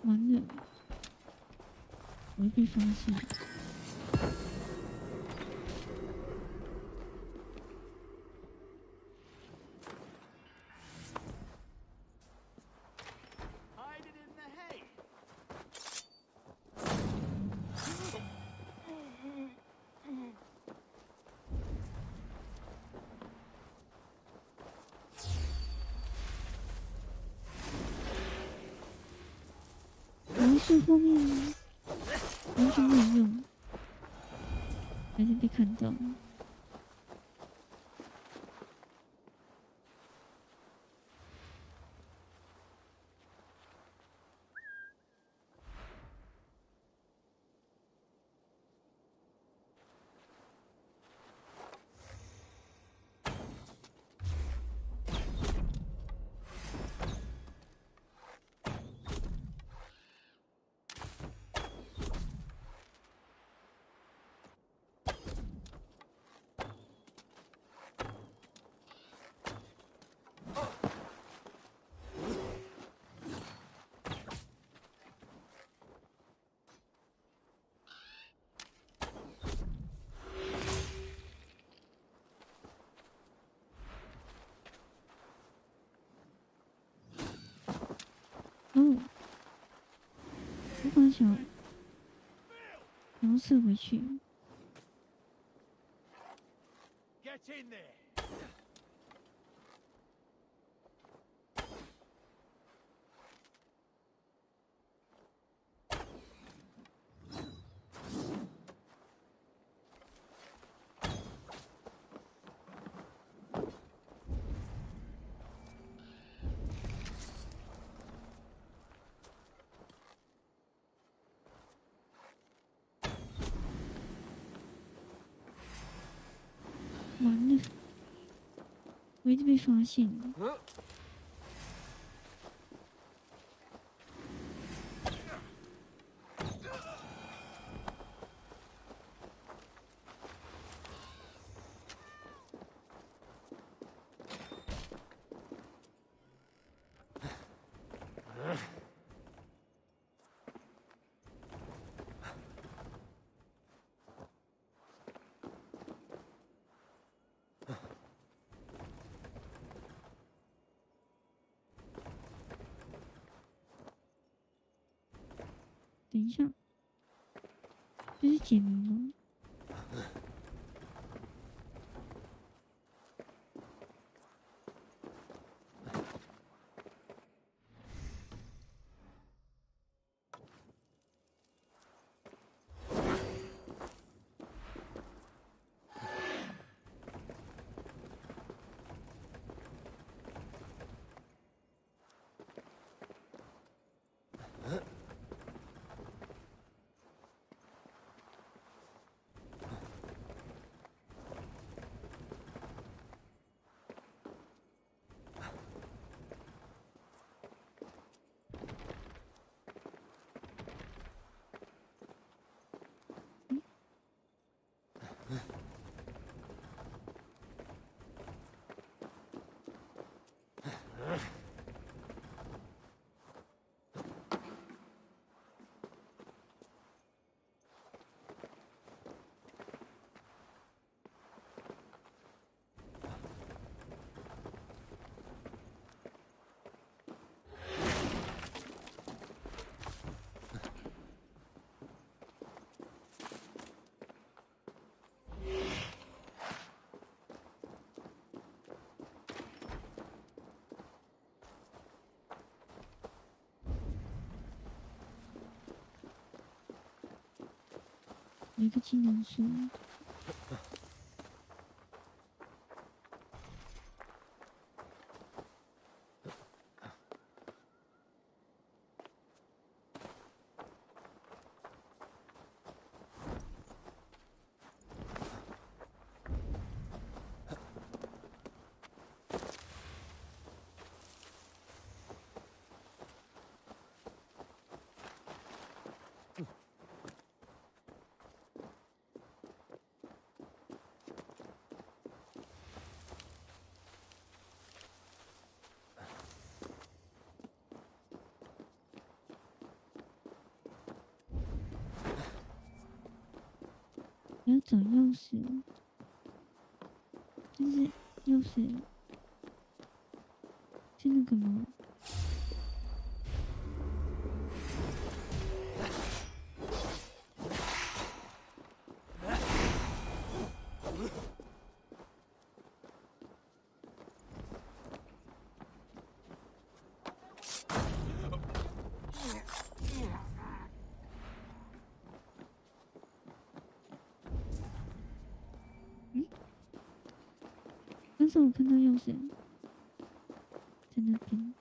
完了，我会被发现。是后面完全没有用，还是被看到。哦，我把想要射回去。Get in there. 完了，我一直被发现了。等一下，这是解谜吗？有一个技能树。要找钥匙，但是钥匙是那个吗？刚才我看到钥匙在那边。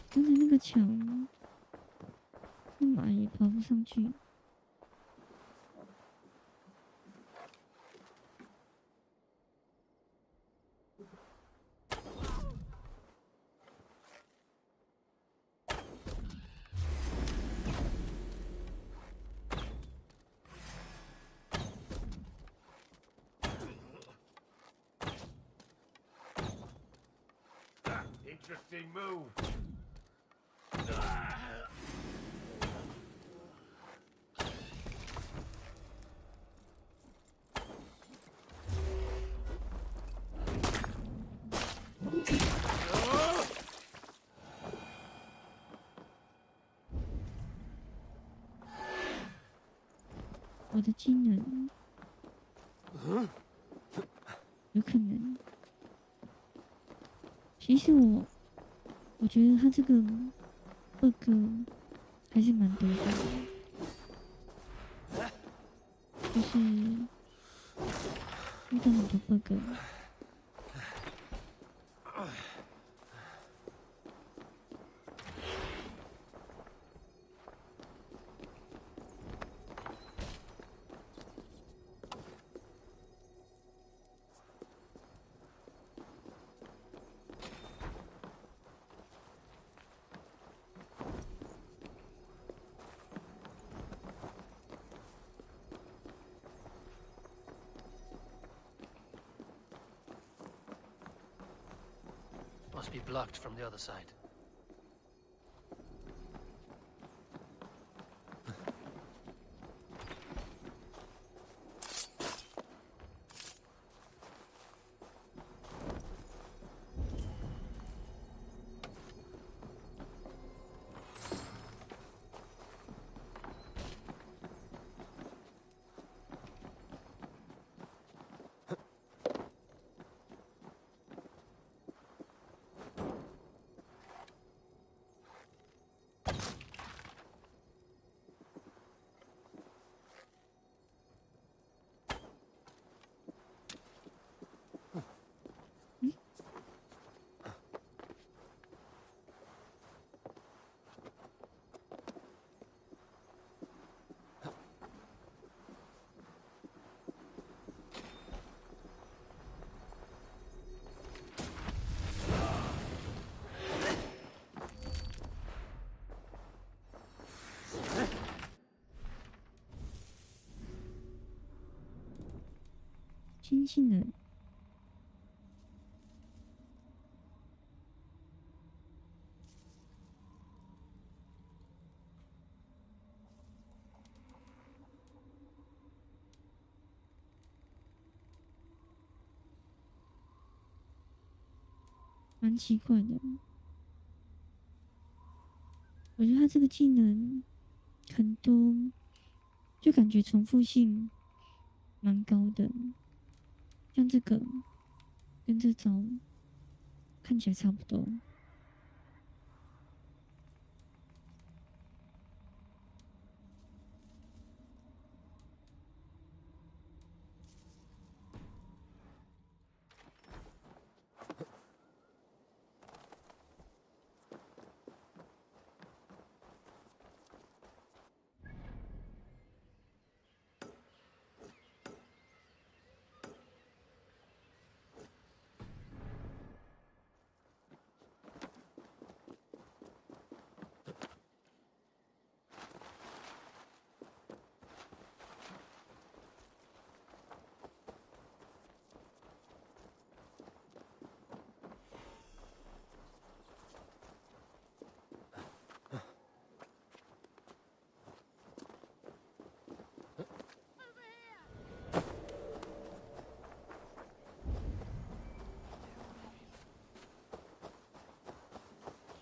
刚才那个墙，那马也爬不上去。Interesting move. 我的技能，有可能。其实我觉得他这个 bug 还是蛮多的，就是遇到很多 bug。Must be blocked from the other side.新技能，蛮奇怪的。我觉得他这个技能很多，就感觉重复性蛮高的。像这个跟这招看起来差不多。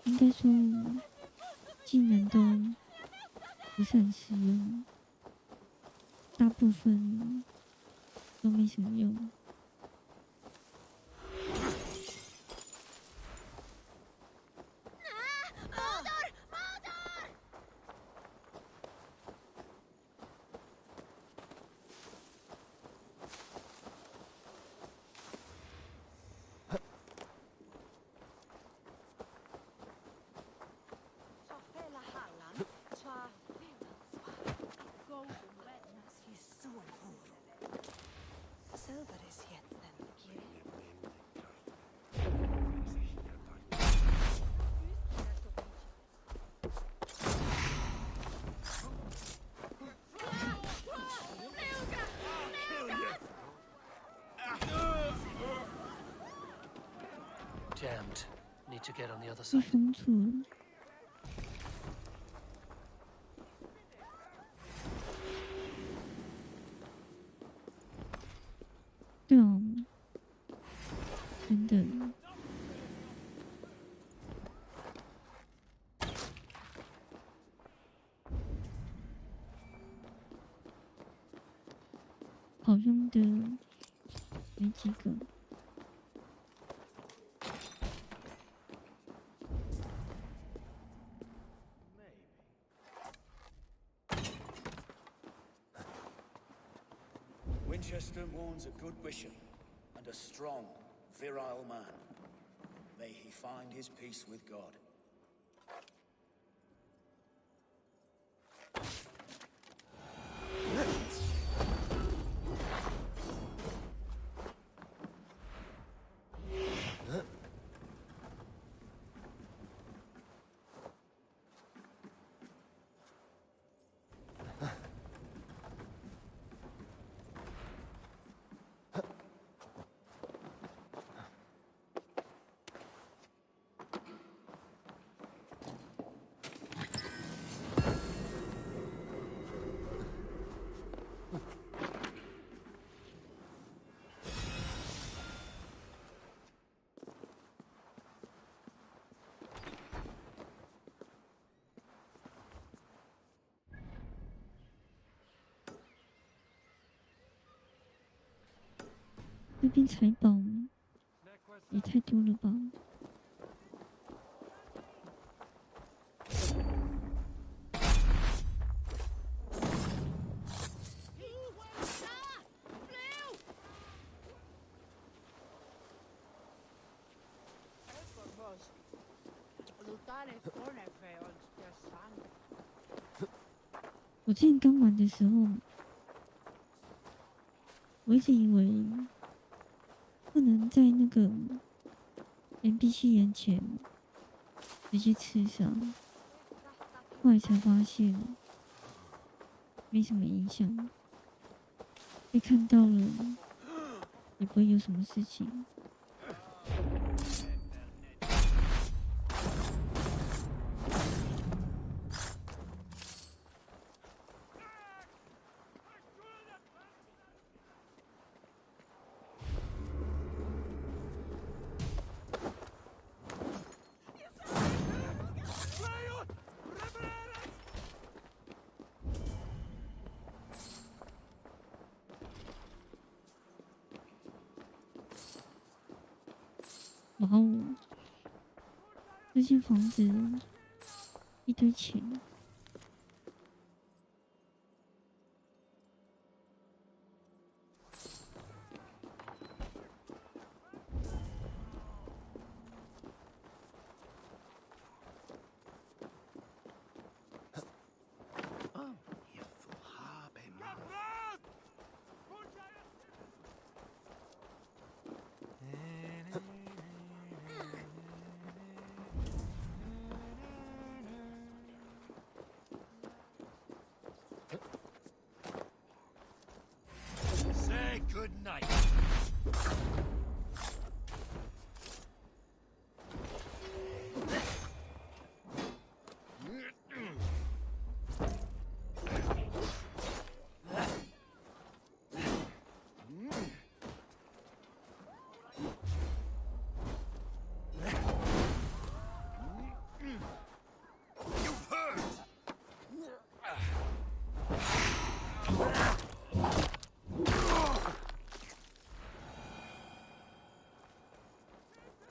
应该说技能都不是很实用，大部分都没什么用。Jammed. Need to get on the other 被 side. 封住了。对哦，真的。好用的没几个。Winchester mourns a good bishop and a strong, virile man. May he find his peace with God.那边财宝也太多了吧！我之前刚玩的时候，我一直以为不能在那个 NPC 眼前直接刺杀，后来才发现没什么影响，被看到了也不会有什么事情。哇哦！这间房子一堆钱。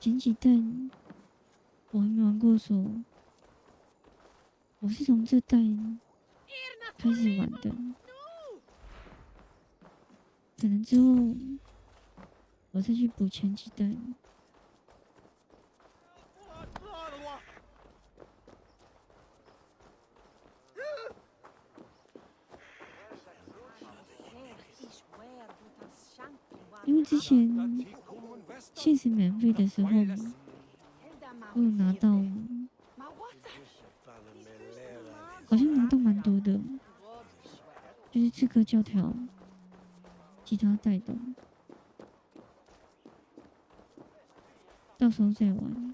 前几代我还没玩过的时候，我是从这代开始玩的，可能之后我再去补前几代。因为之前现实免费的时候，我有拿到，好像拿到蛮多的，就是刺客教条，其他代的，到时候再玩。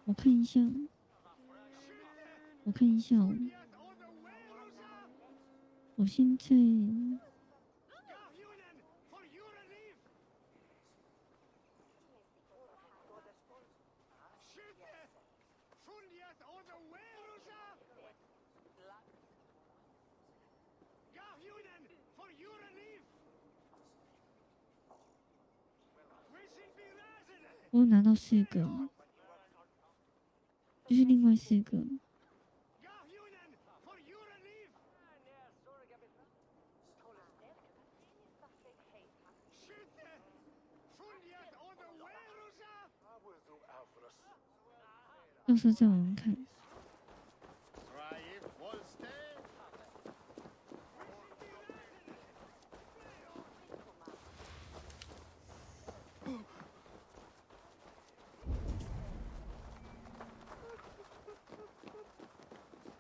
我看一下，哦，我现在我有拿到4个。就是另外4个，到时候再玩玩看。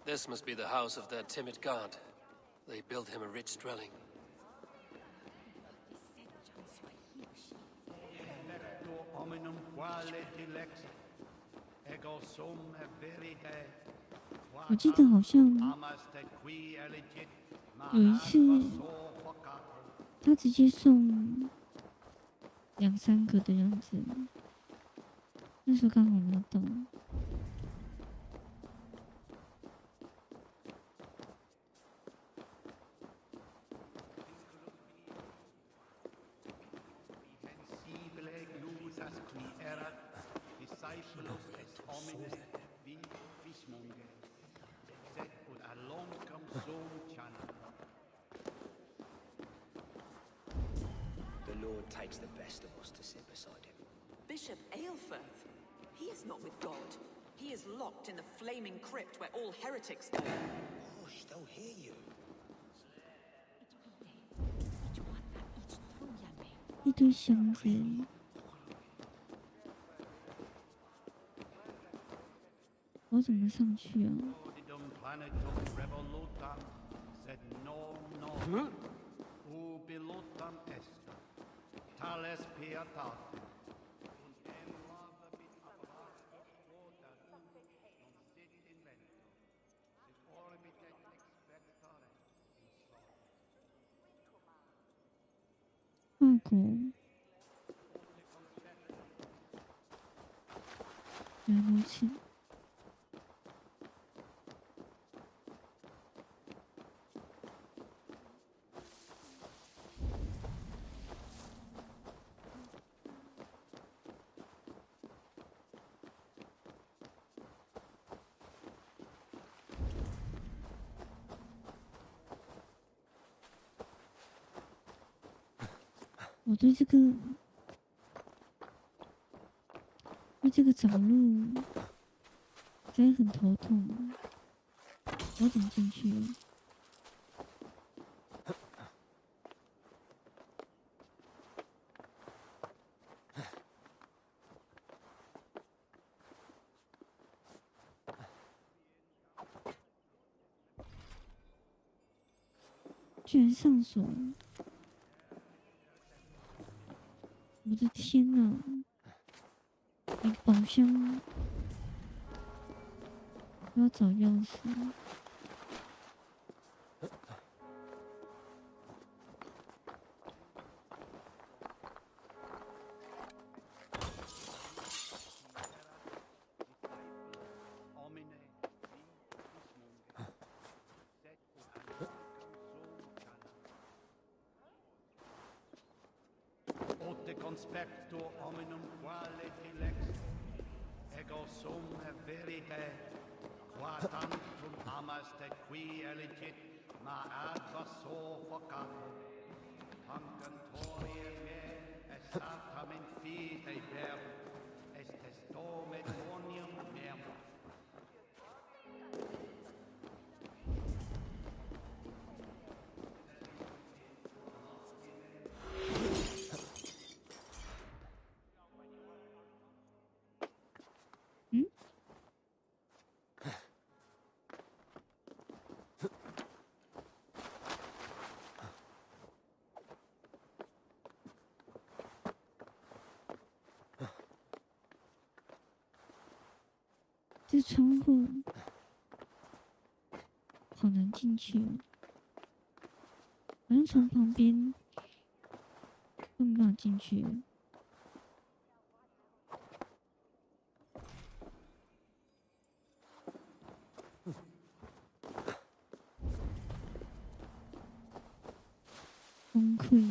This must be the house of that timid god. They built him a rich dwelling. Ego sum verite. 我记得好像有一次，他直接送2、3个的样子，那时候刚好拿到。The Lord takes the best of us to sit beside him. Bishop Aelfirth? He is not with God. He is locked in the flaming crypt where all heretics go. Gosh, they'll hear you. 一堆箱子，我怎么上去啊？跨国，原来如此。我对这个找路真的很头痛，我怎么进去了？居然上锁！我的天哪！一个宝箱，我要找钥匙。Conspecto hominum quale dilex, ego sum verite, qua tantum amaste qui elegit, ma advaso focato, tangentorie me, estatam in fide ver, estes dominium meum. 这窗户好难进去哦，好像从旁边都没办法进去了。崩溃。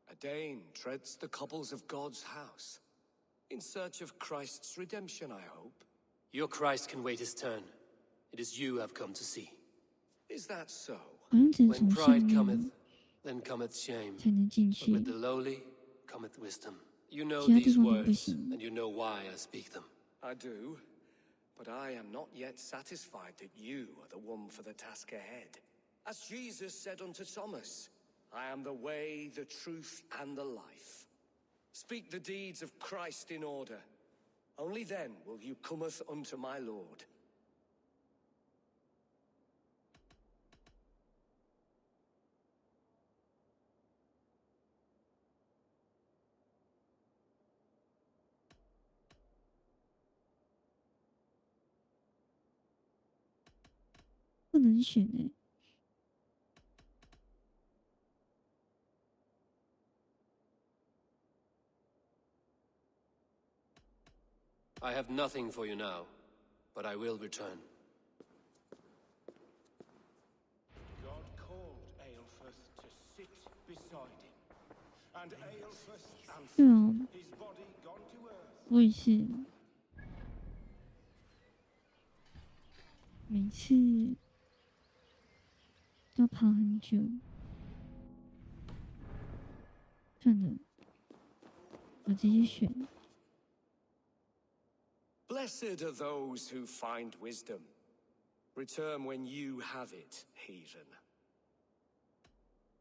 A Dane treads the cobbles of God's house. In search of Christ's redemption, I hope. Your Christ can wait his turn. It is you I've come to see. Is that so? When pride cometh, then cometh shame. But with the lowly cometh wisdom. You know these words, and you know why I speak them. I do, but I am not yet satisfied that you are the one for the task ahead. As Jesus said unto Thomas, I am the way, the truth, and the life. Speak the deeds of Christ in order. Only then will you cometh unto my Lord. 不能选哎。I have nothing for you now, but I will return. God called Aelfus to sit beside him, and Aelfus answered, his body gone to earth. 我也是。每次都跑很久。算了，我直接选。Blessed are those who find wisdom. Return when you have it, heathen.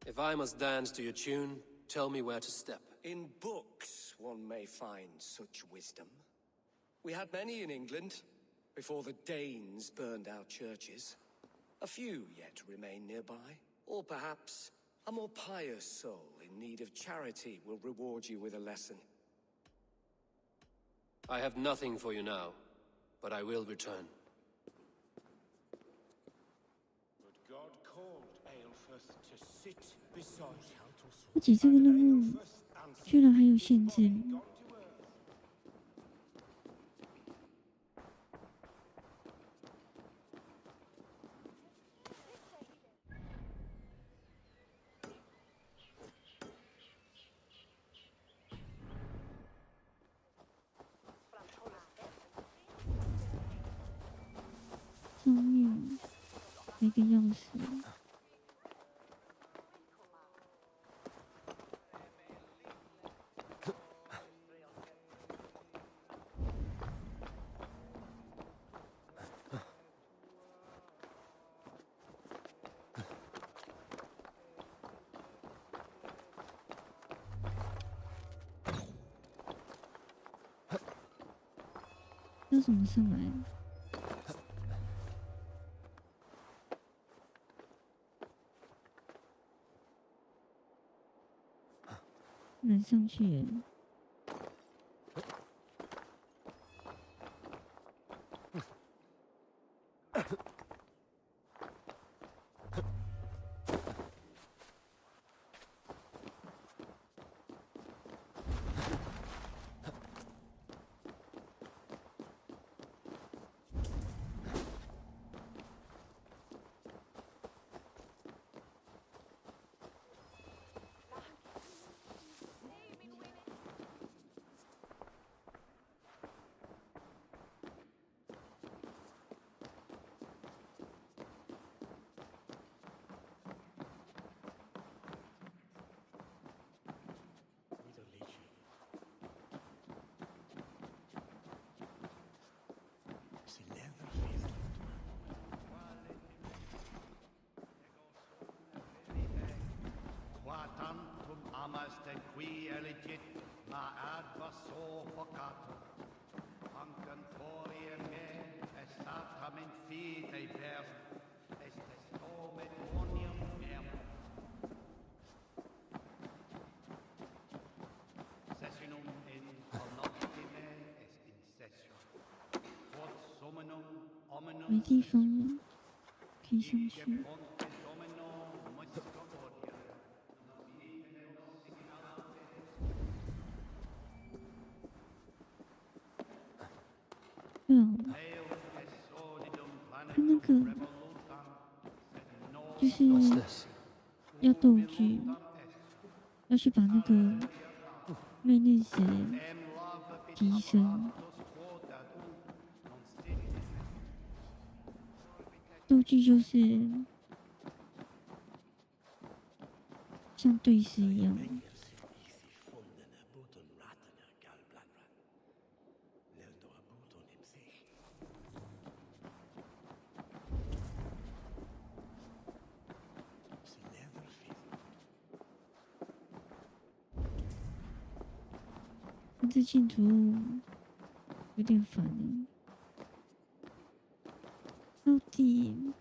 If I must dance to your tune, tell me where to step. In books, one may find such wisdom. We had many in England, before the Danes burned our churches. A few yet remain nearby. Or perhaps a more pious soul in need of charity will reward you with a lesson. I have nothing for you now, but I will return. But God called Aelfus to sit beside him. 而且这个任务居然还有限制。上面一个钥匙。要怎么上来？能上去耶。Amaste qui elegit, ma adva soffocato. Ancantorie me, estatam in fide ver, estes nome omnium mem. Sessionum in colloquime est in session. Quod summonum hominum 没地方了，可以上去。对啊，他那个就是要斗具，要去把那个魅力值提升。斗具就是像对视一样。这进图有点烦欸，到底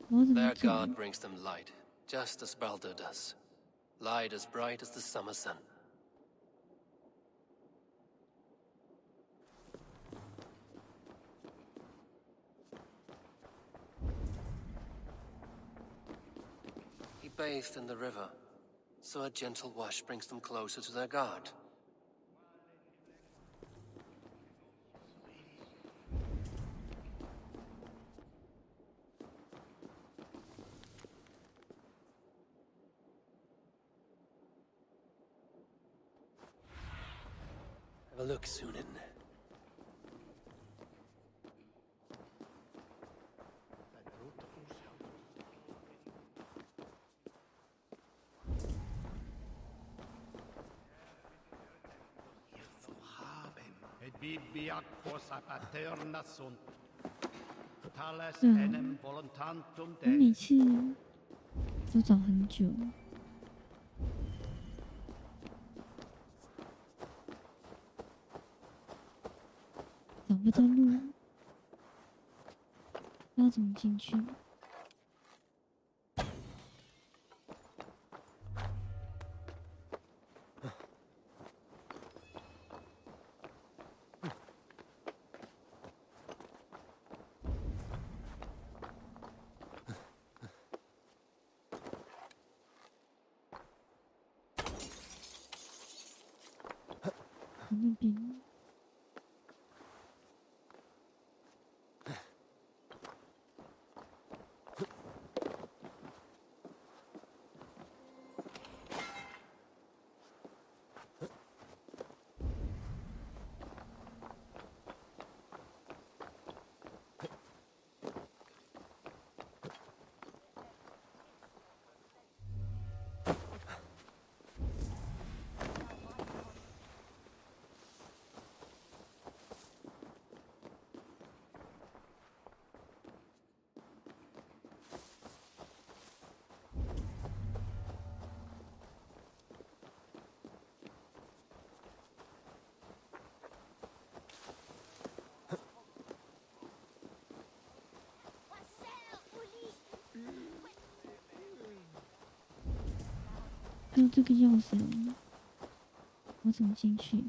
我怎么 Their 走？ god brings them light, just as Baldur does. Light as bright as the summer sun. He bathed in the river, so a gentle wash brings them closer to their god. Have a look, Sunan. 我每次都找很久，找不到路，不知道怎么进去。那边。还有这个钥匙，我怎么进去？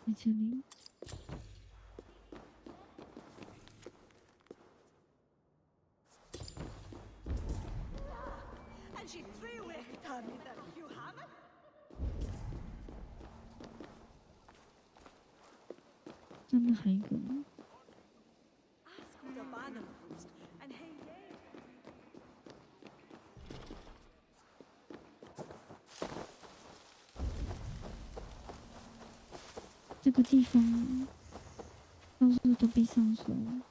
在这里。上面还有一个。这个地方到处都被上锁了。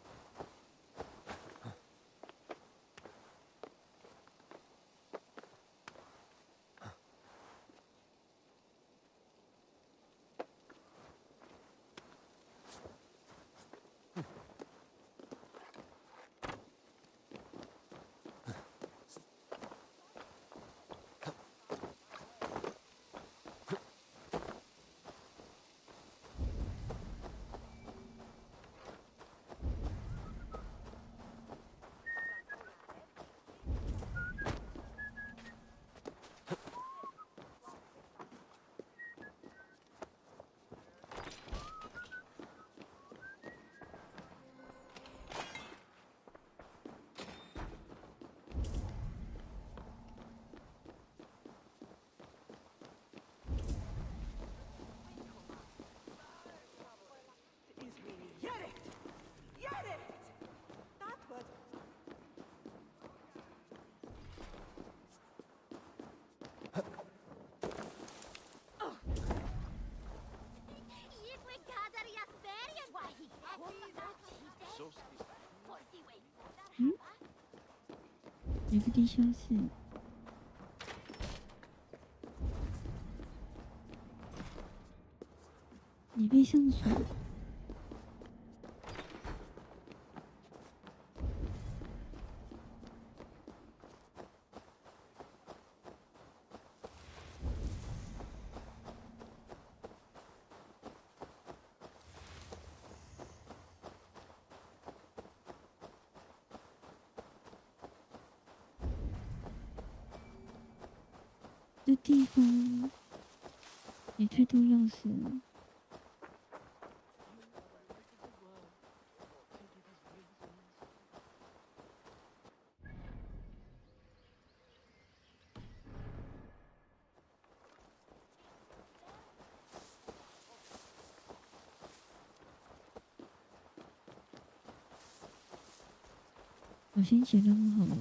嗯，有个地下室。你被上锁。这地方也太多钥匙了。我先解任务好了。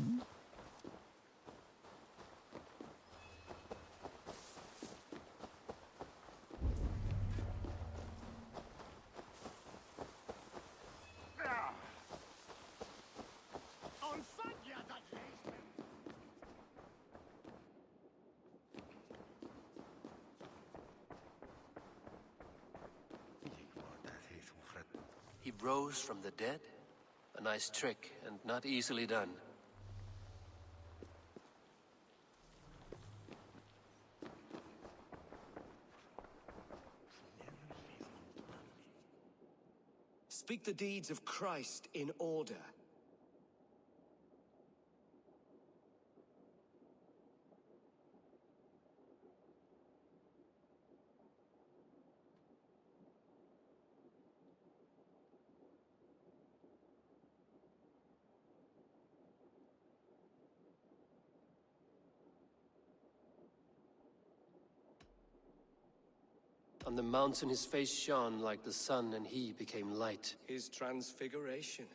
rose from the dead? A nice trick, and not easily done. Speak the deeds of Christ in order. On the mountain his face shone like the sun, and he became light. His transfiguration.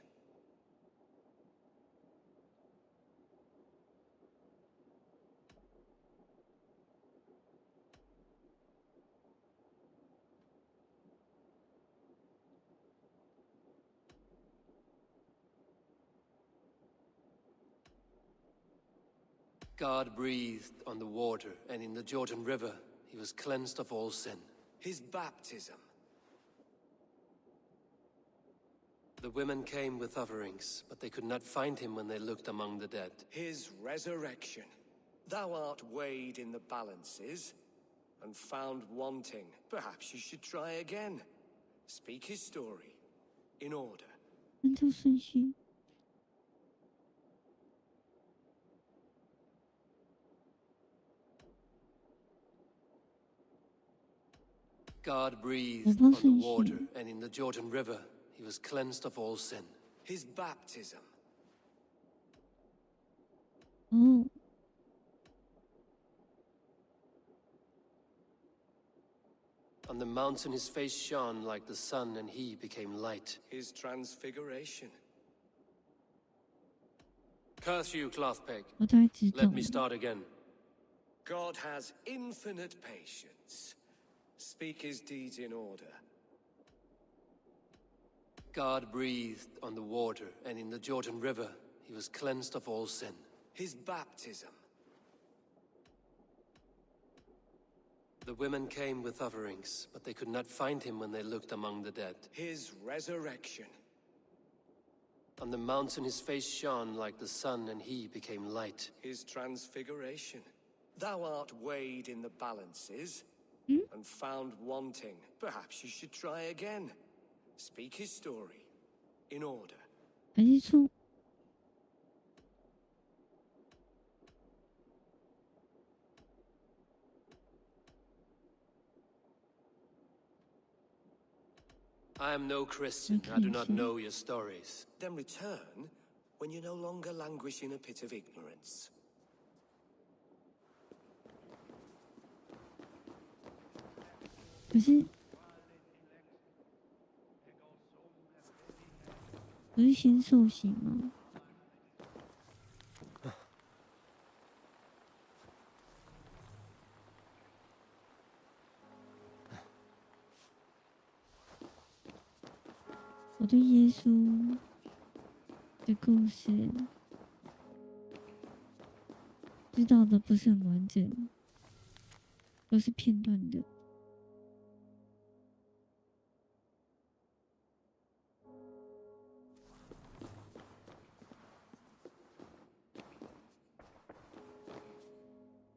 God breathed on the water, and in the Jordan River he was cleansed of all sin. His baptism. The women came with offerings, but they could not find him when they looked among the dead. His resurrection. Thou art weighed in the balances and found wanting. Perhaps you should try again. Speak his story in order. 按照顺序。 God breathed on the water, and in the Jordan River he was cleansed of all sin. His baptism. Oh. On the mountain his face shone like the sun, and he became light. His transfiguration. Curse you, clothpeg. 我大概知道。 Let me start again. God has infinite patience. Speak his deeds in order. God breathed on the water, and in the Jordan River he was cleansed of all sin. His baptism. The women came with offerings, but they could not find him when they looked among the dead. His resurrection. On the mountain his face shone like the sun, and he became light. His transfiguration. Thou art weighed in the balances and found wanting. Perhaps you should try again. Speak his story in order. 还是错。 I am no Christian. I do not know your stories. Then return when you no longer languish in a pit of ignorance. 可是，不是先受洗吗？我对耶稣的故事知道的不是很完整，都是片段的。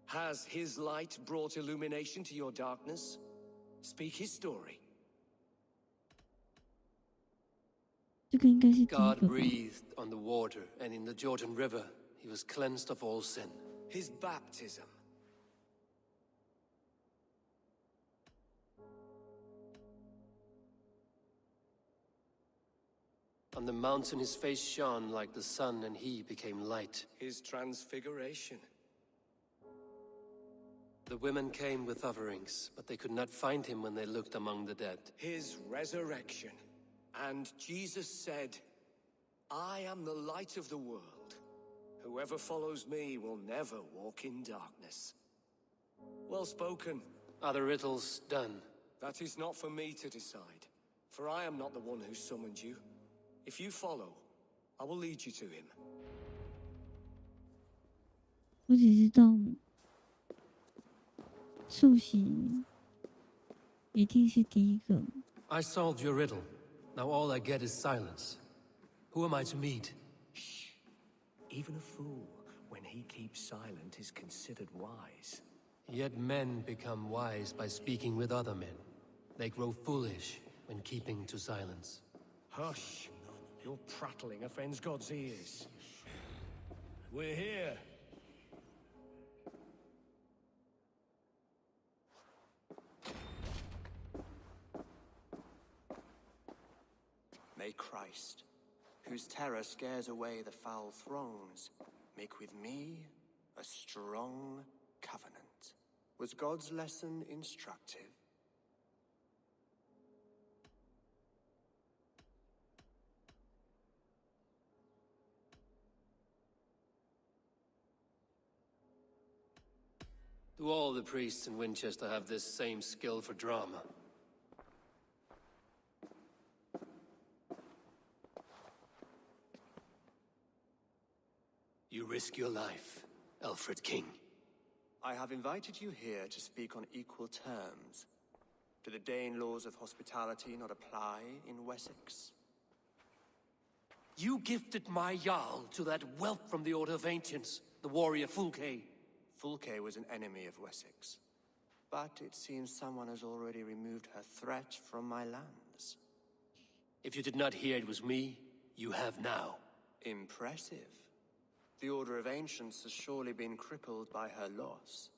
Has his light brought illumination to your darkness? Speak his story. 这个应该是第一 God 个吧。 breathed on the water, and in the Jordan River he was cleansed of all sin. His baptism. On the mountain his face shone like the sun, and he became light. His transfiguration. The women came with offerings, but they could not find him when they looked among the dead. His resurrection. And Jesus said, I am the light of the world. Whoever follows me will never walk in darkness. Well spoken. Are the riddles done? That is not for me to decide, for I am not the one who summoned you. If you follow, I will lead you to him. 我只知道受洗一定是第一个。 I solved your riddle. Now all I get is silence. Who am I to meet? Shh. Even a fool, when he keeps silent, is considered wise. Yet men become wise by speaking with other men. They grow foolish when keeping to silence. Hush! Your prattling offends God's ears. We're here. May Christ, whose terror scares away the foul thrones, make with me a strong covenant. Was God's lesson instructive? Do all the priests in Winchester have this same skill for drama? You risk your life, Alfred King. I have invited you here to speak on equal terms. Do the Dane laws of hospitality not apply in Wessex? You gifted my Jarl to that whelp from the Order of Ancients, the warrior Fulke. Fulke was an enemy of Wessex. But it seems someone has already removed her threat from my lands. If you did not hear it was me, you have now. Impressive. The Order of Ancients has surely been crippled by her loss.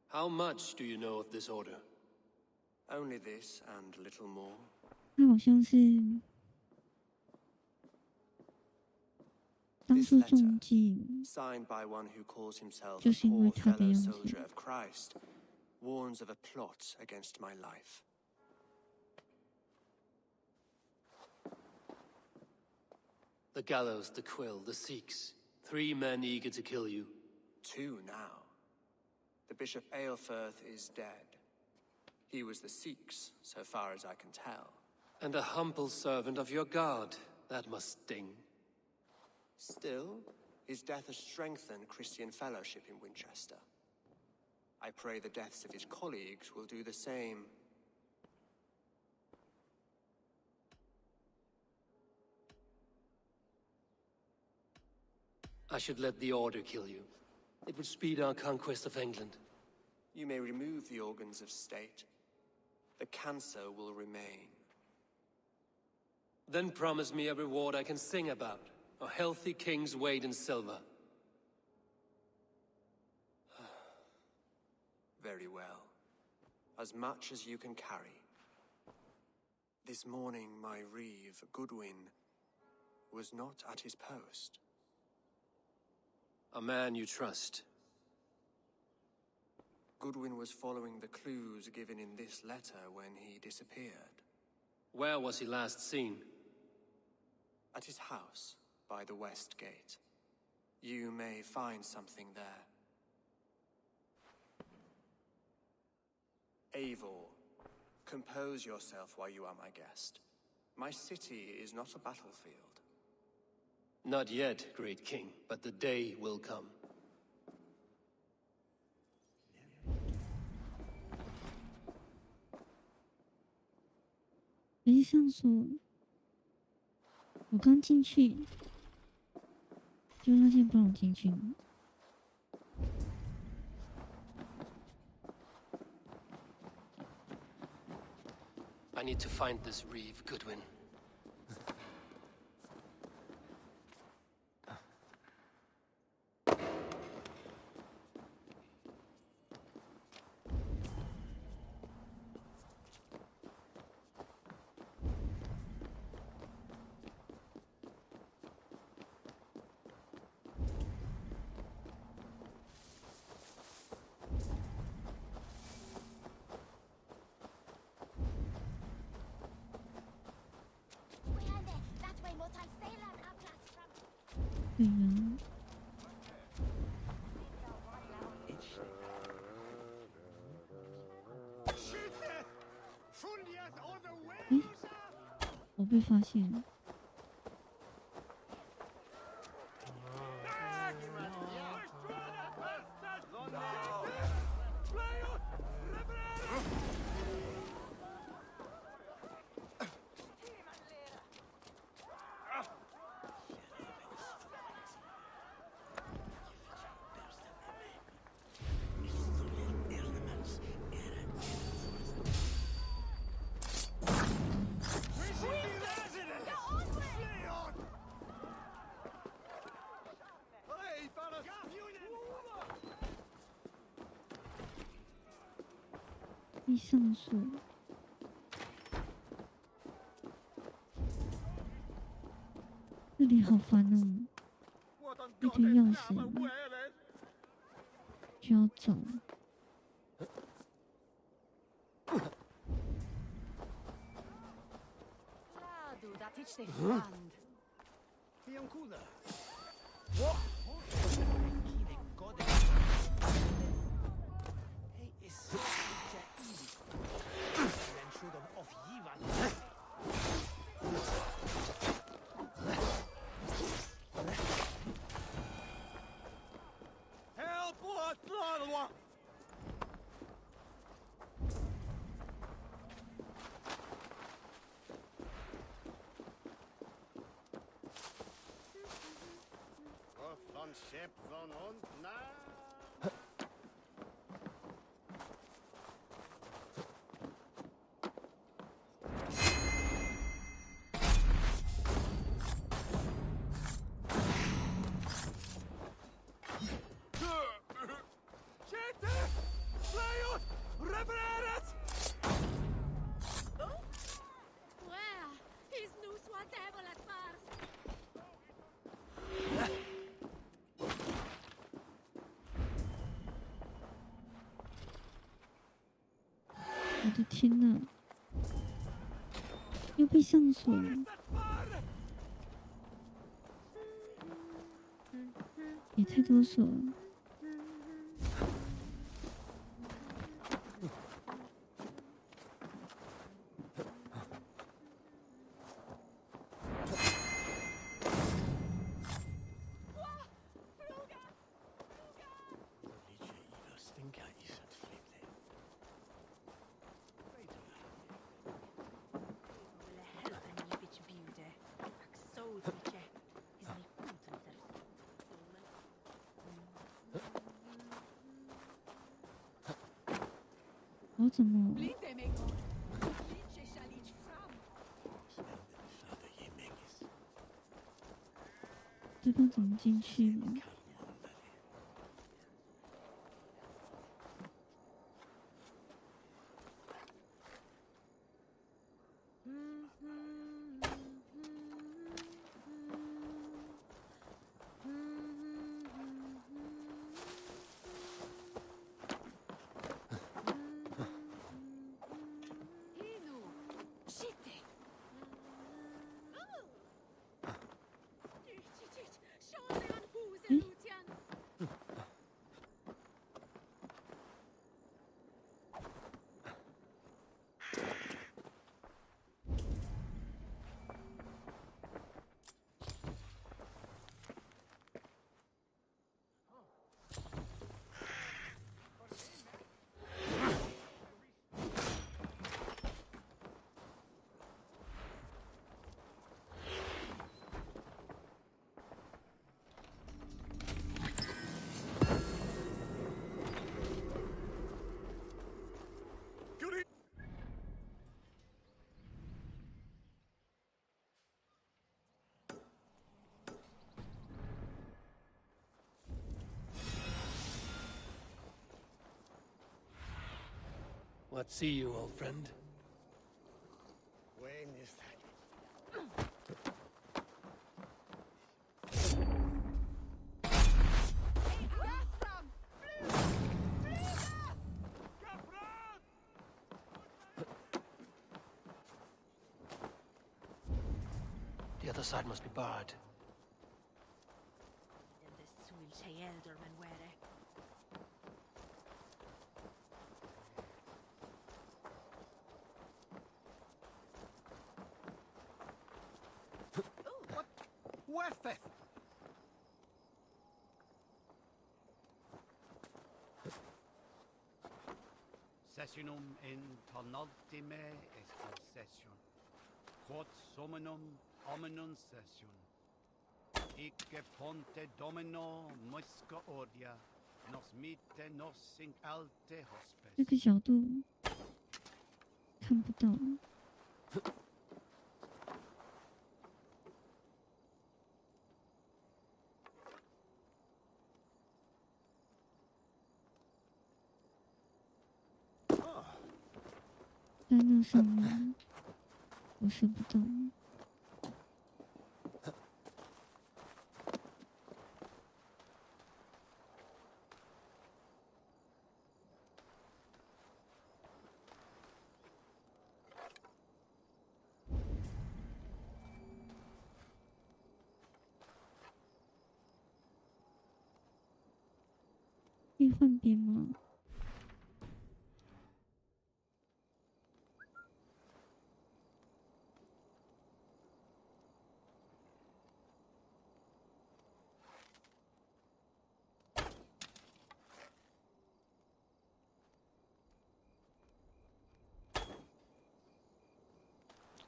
How much do you know of this order? Only this and little more. 他好像是当初中计， Signed by one who calls himself 就 a 是因为 poor 他的 fellow 样子。 soldier of Christ, warns of a plot against my life. The gallows, the quill, the Sikhs. 3 men eager to kill you. 2 now. The Bishop Aelfirth is dead. He was the Sikhs, so far as I can tell. And a humble servant of your god. That must sting. Still, his death has strengthened Christian fellowship in Winchester. I pray the deaths of his colleagues will do the same. I should let the Order kill you. It would speed our conquest of England. You may remove the organs of state. The cancer will remain. Then promise me a reward I can sing about. A healthy king's weight in silver. Very well. As much as you can carry. This morning, my reeve, Goodwin, was not at his post. A man you trust. Goodwin was following the clues given in this letter when he disappeared. Where was he last seen? At his house, by the west gate. You may find something there. Eivor, compose yourself while you are my guest. My city is not a battlefield. Not yet, great king, but the day will come. 实际上说，我刚进去，就他现在不让我进去。 I need to find this reeve, Goodwin. That way, 对呀。诶，我被发现了。被上锁。这里好烦哦，一堆钥匙就要找。我的天哪！又被上锁了，也太多锁了。我怎么？对方怎么进去了？Let's see you, old friend. When is that? The other side must be barred. Worth it! Sessionum in tonaltime est session. Quod summum hominum session. Icke ponte domino musca ordia. Nos mite nos sing alte hospes. 这个角度看不到。那上面，我射不到。可以换边吗？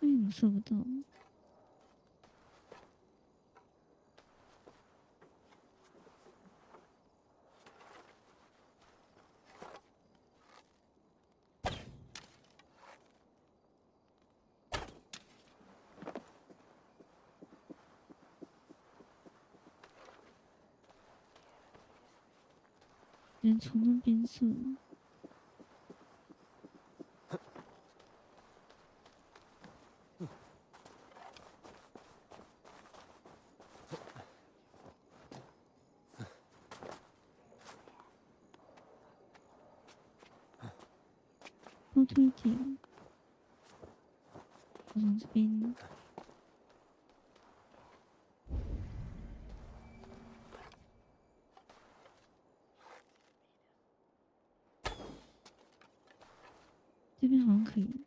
我射不到。人从那边射。后退一点，我从这边。这边好像可以，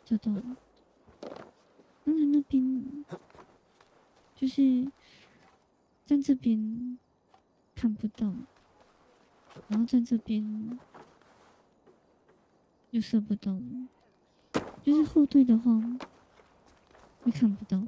找到了。刚才那边就是站这边看不到，然后站这边又射不到了，就是后退的话会看不到。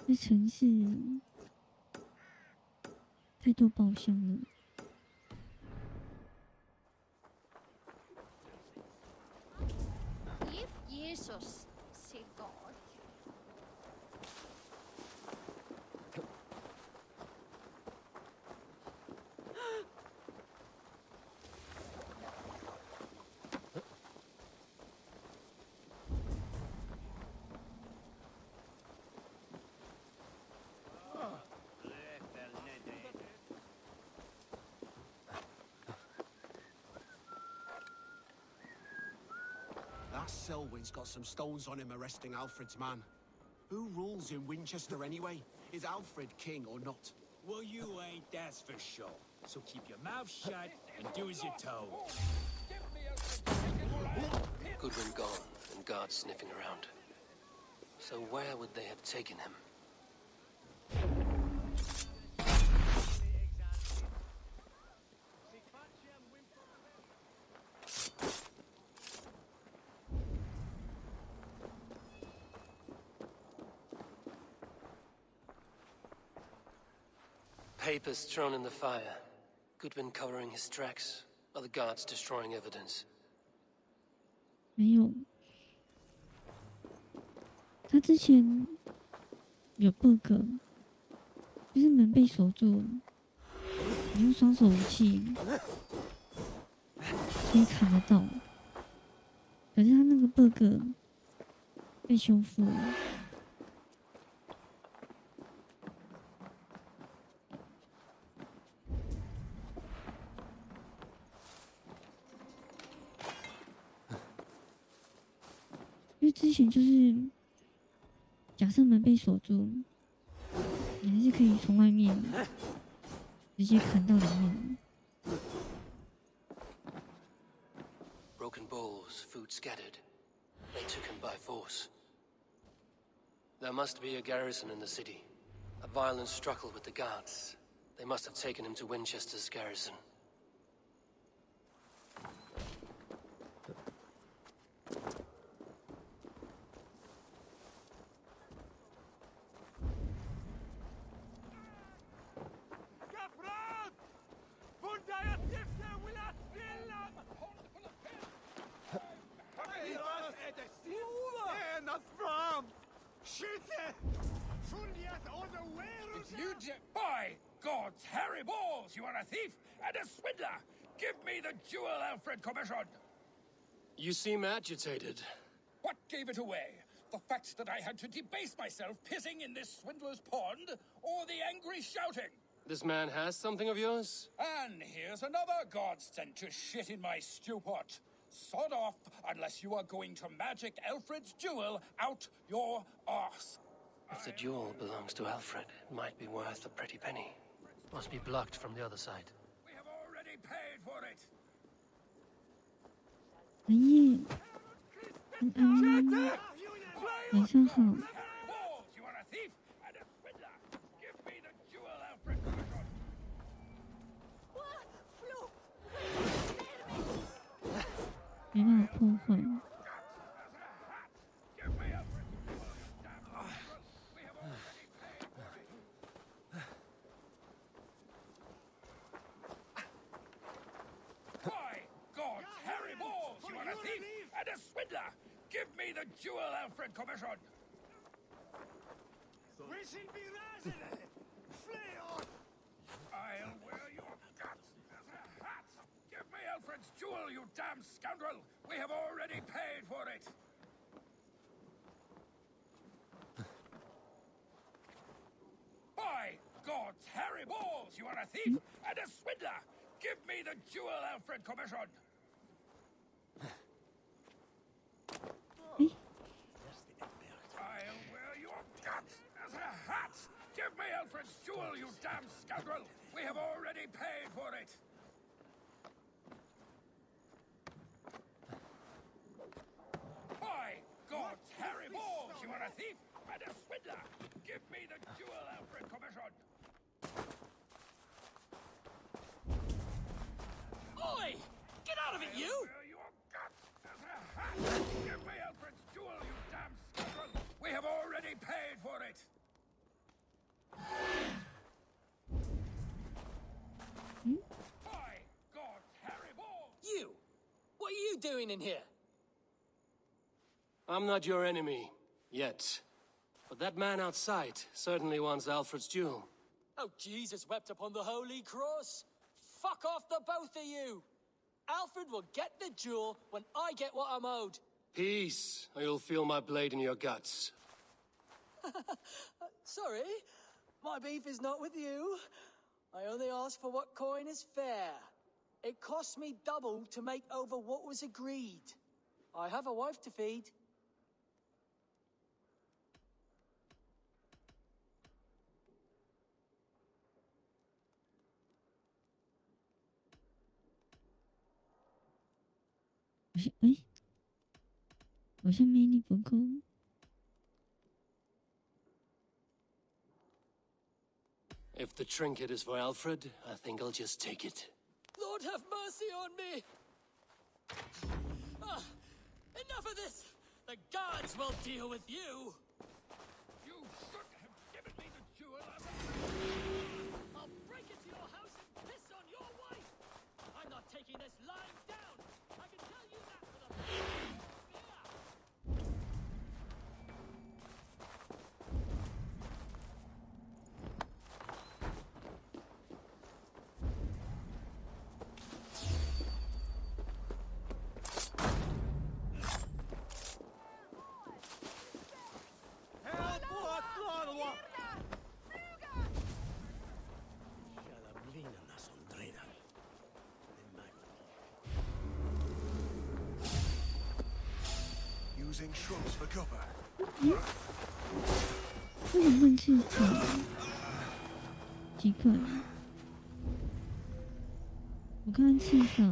这城市太多宝箱了。If Jesus say God. That Selwyn's got some stones on him arresting Alfred's man. Who rules in Winchester anyway? Is Alfred king or not? Well, you ain't, that's for sure. So keep your mouth shut and do as you're told. Goodwin gone, and guards sniffing around. So where would they have taken him? Papers thrown in the fire. Goodwin covering his tracks. Other guards destroying evidence. 没有，他之前有 bug， 就是门被锁住，你用双手武器可以砍得到，可是他那个 bug 被修复了。因为之前就是，假设门被锁住，你还是可以从外面直接砍到里面。Broken bowls, food scattered. They took him by force. There must be a garrison in the city. A violent struggle with the guards. They must have taken him to Winchester's garrison. By God's hairy balls, you are a thief and a swindler! Give me the jewel Alfred commissioned! You seem agitated. What gave it away? The fact that I had to debase myself pissing in this swindler's pond, or the angry shouting? This man has something of yours? And here's another god sent to shit in my stew pot. Sod off, unless you are going to magic Alfred's jewel out your arse. If the jewel belongs to Alfred, it might be worth a pretty penny. Must be blocked from the other side. We have already paid for it. 蓝叶，晚上好。 You are a thief and a swindler. Give me the jewel Alfred commissioned. 没办法破坏。 Give me the jewel Alfred commissioned! I'll wear your guts as a hat! Give me Alfred's jewel, you damn scoundrel! We have already paid for it! By God's hairy balls, you are a thief and a swindler! Give me the jewel Alfred commissioned! I'll wear your guts as a hat! Give me Alfred's jewel, you damn scoundrel! We have already paid for it! By God's hairy balls, you are a thief and a swindler! Give me the jewel Alfred commissioned! Oi! Get out of it, you! I'll wear your guts as a hat! Give me Alfred's jewel, you damn scoundrel! We have already paid for it! By God's hairy balls! You! What are you doing in here? I'm not your enemy. Yet. But that man outside certainly wants Alfred's jewel. Oh, Jesus wept upon the holy cross! Fuck off, the both of you! Alfred will get the jewel when I get what I'm owed. Peace, or you'll feel my blade in your guts. Sorry, my beef is not with you. I only ask for what coin is fair. It cost me double to make over what was agreed. I have a wife to feed. If the trinket is for Alfred, I think I'll just take it. Lord have mercy on me! Enough of this! The gods will deal with you! You should have given me the jewel as a... I'll break into your house and piss on your wife! I'm not taking this lying down! I can tell you that for the... Using shrubs for cover. 不能问自己几个？我看至少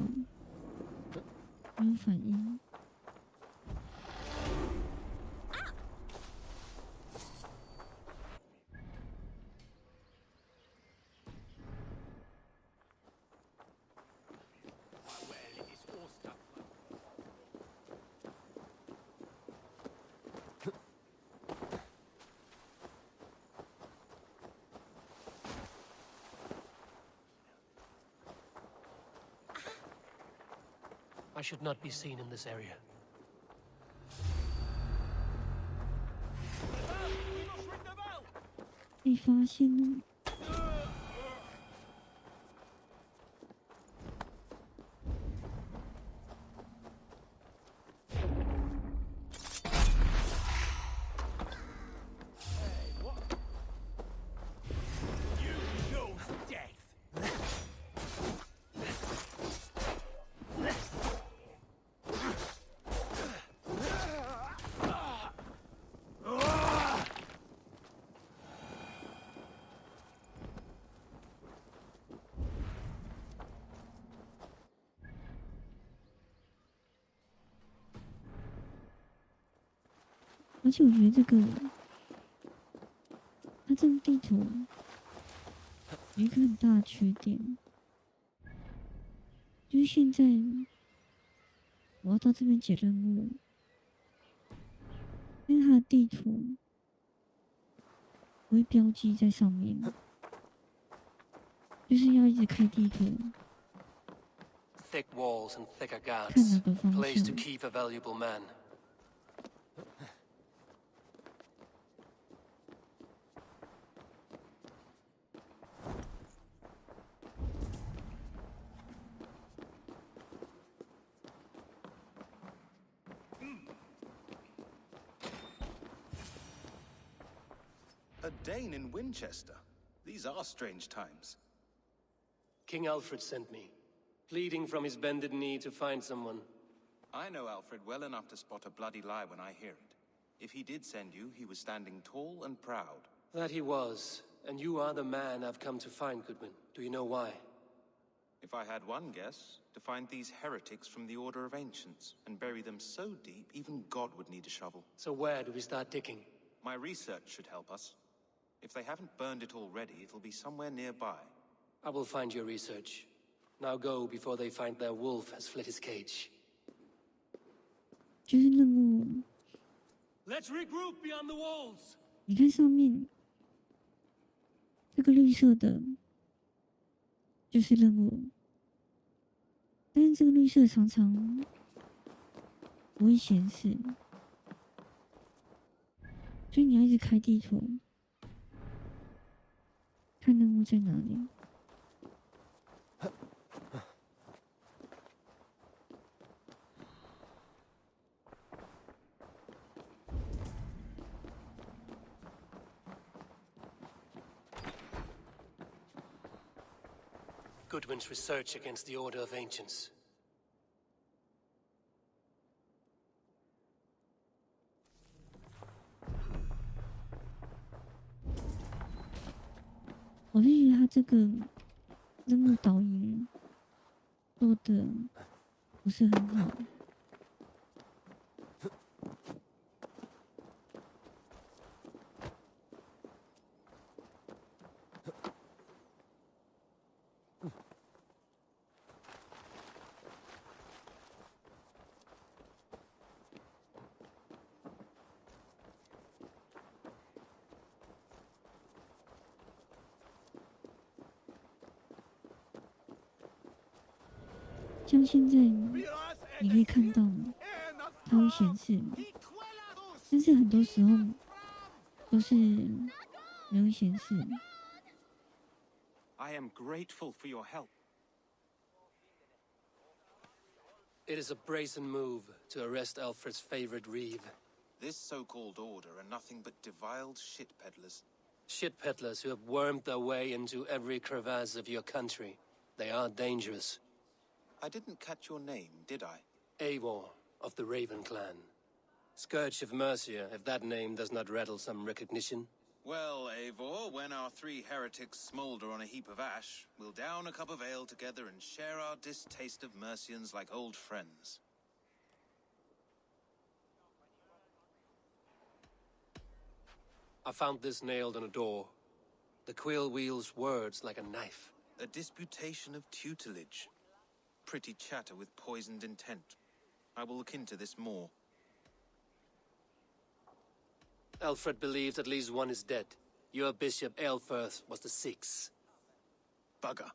没有反应。I should not be seen in this area. 被发现了。而且我觉得它这个地图有一个很大的缺点，就是现在我要到这边解任务，因为它的地图不会标记在上面，就是要一直开地图。 Thick walls and thicker 看 guards. 哪个方 Place 向 to keep a valuable man. A Dane in Winchester. These are strange times. King Alfred sent me, pleading from his bended knee to find someone. I know Alfred well enough to spot a bloody lie when I hear it. If he did send you, he was standing tall and proud. That he was, and you are the man I've come to find, Goodwin. Do you know why? If I had one guess, to find these heretics from the Order of Ancients, and bury them so deep, even God would need a shovel. So where do we start digging? My research should help us. If they haven't burned it already, it'll be somewhere nearby. I will find your research. Now go before they find their wolf has fled his cage. 就是任务， Let's regroup beyond the walls. 你看上面这个绿色的，就是任务，但是这个绿色常常不会显示，所以你要一直开地图，看任务在哪里。 Goodwin's research against the Order of Ancients. 我是觉得他这个任务导引做的不是很好。像现在你可以看到，它会显示，但是很多时候都是没有显示。 I am grateful for your help. It is a brazen move to arrest Alfred's favorite reeve. This so-called order are nothing but deviled shit peddlers. Shit peddlers who have wormed their way into every crevasse of your country. They are dangerous. I didn't catch your name, did I? Eivor of the Raven clan. Scourge of Mercia, if that name does not rattle some recognition. Well, Eivor, when our three heretics smolder on a heap of ash, we'll down a cup of ale together and share our distaste of Mercians like old friends. I found this nailed on a door. The quill wields words like a knife. A disputation of tutelage. Pretty chatter with poisoned intent. I will look into this more. Alfred believes at least one is dead. Your bishop, Aelfirth, was the sixth. Bugger.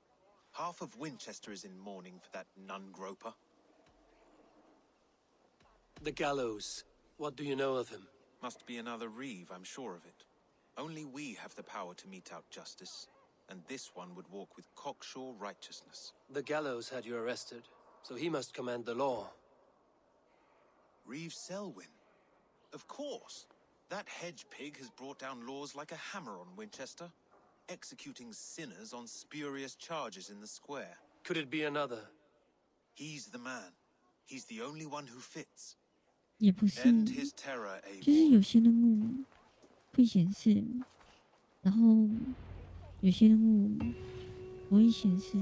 Half of Winchester is in mourning for that nun-groper. The gallows. What do you know of him? Must be another reeve, I'm sure of it. Only we have the power to mete out justice, and this one would walk with cocksure righteousness. The gallows had you arrested, so he must command the law. Reeve Selwyn. Of course. That hedge pig has brought down laws like a hammer on Winchester, executing sinners on spurious charges in the square. Could it be another? He's the man. He's the only one who fits. 也不是， End his terror, 就是有些任务会显示，然后有些任务不会显示。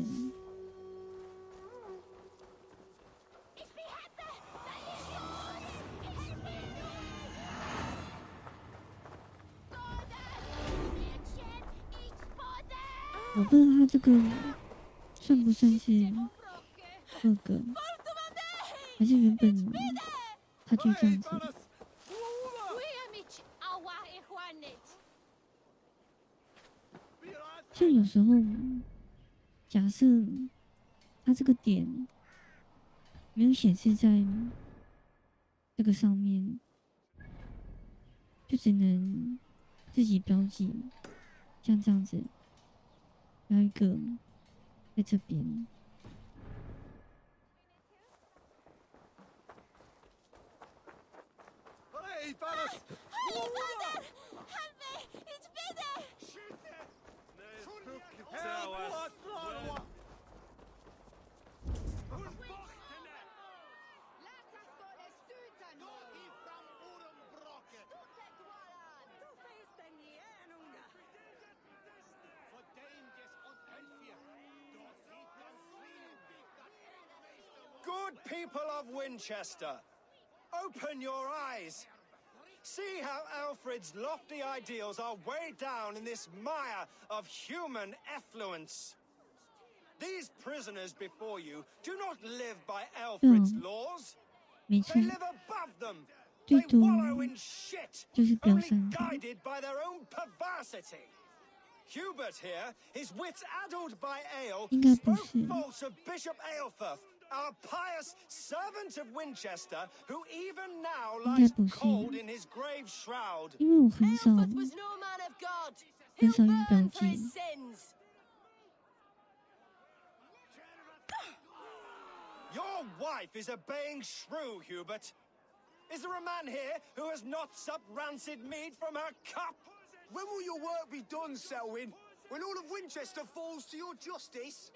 我不知道他这个算不算是bug，还是原本他就这样子。像有时候，假设他这个点没有显示在这个上面，就只能自己标记，像这样子。还有一个在这边。Hey, Valis! Help me! It's bitter! Good people of Winchester, open your eyes. See how Alfred's lofty ideals are weighed down in this mire of human effluence. These prisoners before you do not live by Alfred's laws. They live above them. They wallow in shit, only guided by their own perversity. Hubert here, his wits addled by ale, spoke false of Bishop Aelfirth, our pious servant of Winchester, who even now lies cold in his grave shroud. 因为我很少用标记。Your wife is a baying shrew, Hubert. Is there a man here who has not supped rancid mead from her cup? When will your work be done, Selwyn? When all of Winchester falls to your justice?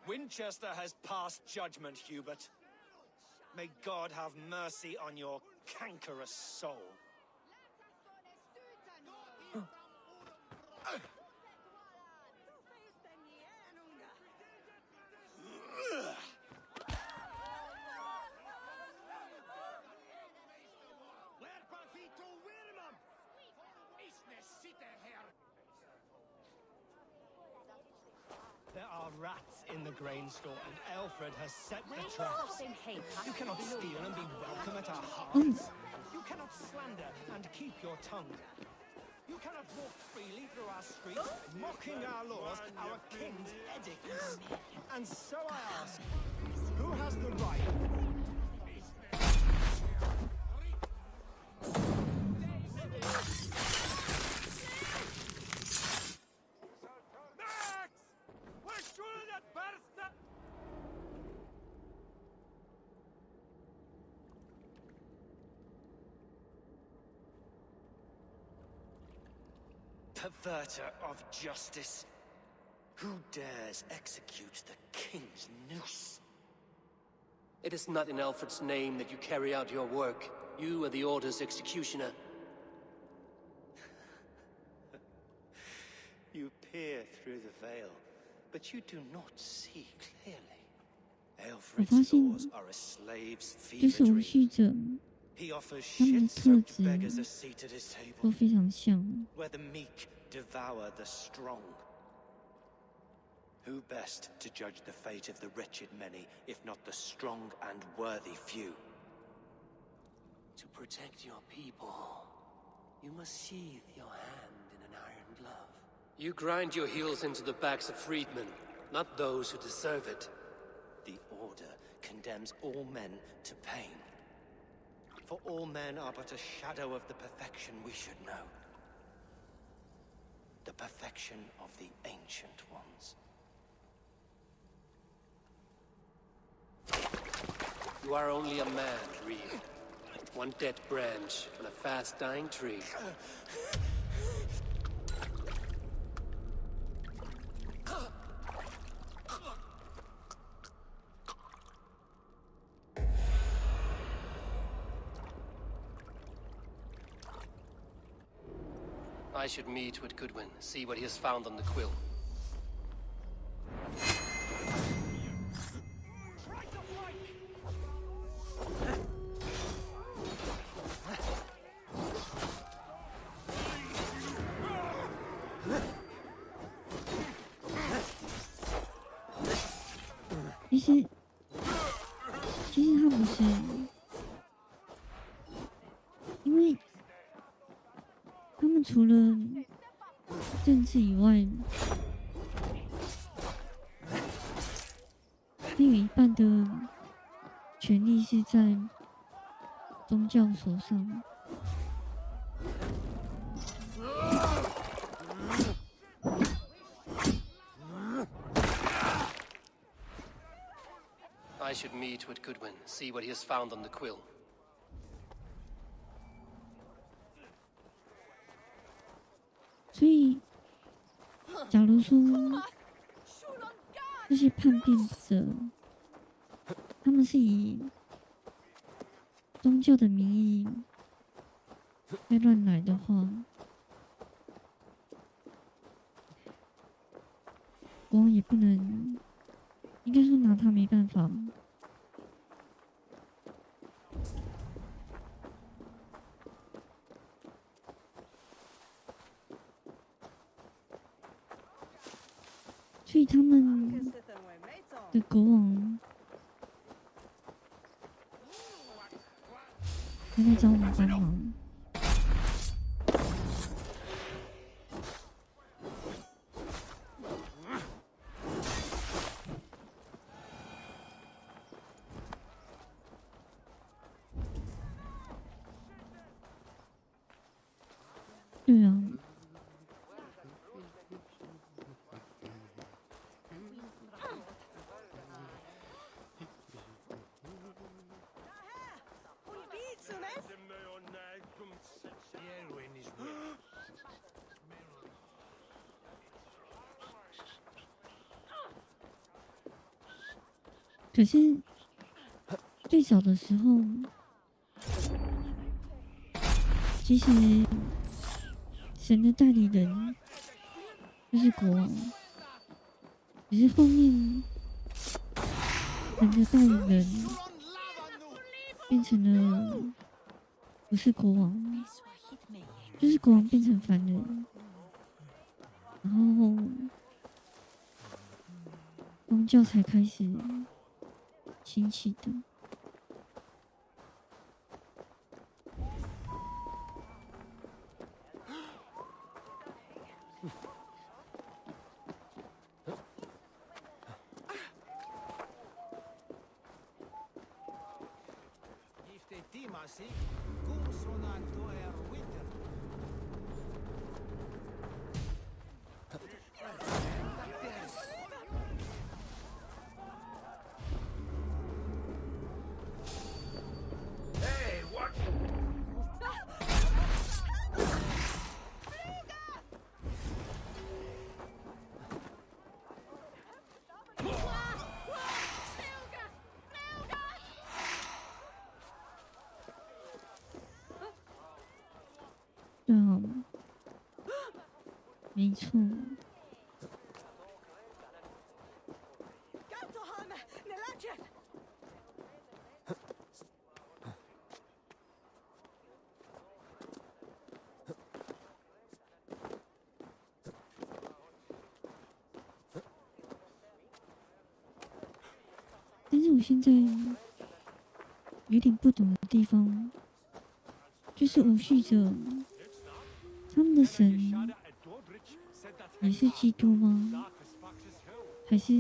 Winchester has passed judgment, Hubert. May God have mercy on your cankerous soul. There are rats in the grain store, and Alfred has set the traps. You cannot steal and be welcome at our hearths. You cannot slander and keep your tongue. You cannot walk freely through our streets, mocking our laws, our king's edicts. And so I ask, who has the right? Perverter of justice. Who dares execute the king's noose? It is not in Alfred's name that you carry out your work. You are the Order's executioner. You peer through the veil, but you do not see clearly. 我发现，就是无序者，他们的特质都非常像。 Where the meek devour the strong. Who best to judge the fate of the wretched many, if not the strong and worthy few? To protect your people, you must sheathe your hand in an iron glove. You grind your heels into the backs of freedmen, not those who deserve it. The Order condemns all men to pain. For all men are but a shadow of the perfection we should know. The perfection of the Ancient Ones. You are only a man, Reed. One dead branch on a fast-dying tree. I should meet with Goodwin, see what he has found on the quill. 其实他不是，因为他们除了政治以外，还有一半的权力是在宗教手上。 I should meet with Goodwin, see what he has found on the quill. 所以，假如说这些叛变者，他们是以宗教的名义在乱来的话，国王也不能，应该说拿他没办法。 所以他们的国王还来找我们帮忙。对啊。 可是最早的时候，其实神的代理人就是国王，只是后面神的代理人变成了不是国王，就是国王变成凡人，然后宗教才开始 兴起的。对啊，没错。但是我现在有点不懂的地方，就是无序者。 他们的神也是基督吗？还是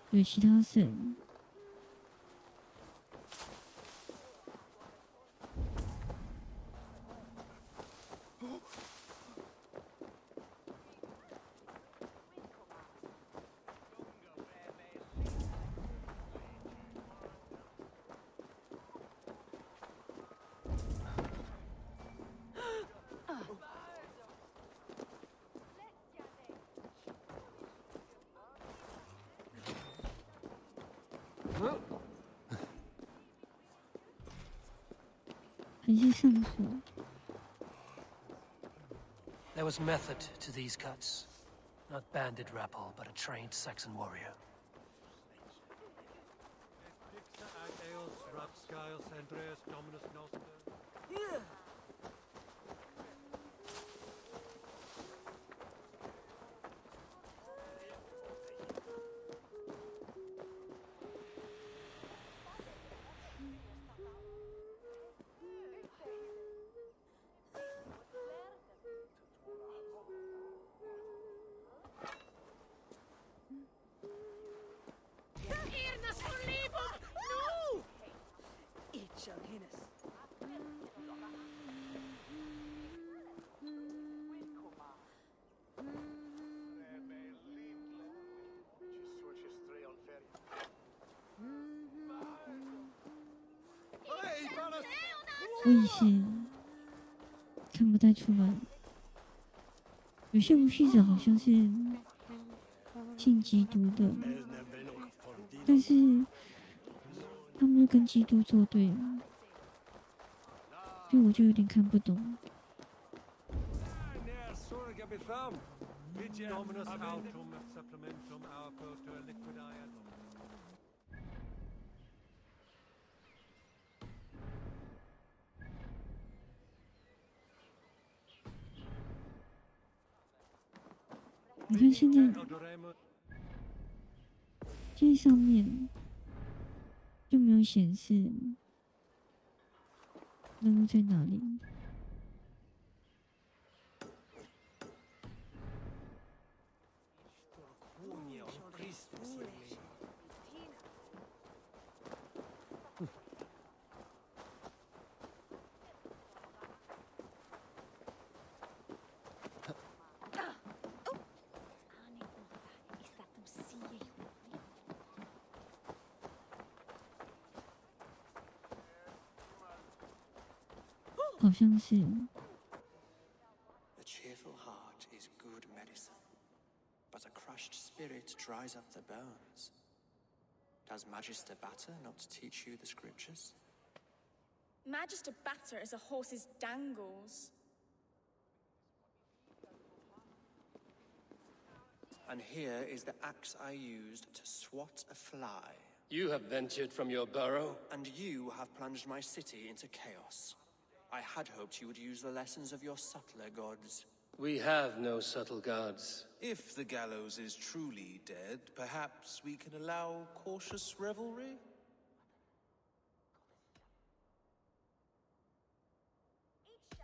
有其他神？还是上锁？ There was method to these cuts. Not banded rabble, but a trained Saxon warrior.我也是看不太出来，有些无序者好像是信基督的，但是他们又跟基督作对，所以我就有点看不懂。你看现在上面就没有显示任务在哪里。好像是。A cheerful heart is good medicine, but a crushed spirit dries up the bones. Does Magister Batter not teach you the scriptures? Magister Batter is a horse's dangles. And here is the axe I used to swat a fly. You have ventured from your burrow? And you have plunged my city into chaos. I had hoped you would use the lessons of your subtler gods. We have no subtle gods. If the gallows is truly dead, perhaps we can allow cautious revelry?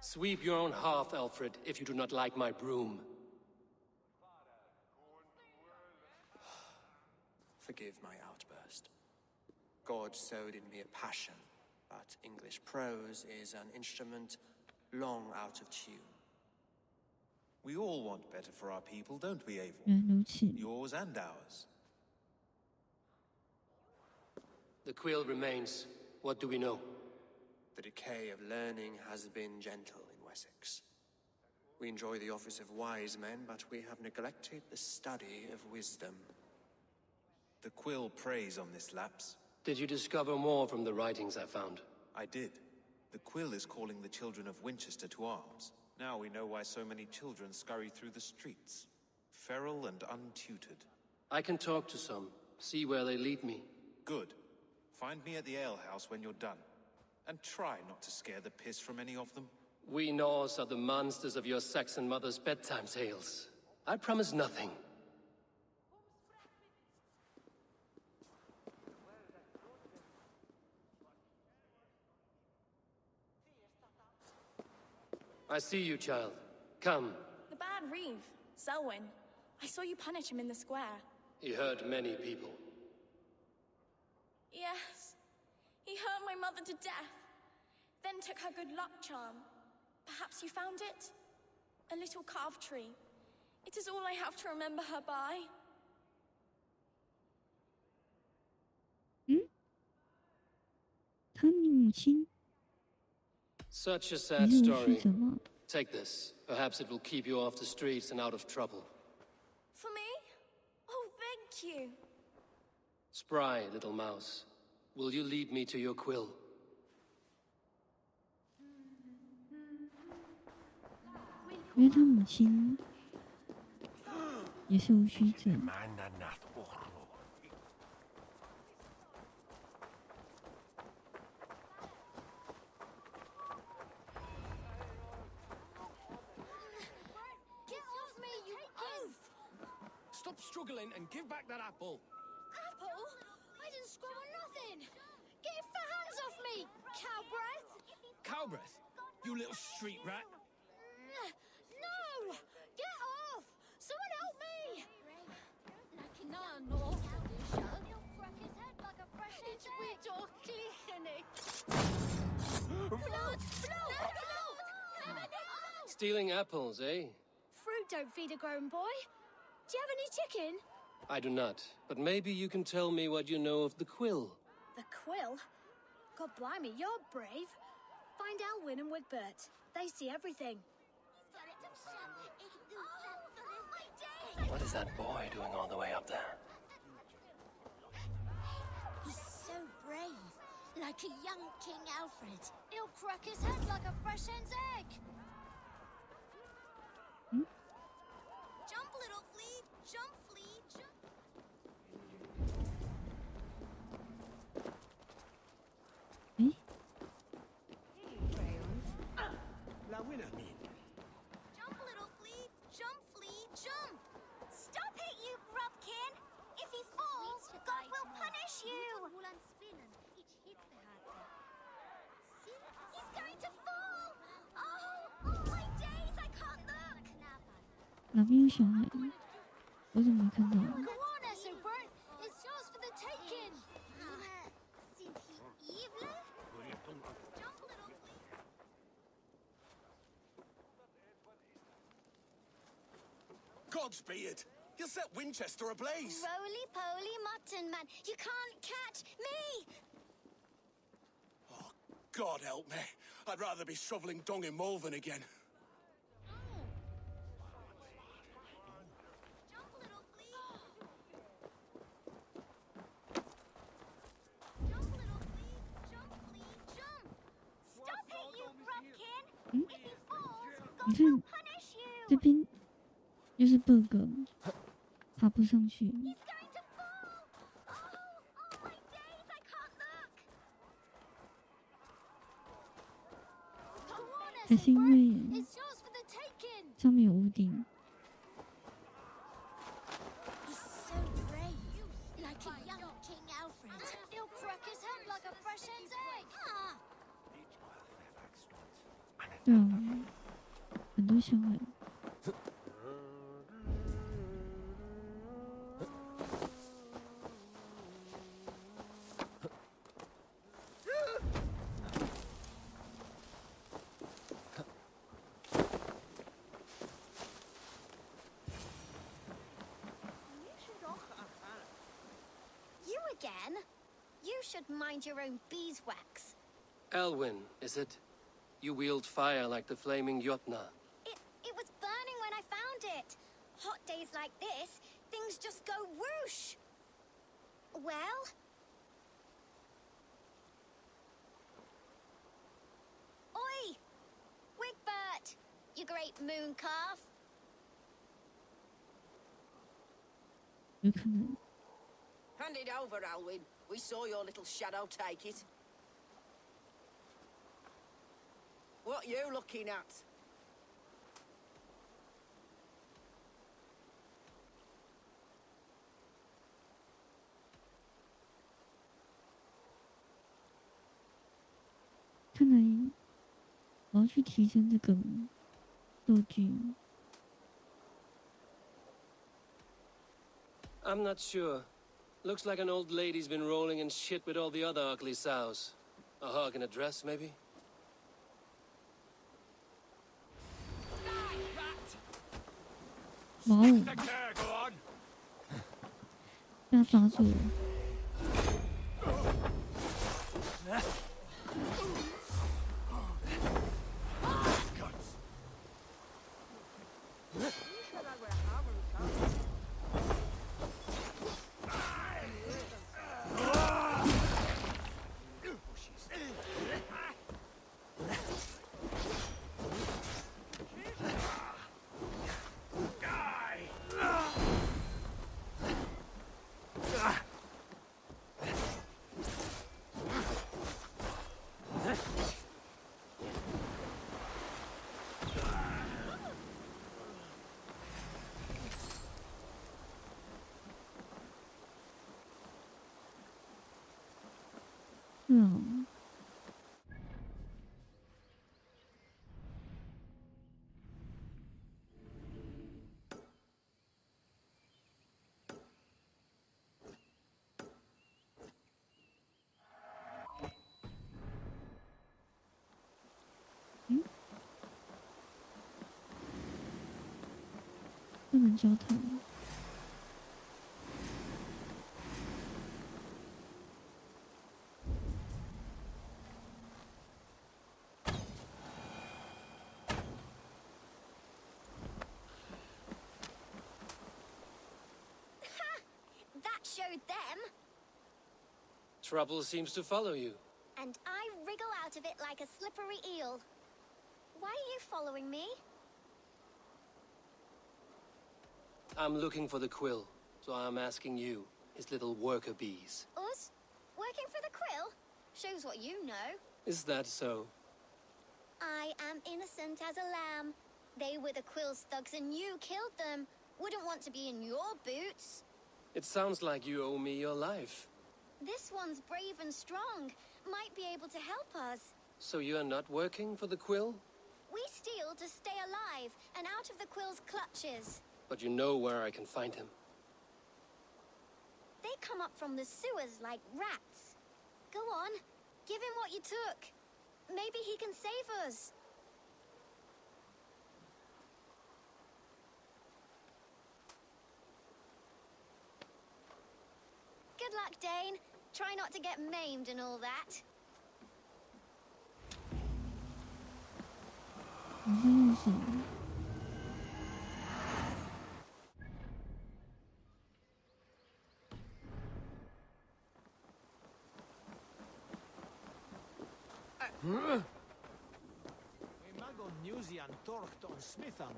Sweep your own hearth, Alfred, if you do not like my broom. Forgive my outburst. God sowed in me a passion, but English prose is an instrument long out of tune. We all want better for our people, don't we, Eivor? Yours and ours. The quill remains. What do we know? The decay of learning has been gentle in Wessex. We enjoy the office of wise men, but we have neglected the study of wisdom. The quill preys on this lapse. Did you discover more from the writings I found? I did. The quill is calling the children of Winchester to arms. Now we know why so many children scurry through the streets, feral and untutored. I can talk to some, see where they lead me. Good. Find me at the alehouse when you're done. And try not to scare the piss from any of them. We Norse are the monsters of your Saxon mother's bedtime tales. I promise nothing. I see you, child. Come. The bad that Reeve, Selwyn. I saw you punish him in the square. He hurt many people. Yes. He hurt my mother to death. Then took her good luck charm. Perhaps you found it? A little carved tree. It is all I have to remember her by. 他母亲 Such a sad story. Take this. Perhaps it will keep you off the streets and out of trouble. For me? Oh, thank you. Spry, little mouse. Will you lead me to your quill? 因为他母亲也是无须者。Stop struggling and give back that apple. Apple? I didn't screw on nothing. Get your fat hands off me, cow breath. Cow breath? You little street rat. No! Get off! Someone help me! Stealing apples, eh? Fruit don't feed a grown boy. Do you have any chicken? I do not, but maybe you can tell me what you know of the quill. The quill? God blimey, you're brave. Find Alwyn and Wigbert. They see everything. What is that boy doing all the way up there? He's so brave, like a young King Alfred. He'll crack his head like a fresh hen's egg. Jump, little flea! Jump, flea! Jump! La winner. Jump, little flea! Jump, flea! Jump! Stop it, you grubkin! If he falls, God will punish you! He's going to fall! Oh, my days, I can't look! 哪边有小孩？我怎么没看到？ Go on, Essobert! It's yours for the taking! Jump, little flea! Godspeed! You'll set Winchester ablaze! Roly-poly mutton man, you can't catch me! Oh, God help me. I'd rather be shoveling dung in Malvern again. Jump, little flea! Jump, little flea! Jump, flea! Jump! Stop it, you grubkin! If he falls, 你 God 看 will punish you! 这边又是 bug， 爬不上去。 He's going to fall! Oh, my days, I can't look! Go on, 还是因为 It's yours for the taking! 上面有屋顶。 He's so brave, like a young King Alfred. He'll crack his head like a fresh hen's egg. 对啊，很多小孩。 You again? You should mind your own beeswax. Elwyn, is it? You wield fire like the flaming Jotna. It was burning when I found it. Hot days like this, things just go whoosh. Well? Oi! Wigbert! You great moon calf! 有可能。 Hand it over, Alwyn. We saw your little shadow take it. What you looking at? 看来我要去提升这个道具。I'm not sure. Looks like an old lady's been rolling in shit with all the other ugly sows. A hog and a dress, maybe? 哇哦！被他抓住了。嗯。嗯？不能交谈。Showed them. Trouble seems to follow you. And I wriggle out of it like a slippery eel. Why are you following me? I'm looking for the quill, so I'm asking you, his little worker bees. Us? Working for the quill? Shows what you know. Is that so? I am innocent as a lamb. They were the quill's thugs and you killed them. Wouldn't want to be in your boots. It sounds like you owe me your life. This one's brave and strong. Might be able to help us. So you are not working for the quill? We steal to stay alive and out of the quill's clutches. But you know where I can find him. They come up from the sewers like rats. Go on, give him what you took. Maybe he can save us. Good luck, Dane. Try not to get maimed and all that. 你在用什么？Imago Newsian Torcht on Smitham.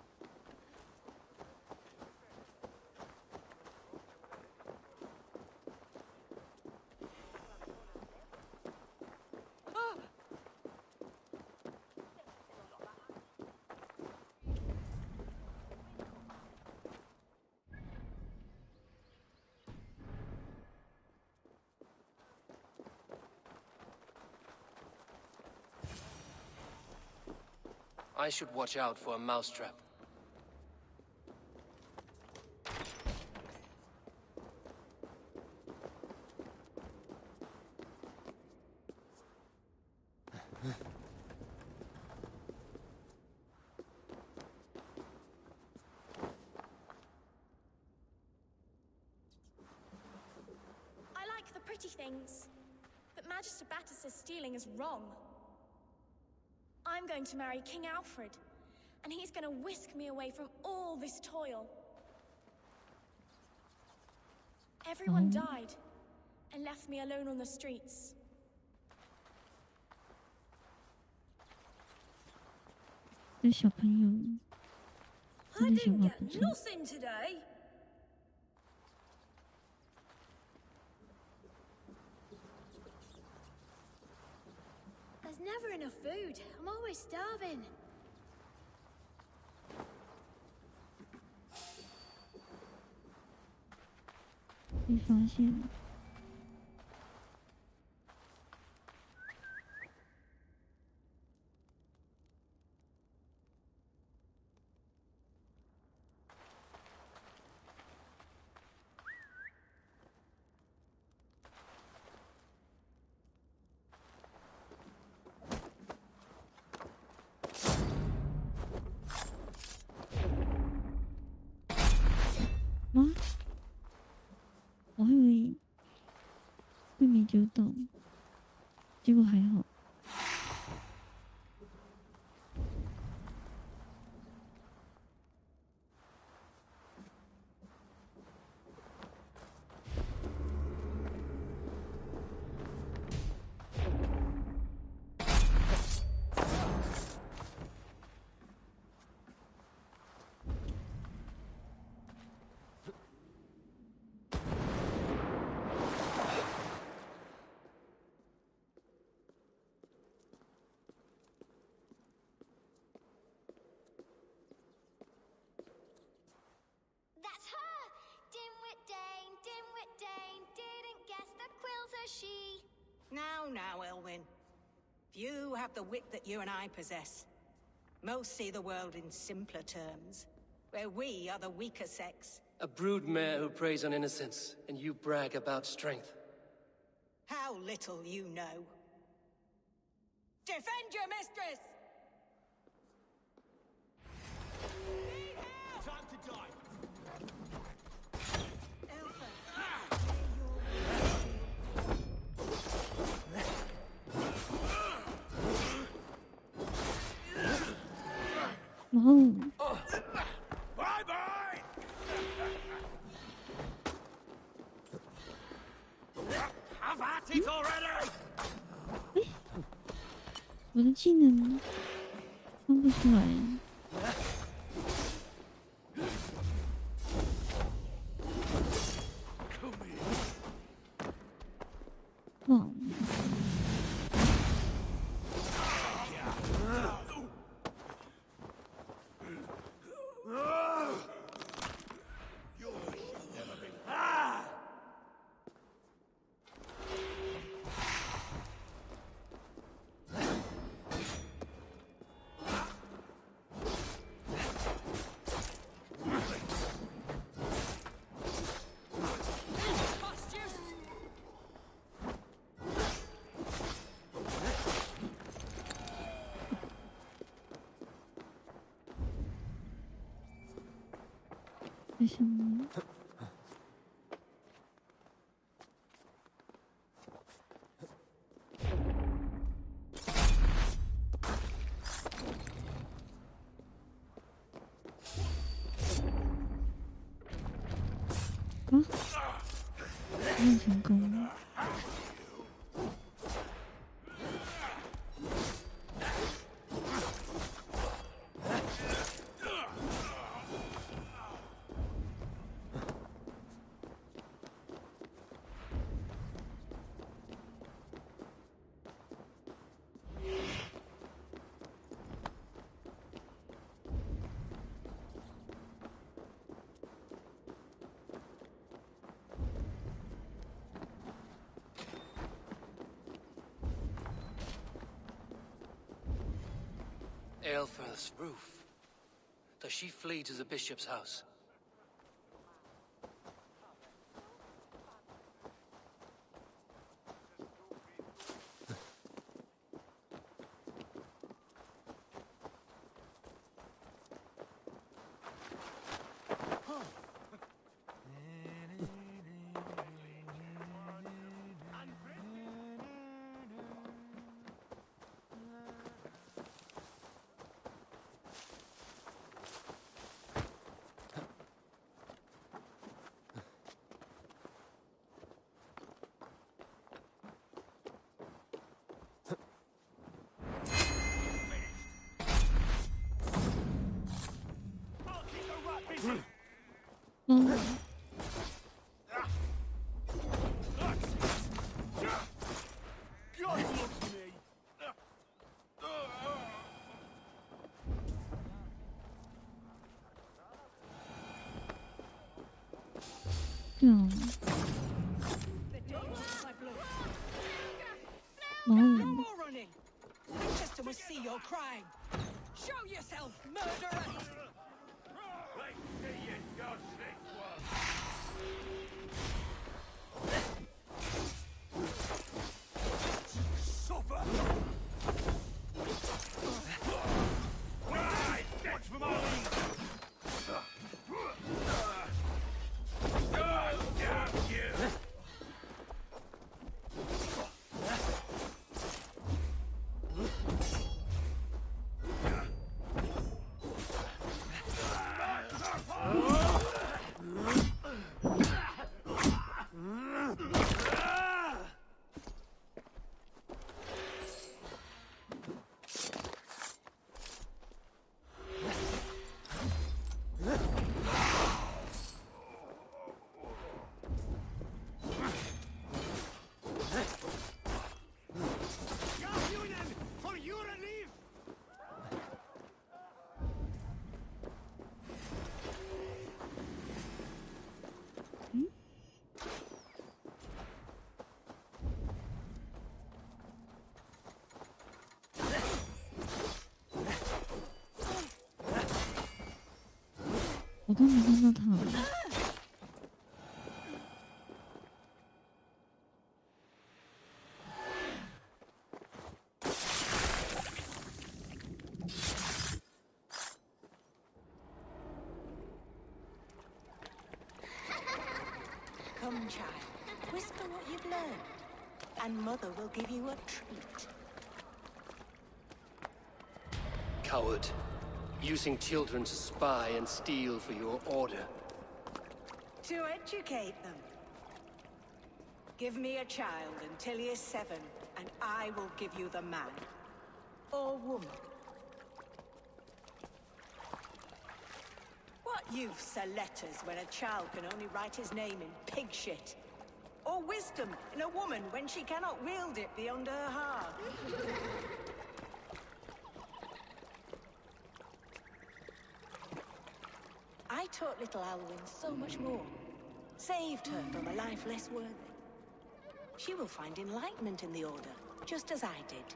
I should watch out for a mousetrap. I like the pretty things, but Magister Battus' stealing is wrong. I'm going to marry King Alfred, and he's going to whisk me away from all this toil. Everyone died, and left me alone on the streets. 这小朋友 I 真的想 didn't 法 get 不错。 nothing today. There's never enough food. I'm always starving. 被发现了。哇，我还以为会没丢到，结果还好。That's her! Dimwit Dane, didn't guess the quills are she. Now, Elwyn. Few have the wit that you and I possess. Most see the world in simpler terms, where we are the weaker sex. A broodmare who preys on innocence, and you brag about strength. How little you know. Defend your mistress! Time to die. Wow. Bye-bye! Have at it already! 我的技能放不出来。哇！为什么？啊！没有成功。Aelfirth's roof. Does she flee to the bishop's house? Oh. 对啊。Winchester must see your crime. Show yourself, murderer! 刚没看到他。Come, child. Whisper what you've learned, and Mother will give you a treat. Coward. Using children to spy and steal for your order. To educate them. Give me a child until he is 7, and I will give you the man. Or woman. What use are letters when a child can only write his name in pig shit? Or wisdom in a woman when she cannot wield it beyond her heart? I taught little Alwyn so much more. Saved her from a life less worthy. She will find enlightenment in the Order, just as I did.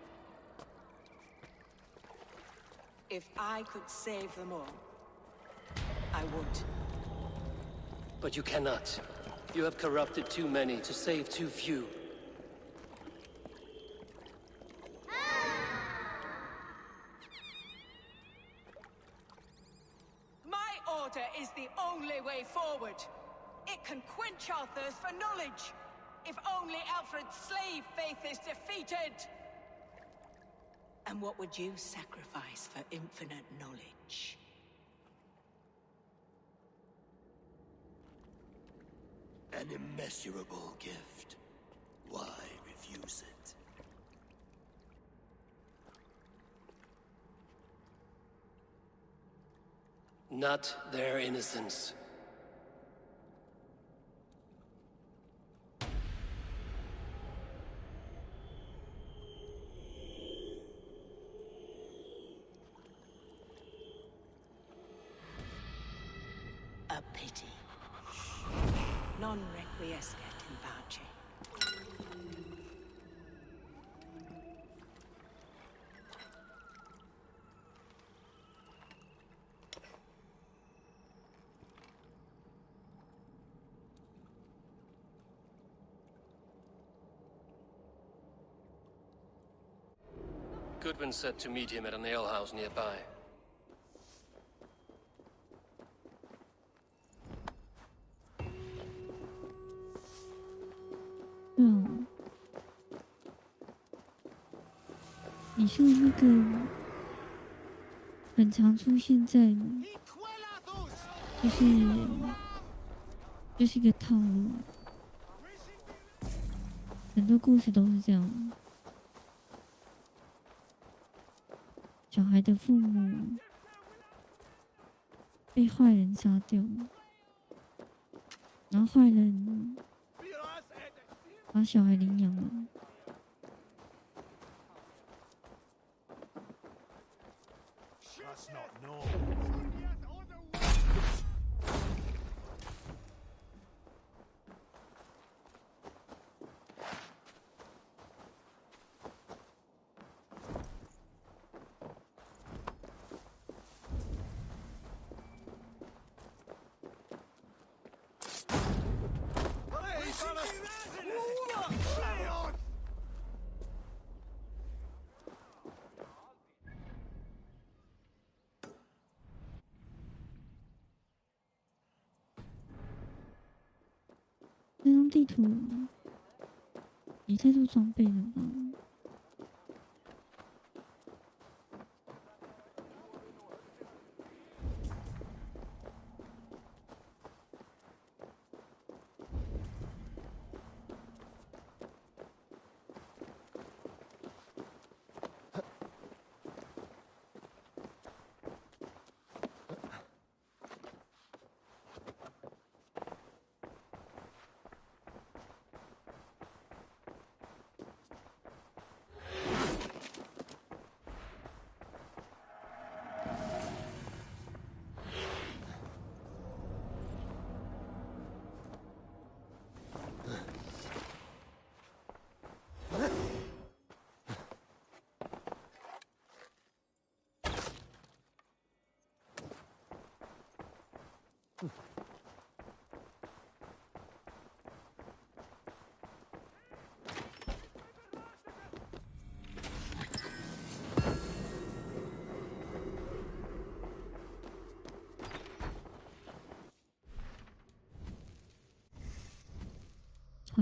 If I could save them all, I would. But you cannot. You have corrupted too many to save too few. My order is the only way forward. It can quench our thirst for knowledge. If only Alfred's slave faith is defeated. And what would you sacrifice for infinite knowledge? An immeasurable gift. Why refuse it? Not their innocence. A pity. Non requiescat in pace. Goodwin said to meet him at an alehouse nearby.你说那个很常出现在，就是一个套路，很多故事都是这样。小孩的父母被坏人杀掉，然后坏人把小孩领养了。这张地图也太多装备了吧？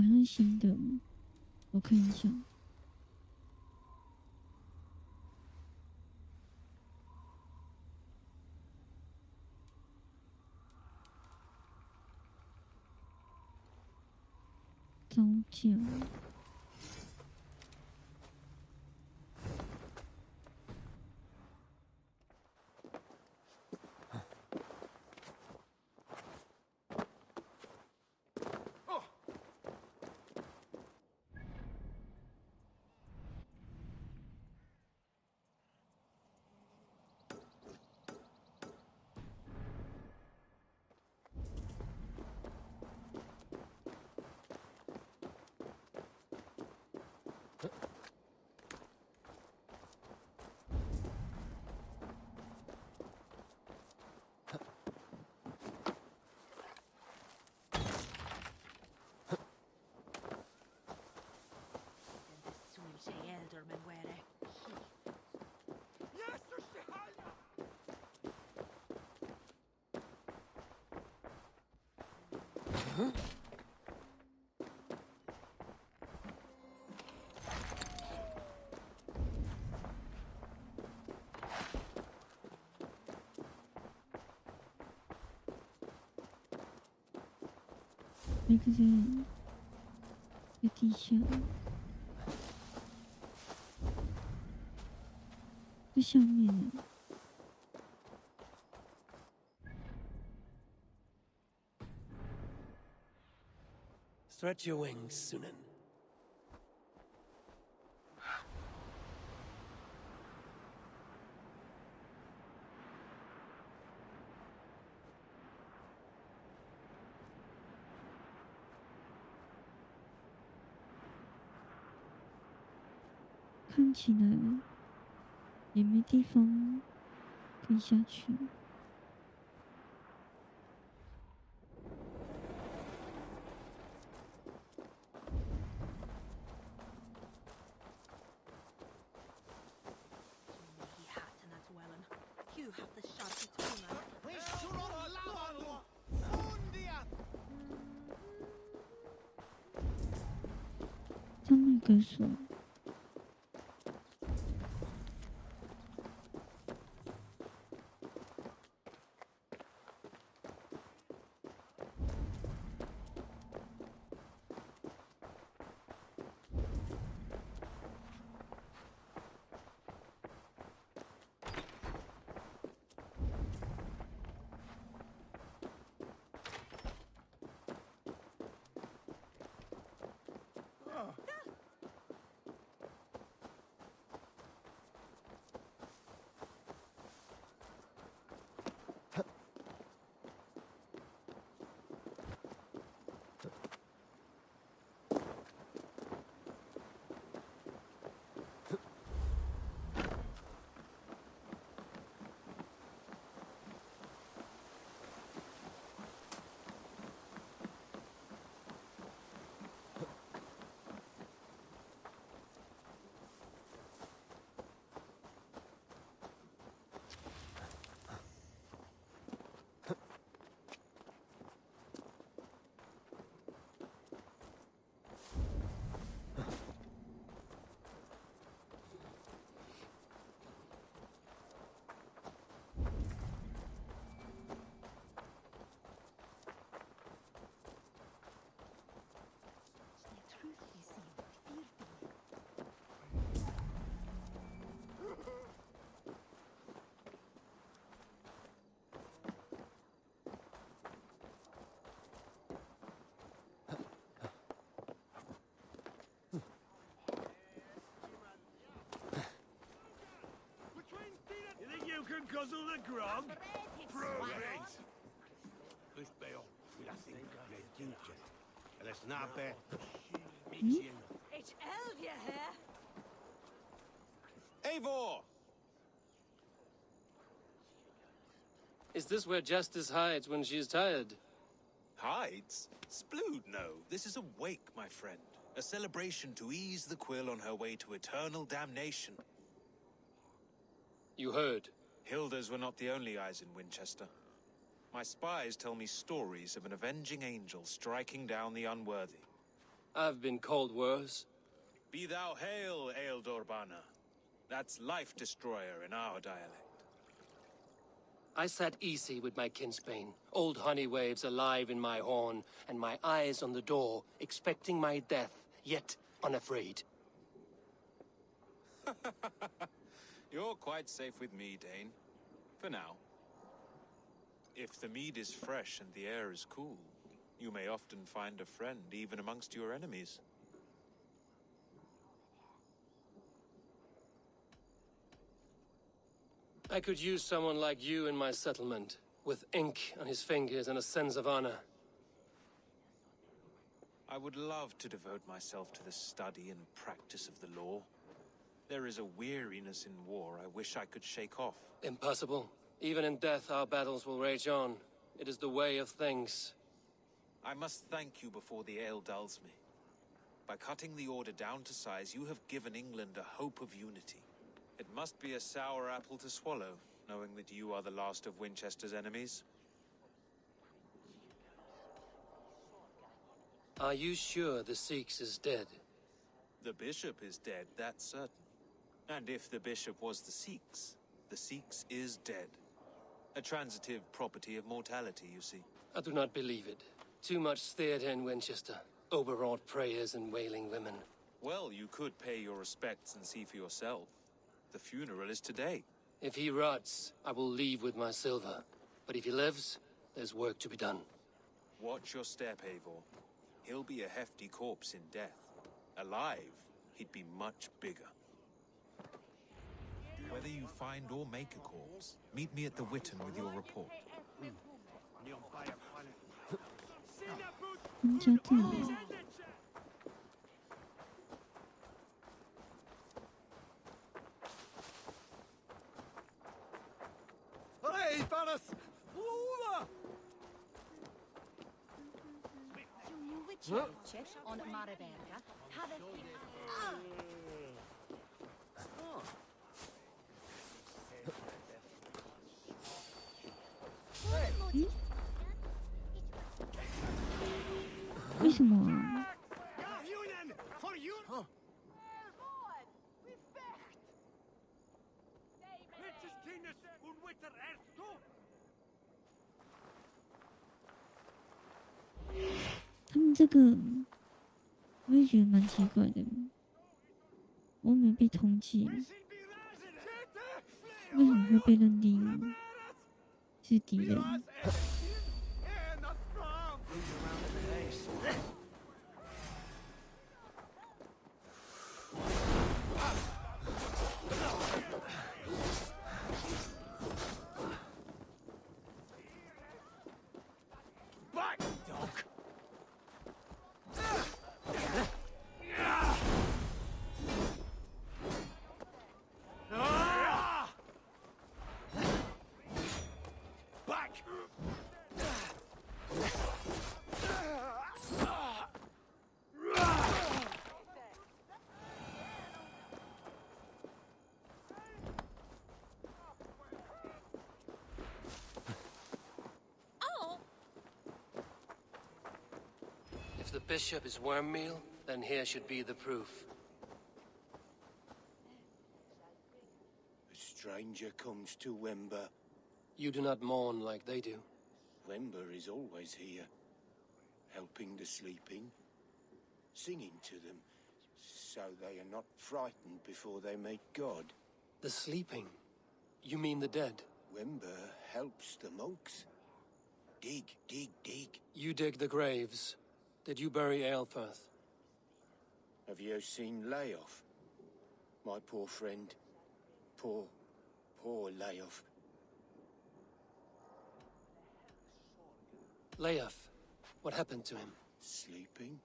好像是新的，我看一下。招架。那个在地下，在下面。Stretch your wings, Sunan. 看起来也没地方可以下去。张麦格索。can guzzle the grog? Prove it! This bell, I think they're ginger. And it's not bad. It's Elvia here. Eivor! Is this where Justice hides when she's tired? Hides? Splood, no. This is a wake, my friend. A celebration to ease the quill on her way to eternal damnation. You heard. Hilda's were not the only eyes in Winchester. My spies tell me stories of an avenging angel striking down the unworthy. I've been called worse. Be thou hail, Ealdorbanna. That's life destroyer in our dialect. I sat easy with my kinsbane, old honey waves alive in my horn, and my eyes on the door, expecting my death, yet unafraid. You're quite safe with me, Dane. For now. If the mead is fresh and the air is cool, you may often find a friend even amongst your enemies. I could use someone like you in my settlement, with ink on his fingers and a sense of honor. I would love to devote myself to the study and practice of the law. There is a weariness in war I wish I could shake off. Impossible. Even in death, our battles will rage on. It is the way of things. I must thank you before the ale dulls me. By cutting the order down to size, you have given England a hope of unity. It must be a sour apple to swallow, knowing that you are the last of Winchester's enemies. Are you sure the Sikhs is dead? The bishop is dead, that's certain. And if the bishop was the Sikhs is dead. A transitive property of mortality, you see. I do not believe it. Too much theatre in Winchester. Overwrought prayers and wailing women. Well, you could pay your respects and see for yourself. The funeral is today. If he rots, I will leave with my silver. But if he lives, there's work to be done. Watch your step, Eivor. He'll be a hefty corpse in death. Alive, he'd be much bigger. Whether you find or make a corpse, meet me at the Witten with your report. 家这里。Hey, Banas! Fula! On Maraberga, have a 为什么啊？ 他们这个我也觉得蛮奇怪的，我没有被通缉，为什么会被认定是敌人？ If the bishop is worm meal, then here should be the proof. A stranger comes to Wember. You do not mourn like they do. Wember is always here, helping the sleeping, singing to them, so they are not frightened before they meet God. The sleeping? You mean the dead? Wember helps the monks. Dig, dig, dig. You dig the graves. Did you bury Aelfirth? Have you seen Leof? My poor friend. Poor Leof. Leof, what happened to him? Sleeping.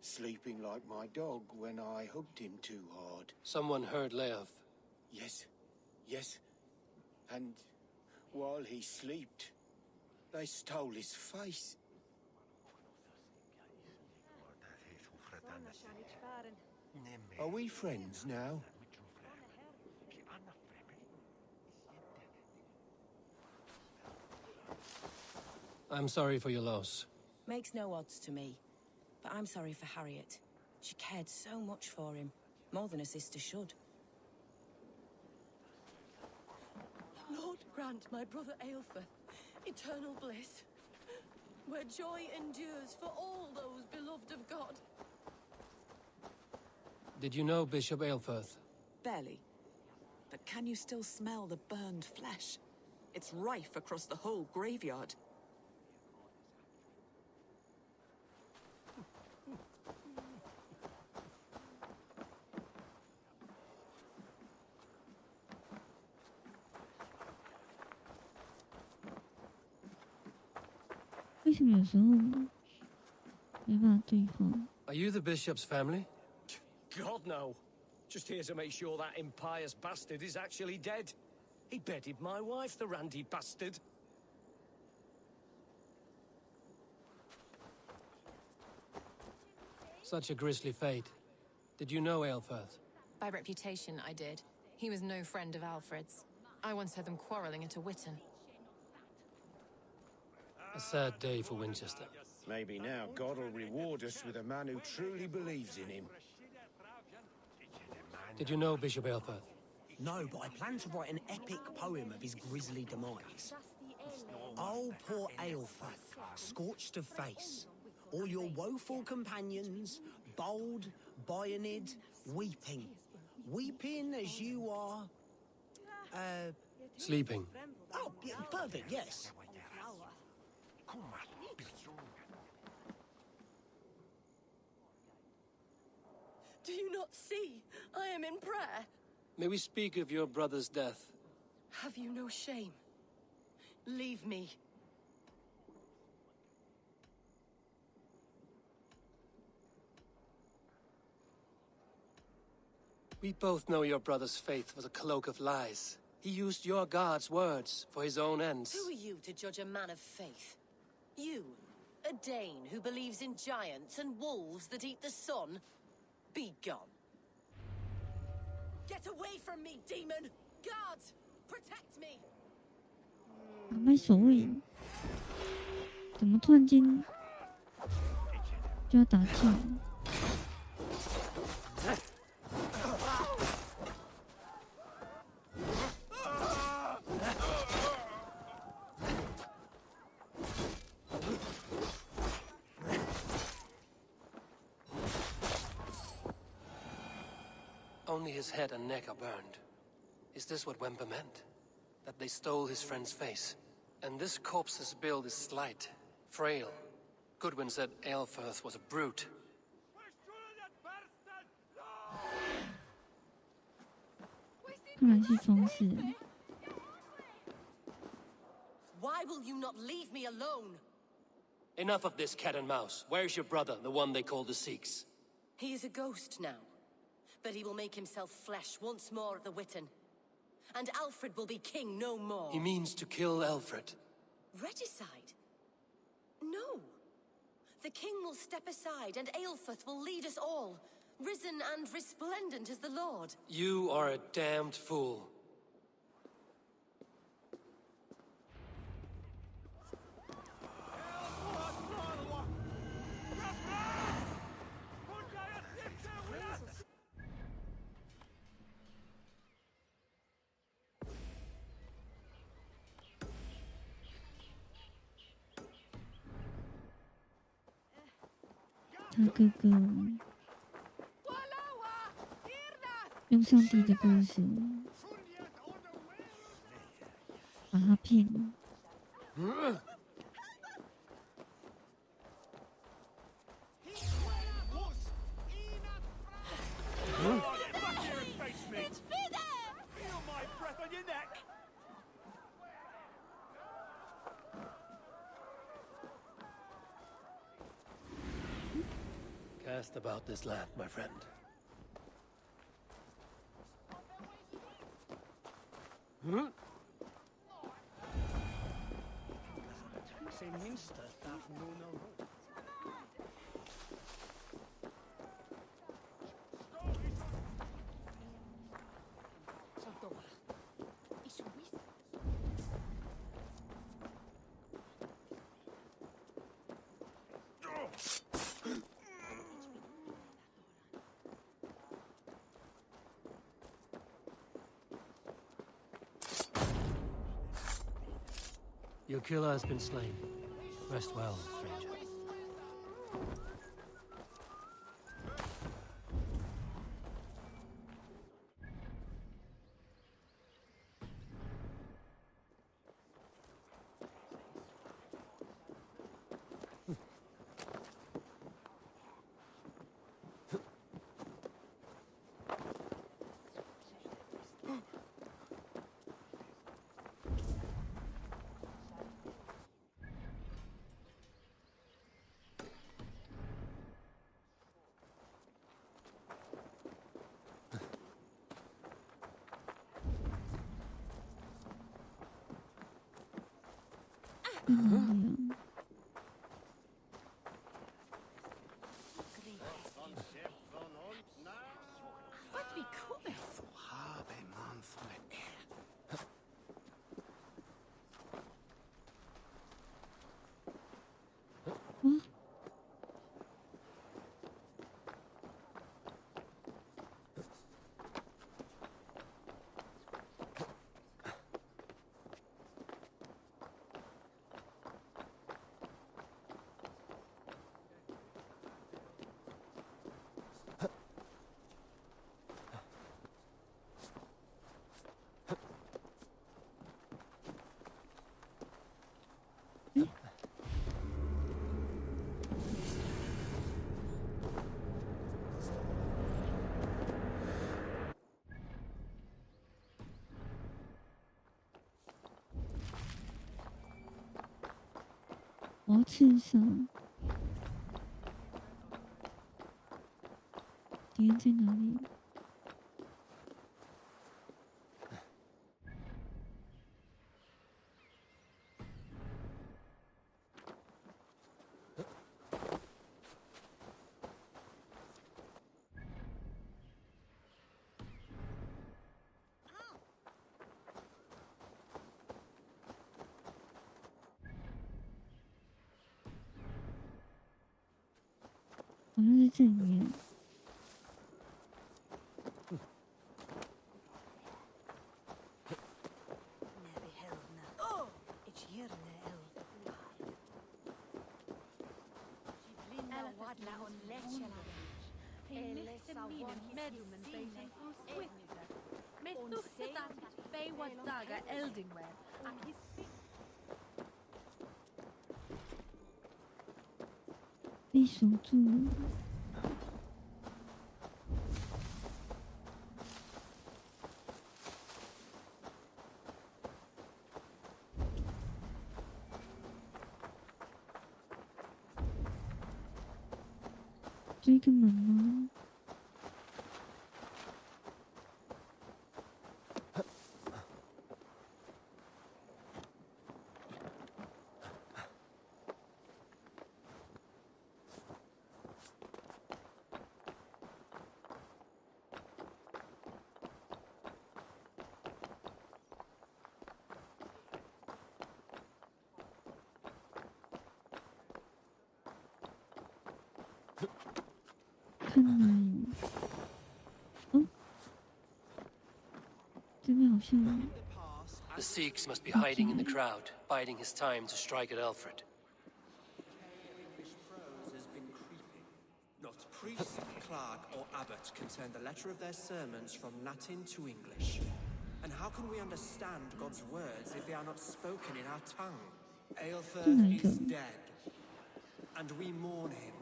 Sleeping like my dog when I hugged him too hard. Someone heard Leof. Yes, yes. And while he slept, they stole his face. Are we friends now? I'm sorry for your loss. Makes no odds to me. But I'm sorry for Harriet. She cared so much for him, more than a sister should. Lord grant my brother Aelfeth eternal bliss, where joy endures for all those beloved of God. Did you know Bishop Aelfirth? Barely. But can you still smell the burned flesh? It's rife across the whole graveyard. Are you the bishop's family? God, no. Just here to make sure that impious bastard is actually dead. He bedded my wife, the randy bastard. Such a grisly fate. Did you know Aelfirth? By reputation, I did. He was no friend of Alfred's. I once heard them quarreling at a Witten. A sad day for Winchester. Maybe now God will reward us with a man who truly believes in him. Did you know Bishop Aelfirth? No, but I plan to write an epic poem of his grisly demise. Oh, poor Aelfirth, scorched of face. All your woeful companions, bold, bayoneted, weeping. Weeping as you are... Sleeping. Oh, yeah, perfect, yes. Do you not see? I am in prayer. May we speak of your brother's death? Have you no shame? Leave me. We both know your brother's faith was a cloak of lies. He used your God's words for his own ends. Who are you to judge a man of faith? You, a Dane who believes in giants and wolves that eat the sun? Be gone. Get away from me, demon! Guards, protect me! 没所谓，怎么突然间就要打架？ Only his head and neck are burned. Is this what Wemper meant? That they stole his friend's face? And this corpse's build is slight, frail. Goodwin said Aelfirth was a brute. 看来是装饰。 Why will you not leave me alone? Enough of this cat and mouse. Where's your brother, the one they call the Sikhs? He is a ghost now. But he will make himself flesh once more at the Witten. And Alfred will be king no more. He means to kill Alfred. Regicide? No. The king will step aside and Aelfirth will lead us all, risen and resplendent as the Lord. You are a damned fool. 他哥哥用上帝的故事把他骗了。Cast about this land, my friend. Your killer has been slain. Rest well, stranger. Wat wie kommer?我要刺杀。敌人在哪里？好像是这里面。被守住了。这个门吗？看来，哦，这边好像。The Sikhs must be hiding in the crowd, biding his time to strike at Alfred. Not priest, clerk, or abbot can turn the letter of their sermons from Latin to English. And how can we understand God's words if they are not spoken in our tongue? Aelfred is dead, and we mourn him.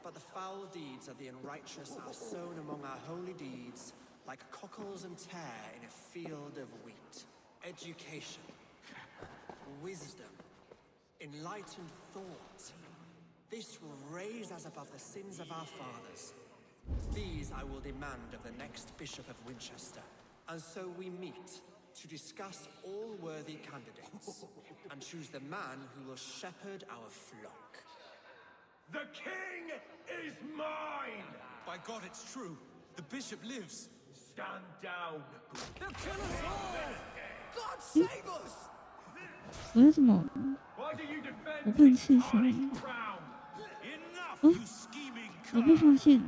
But the foul deeds of the unrighteous are sown among our holy deeds, like cockles and tare in a field of wheat. Education, wisdom, enlightened thought. This will raise us above the sins of our fathers. These I will demand of the next Bishop of Winchester. And so we meet to discuss all worthy candidates and choose the man who will shepherd our flock. The king is mine! By God, it's true. The bishop lives. Stand down. They'll kill us all! God save us! 我要怎么？我不能刺杀。哦，我被发现了。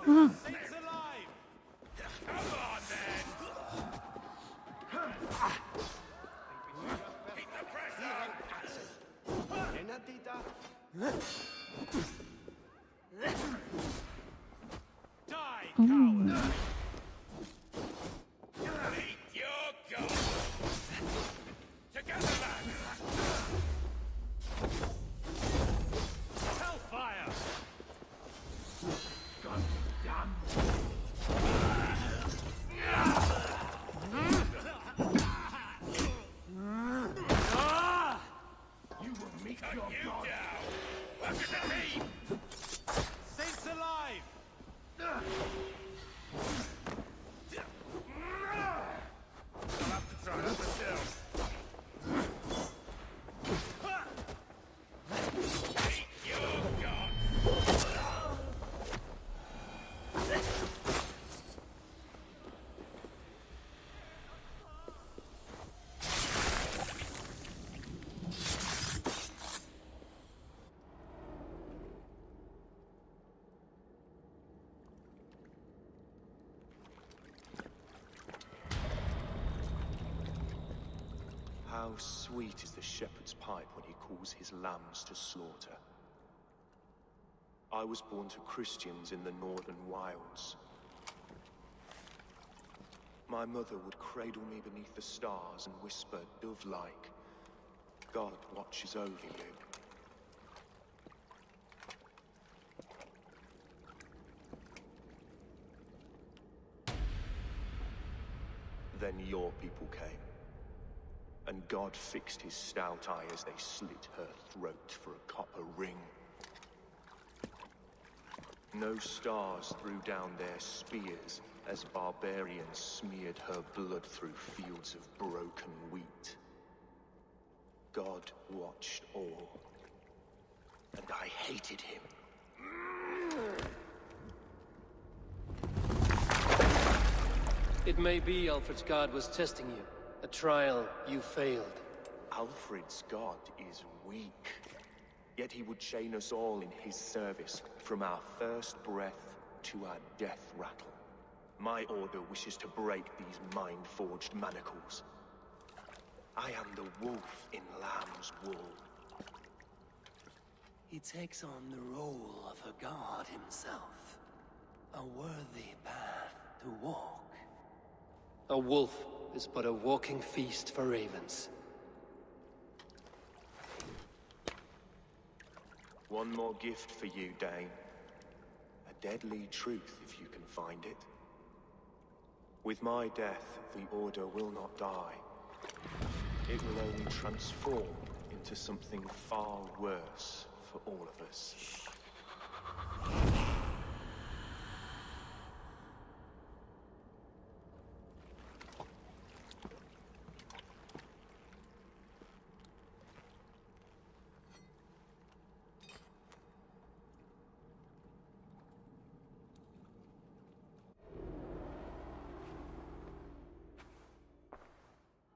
啊！好猛啊！ How sweet is the shepherd's pipe when he calls his lambs to slaughter. I was born to Christians in the northern wilds. My mother would cradle me beneath the stars and whisper, dove-like, God watches over you. Then your people came. And God fixed his stout eye as they slit her throat for a copper ring. No stars threw down their spears as barbarians smeared her blood through fields of broken wheat. God watched all, and I hated him. It may be Alfred's God was testing you. A trial you failed. Alfred's God is weak. Yet he would chain us all in his service, from our first breath to our death rattle. My order wishes to break these mind-forged manacles. I am the wolf in lamb's wool. He takes on the role of a god himself. A worthy path to walk. A wolf is but a walking feast for ravens. One more gift for you, Dane. A deadly truth, if you can find it. With my death, the Order will not die. It will only transform into something far worse for all of us.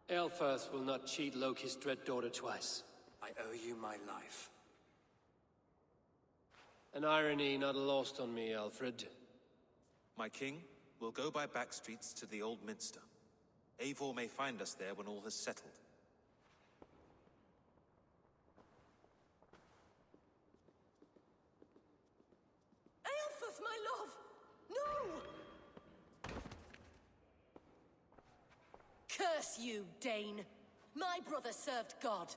Elfirth will not cheat Loki's dread daughter twice. I owe you my life. An irony not lost on me, Alfred. My king, we'll go by back streets to the Old Minster. Eivor may find us there when all has settled. Aelfirth, my love! No! Curse you, Dane! My brother served God.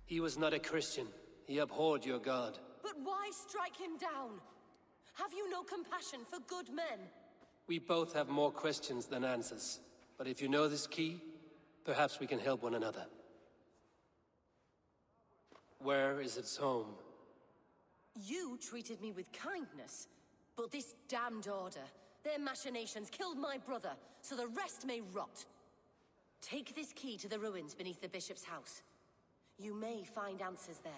He was not a Christian. He abhorred your god. But why strike him down? Have you no compassion for good men? We both have more questions than answers. But if you know this key, perhaps we can help one another. Where is its home? You treated me with kindness, but this damned Order, their machinations killed my brother, so the rest may rot. Take this key to the ruins beneath the bishop's house. You may find answers there.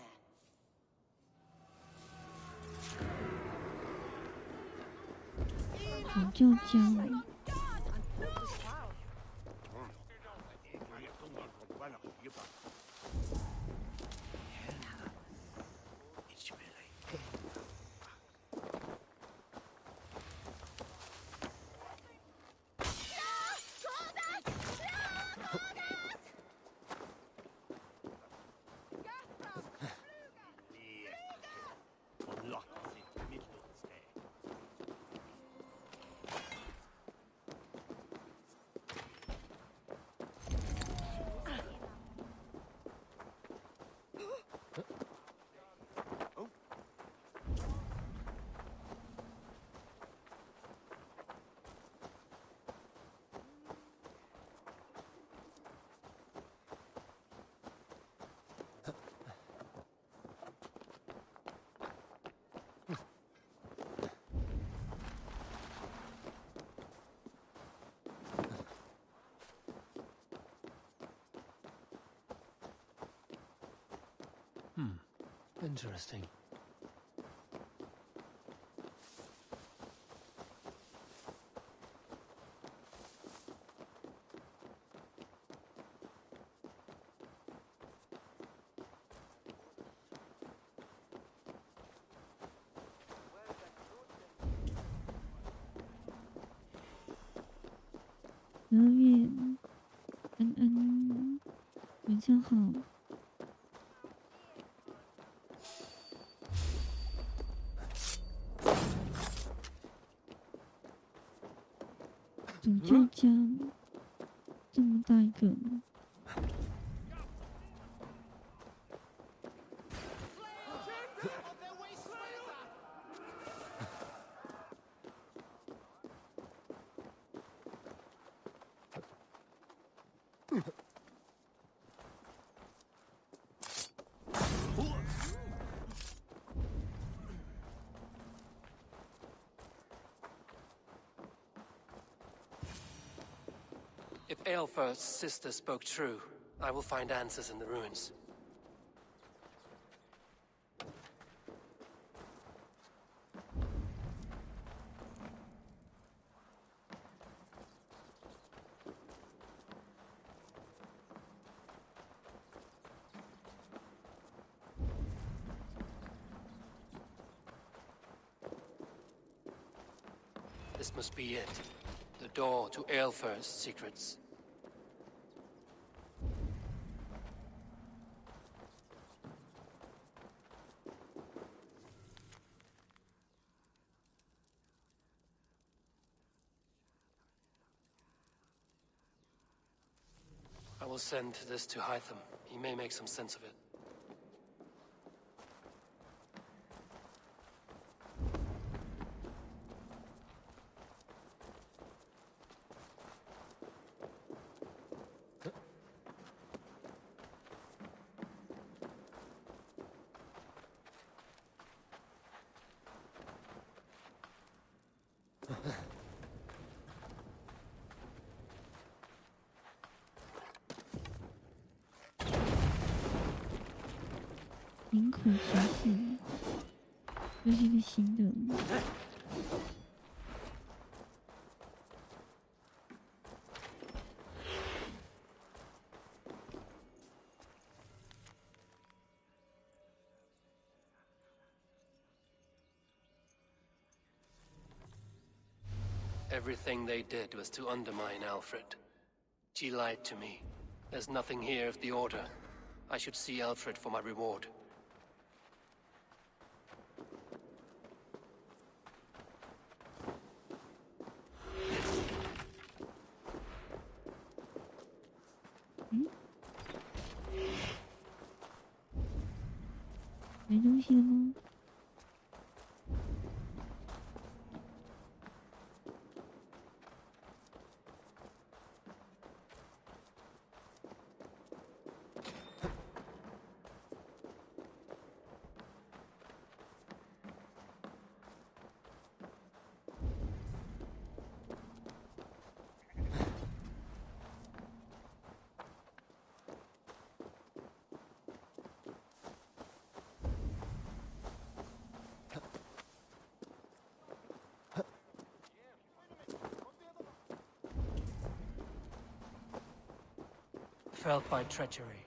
Interesting.晚上好。主教家这么大一个。If Aelfir's sister spoke true, I will find answers in the ruins. This must be it. The door to Aelfir's secrets. I will send this to Hytham. He may make some sense of it.林口骑士，又是一个新的。Everything they did was to undermine Alfred. She lied to me. There's nothing here of the Order. I should see Alfred for my reward. Hmm? 没东西了吗？ Felt by treachery.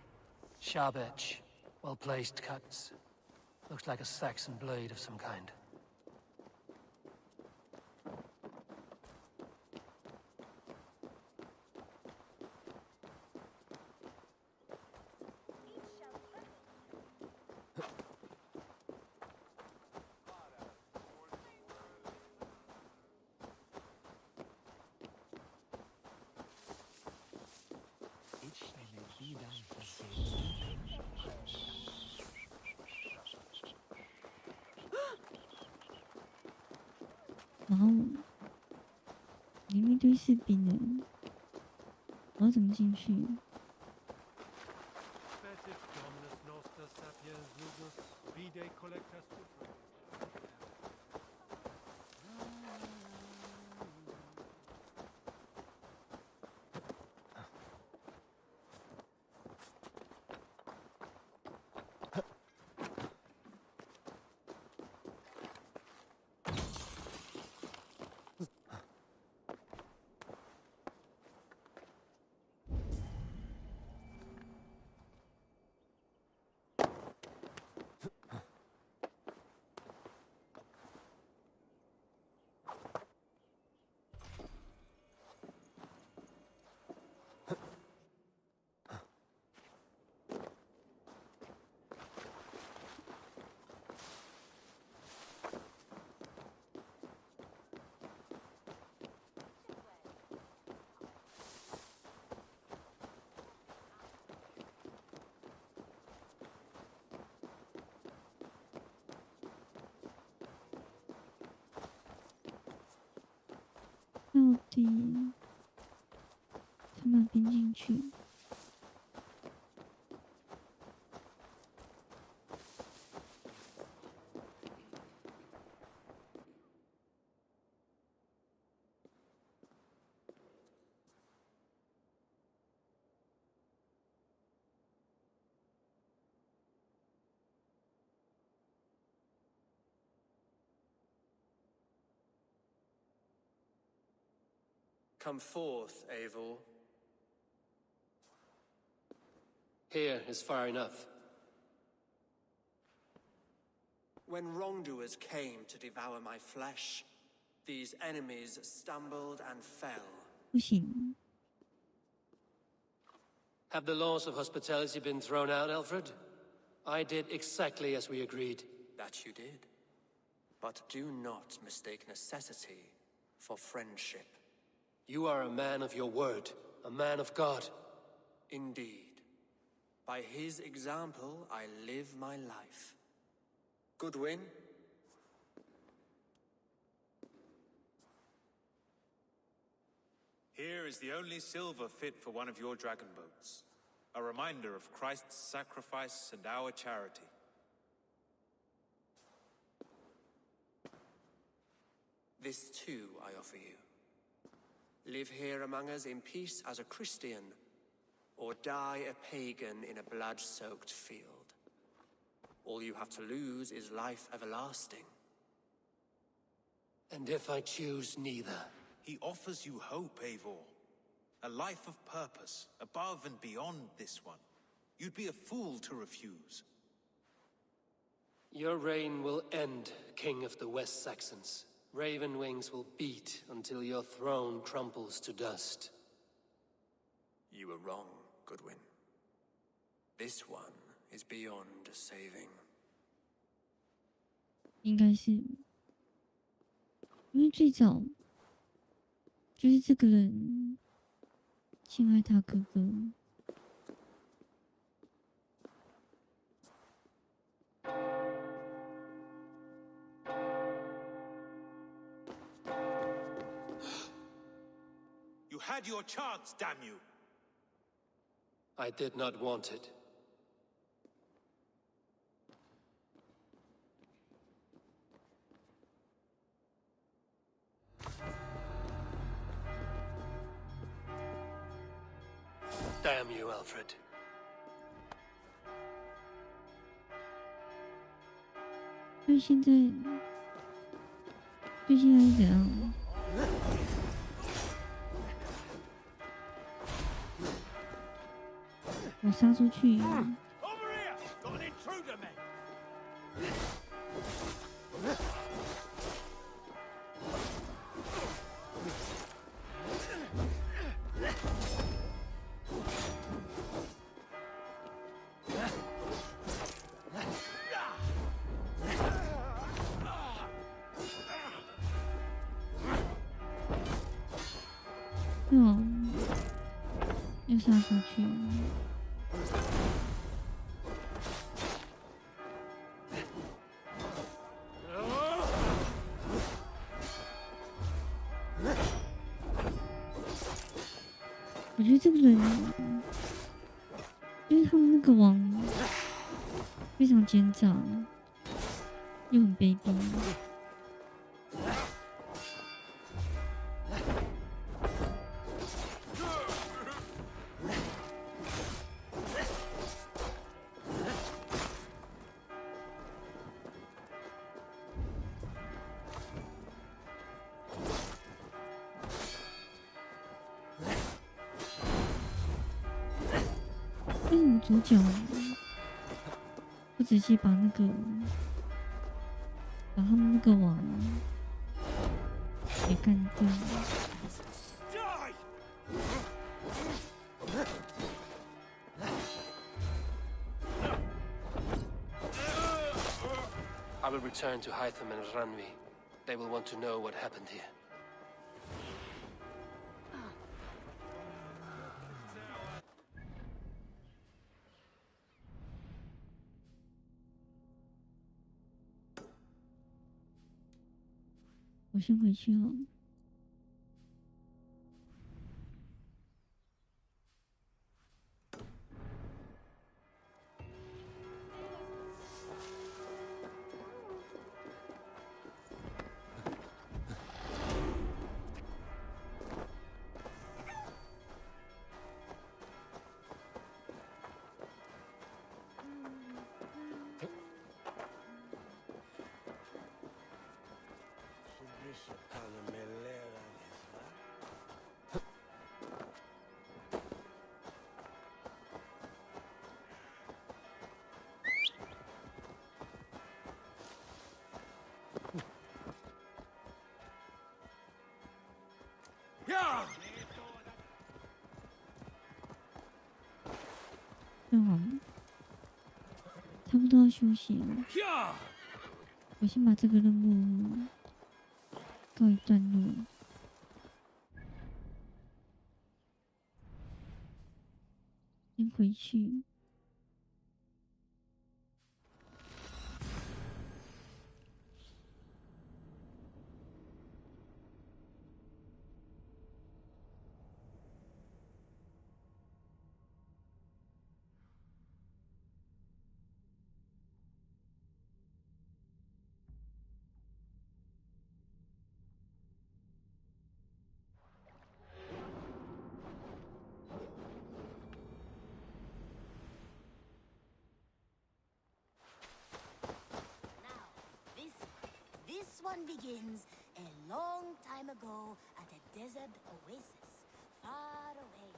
Sharp edge. Well-placed cuts. Looks like a Saxon blade of some kind.哇哦，里面一堆士兵呢，我要怎么进去？所以他们编进去。Come forth, Eivor. Here is far enough. When wrongdoers came to devour my flesh, these enemies stumbled and fell. 不行。 Have the laws of hospitality been thrown out, Alfred? I did exactly as we agreed. That you did. But do not mistake necessity for friendship. You are a man of your word, a man of God. Indeed. By his example, I live my life. Goodwin? Here is the only silver fit for one of your dragon boats. A reminder of Christ's sacrifice and our charity. This too I offer you. Live here among us in peace as a Christian, or die a pagan in a blood-soaked field. All you have to lose is life everlasting. And if I choose neither? He offers you hope, Eivor. A life of purpose, above and beyond this one. You'd be a fool to refuse. Your reign will end, King of the West Saxons. Raven wings will beat until your throne crumbles to dust. You were wrong, Goodwin. This one is beyond saving. 应该是，因为最早就是这个人陷害他哥哥。 You had your chance, damn you! I did not want it. Damn you, Alfred. 所以现在是怎样？我杀出去。 Over here! Got an intruder, man!又杀出去。 我觉得这个人，因为他们那个王非常奸诈，又很卑鄙。为什么主角不直接把他们那个王给干掉？ I will return to Hytham and Ranvi. They will want to know what happened here. 我先回去哦。对啊，差不多要休息了。我先把这个任务告一段落。先回去。This one begins a long time ago at a desert oasis, far away.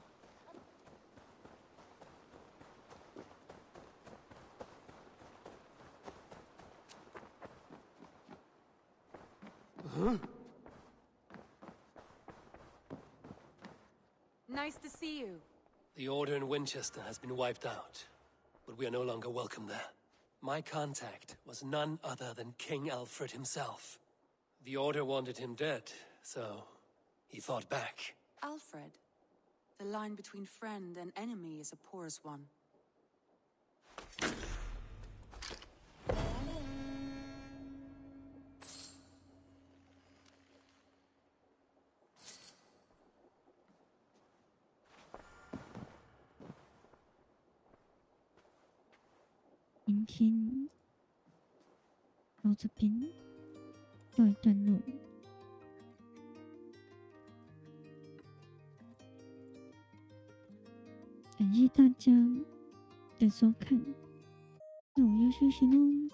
Huh? Nice to see you. The order in Winchester has been wiped out, but we are no longer welcome there. My contact was none other than King Alfred himself. The Order wanted him dead, so he fought back. Alfred, the line between friend and enemy is a porous one. 今天到这边告一段落。感谢大家的收看，那我要休息喽，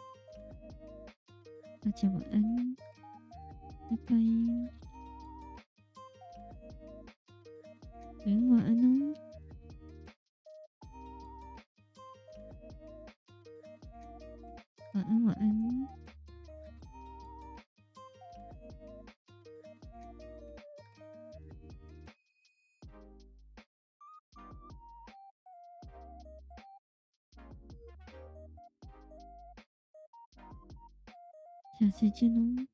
大家晚安，拜拜，晚安哦。晚安，晚安。下次见喽。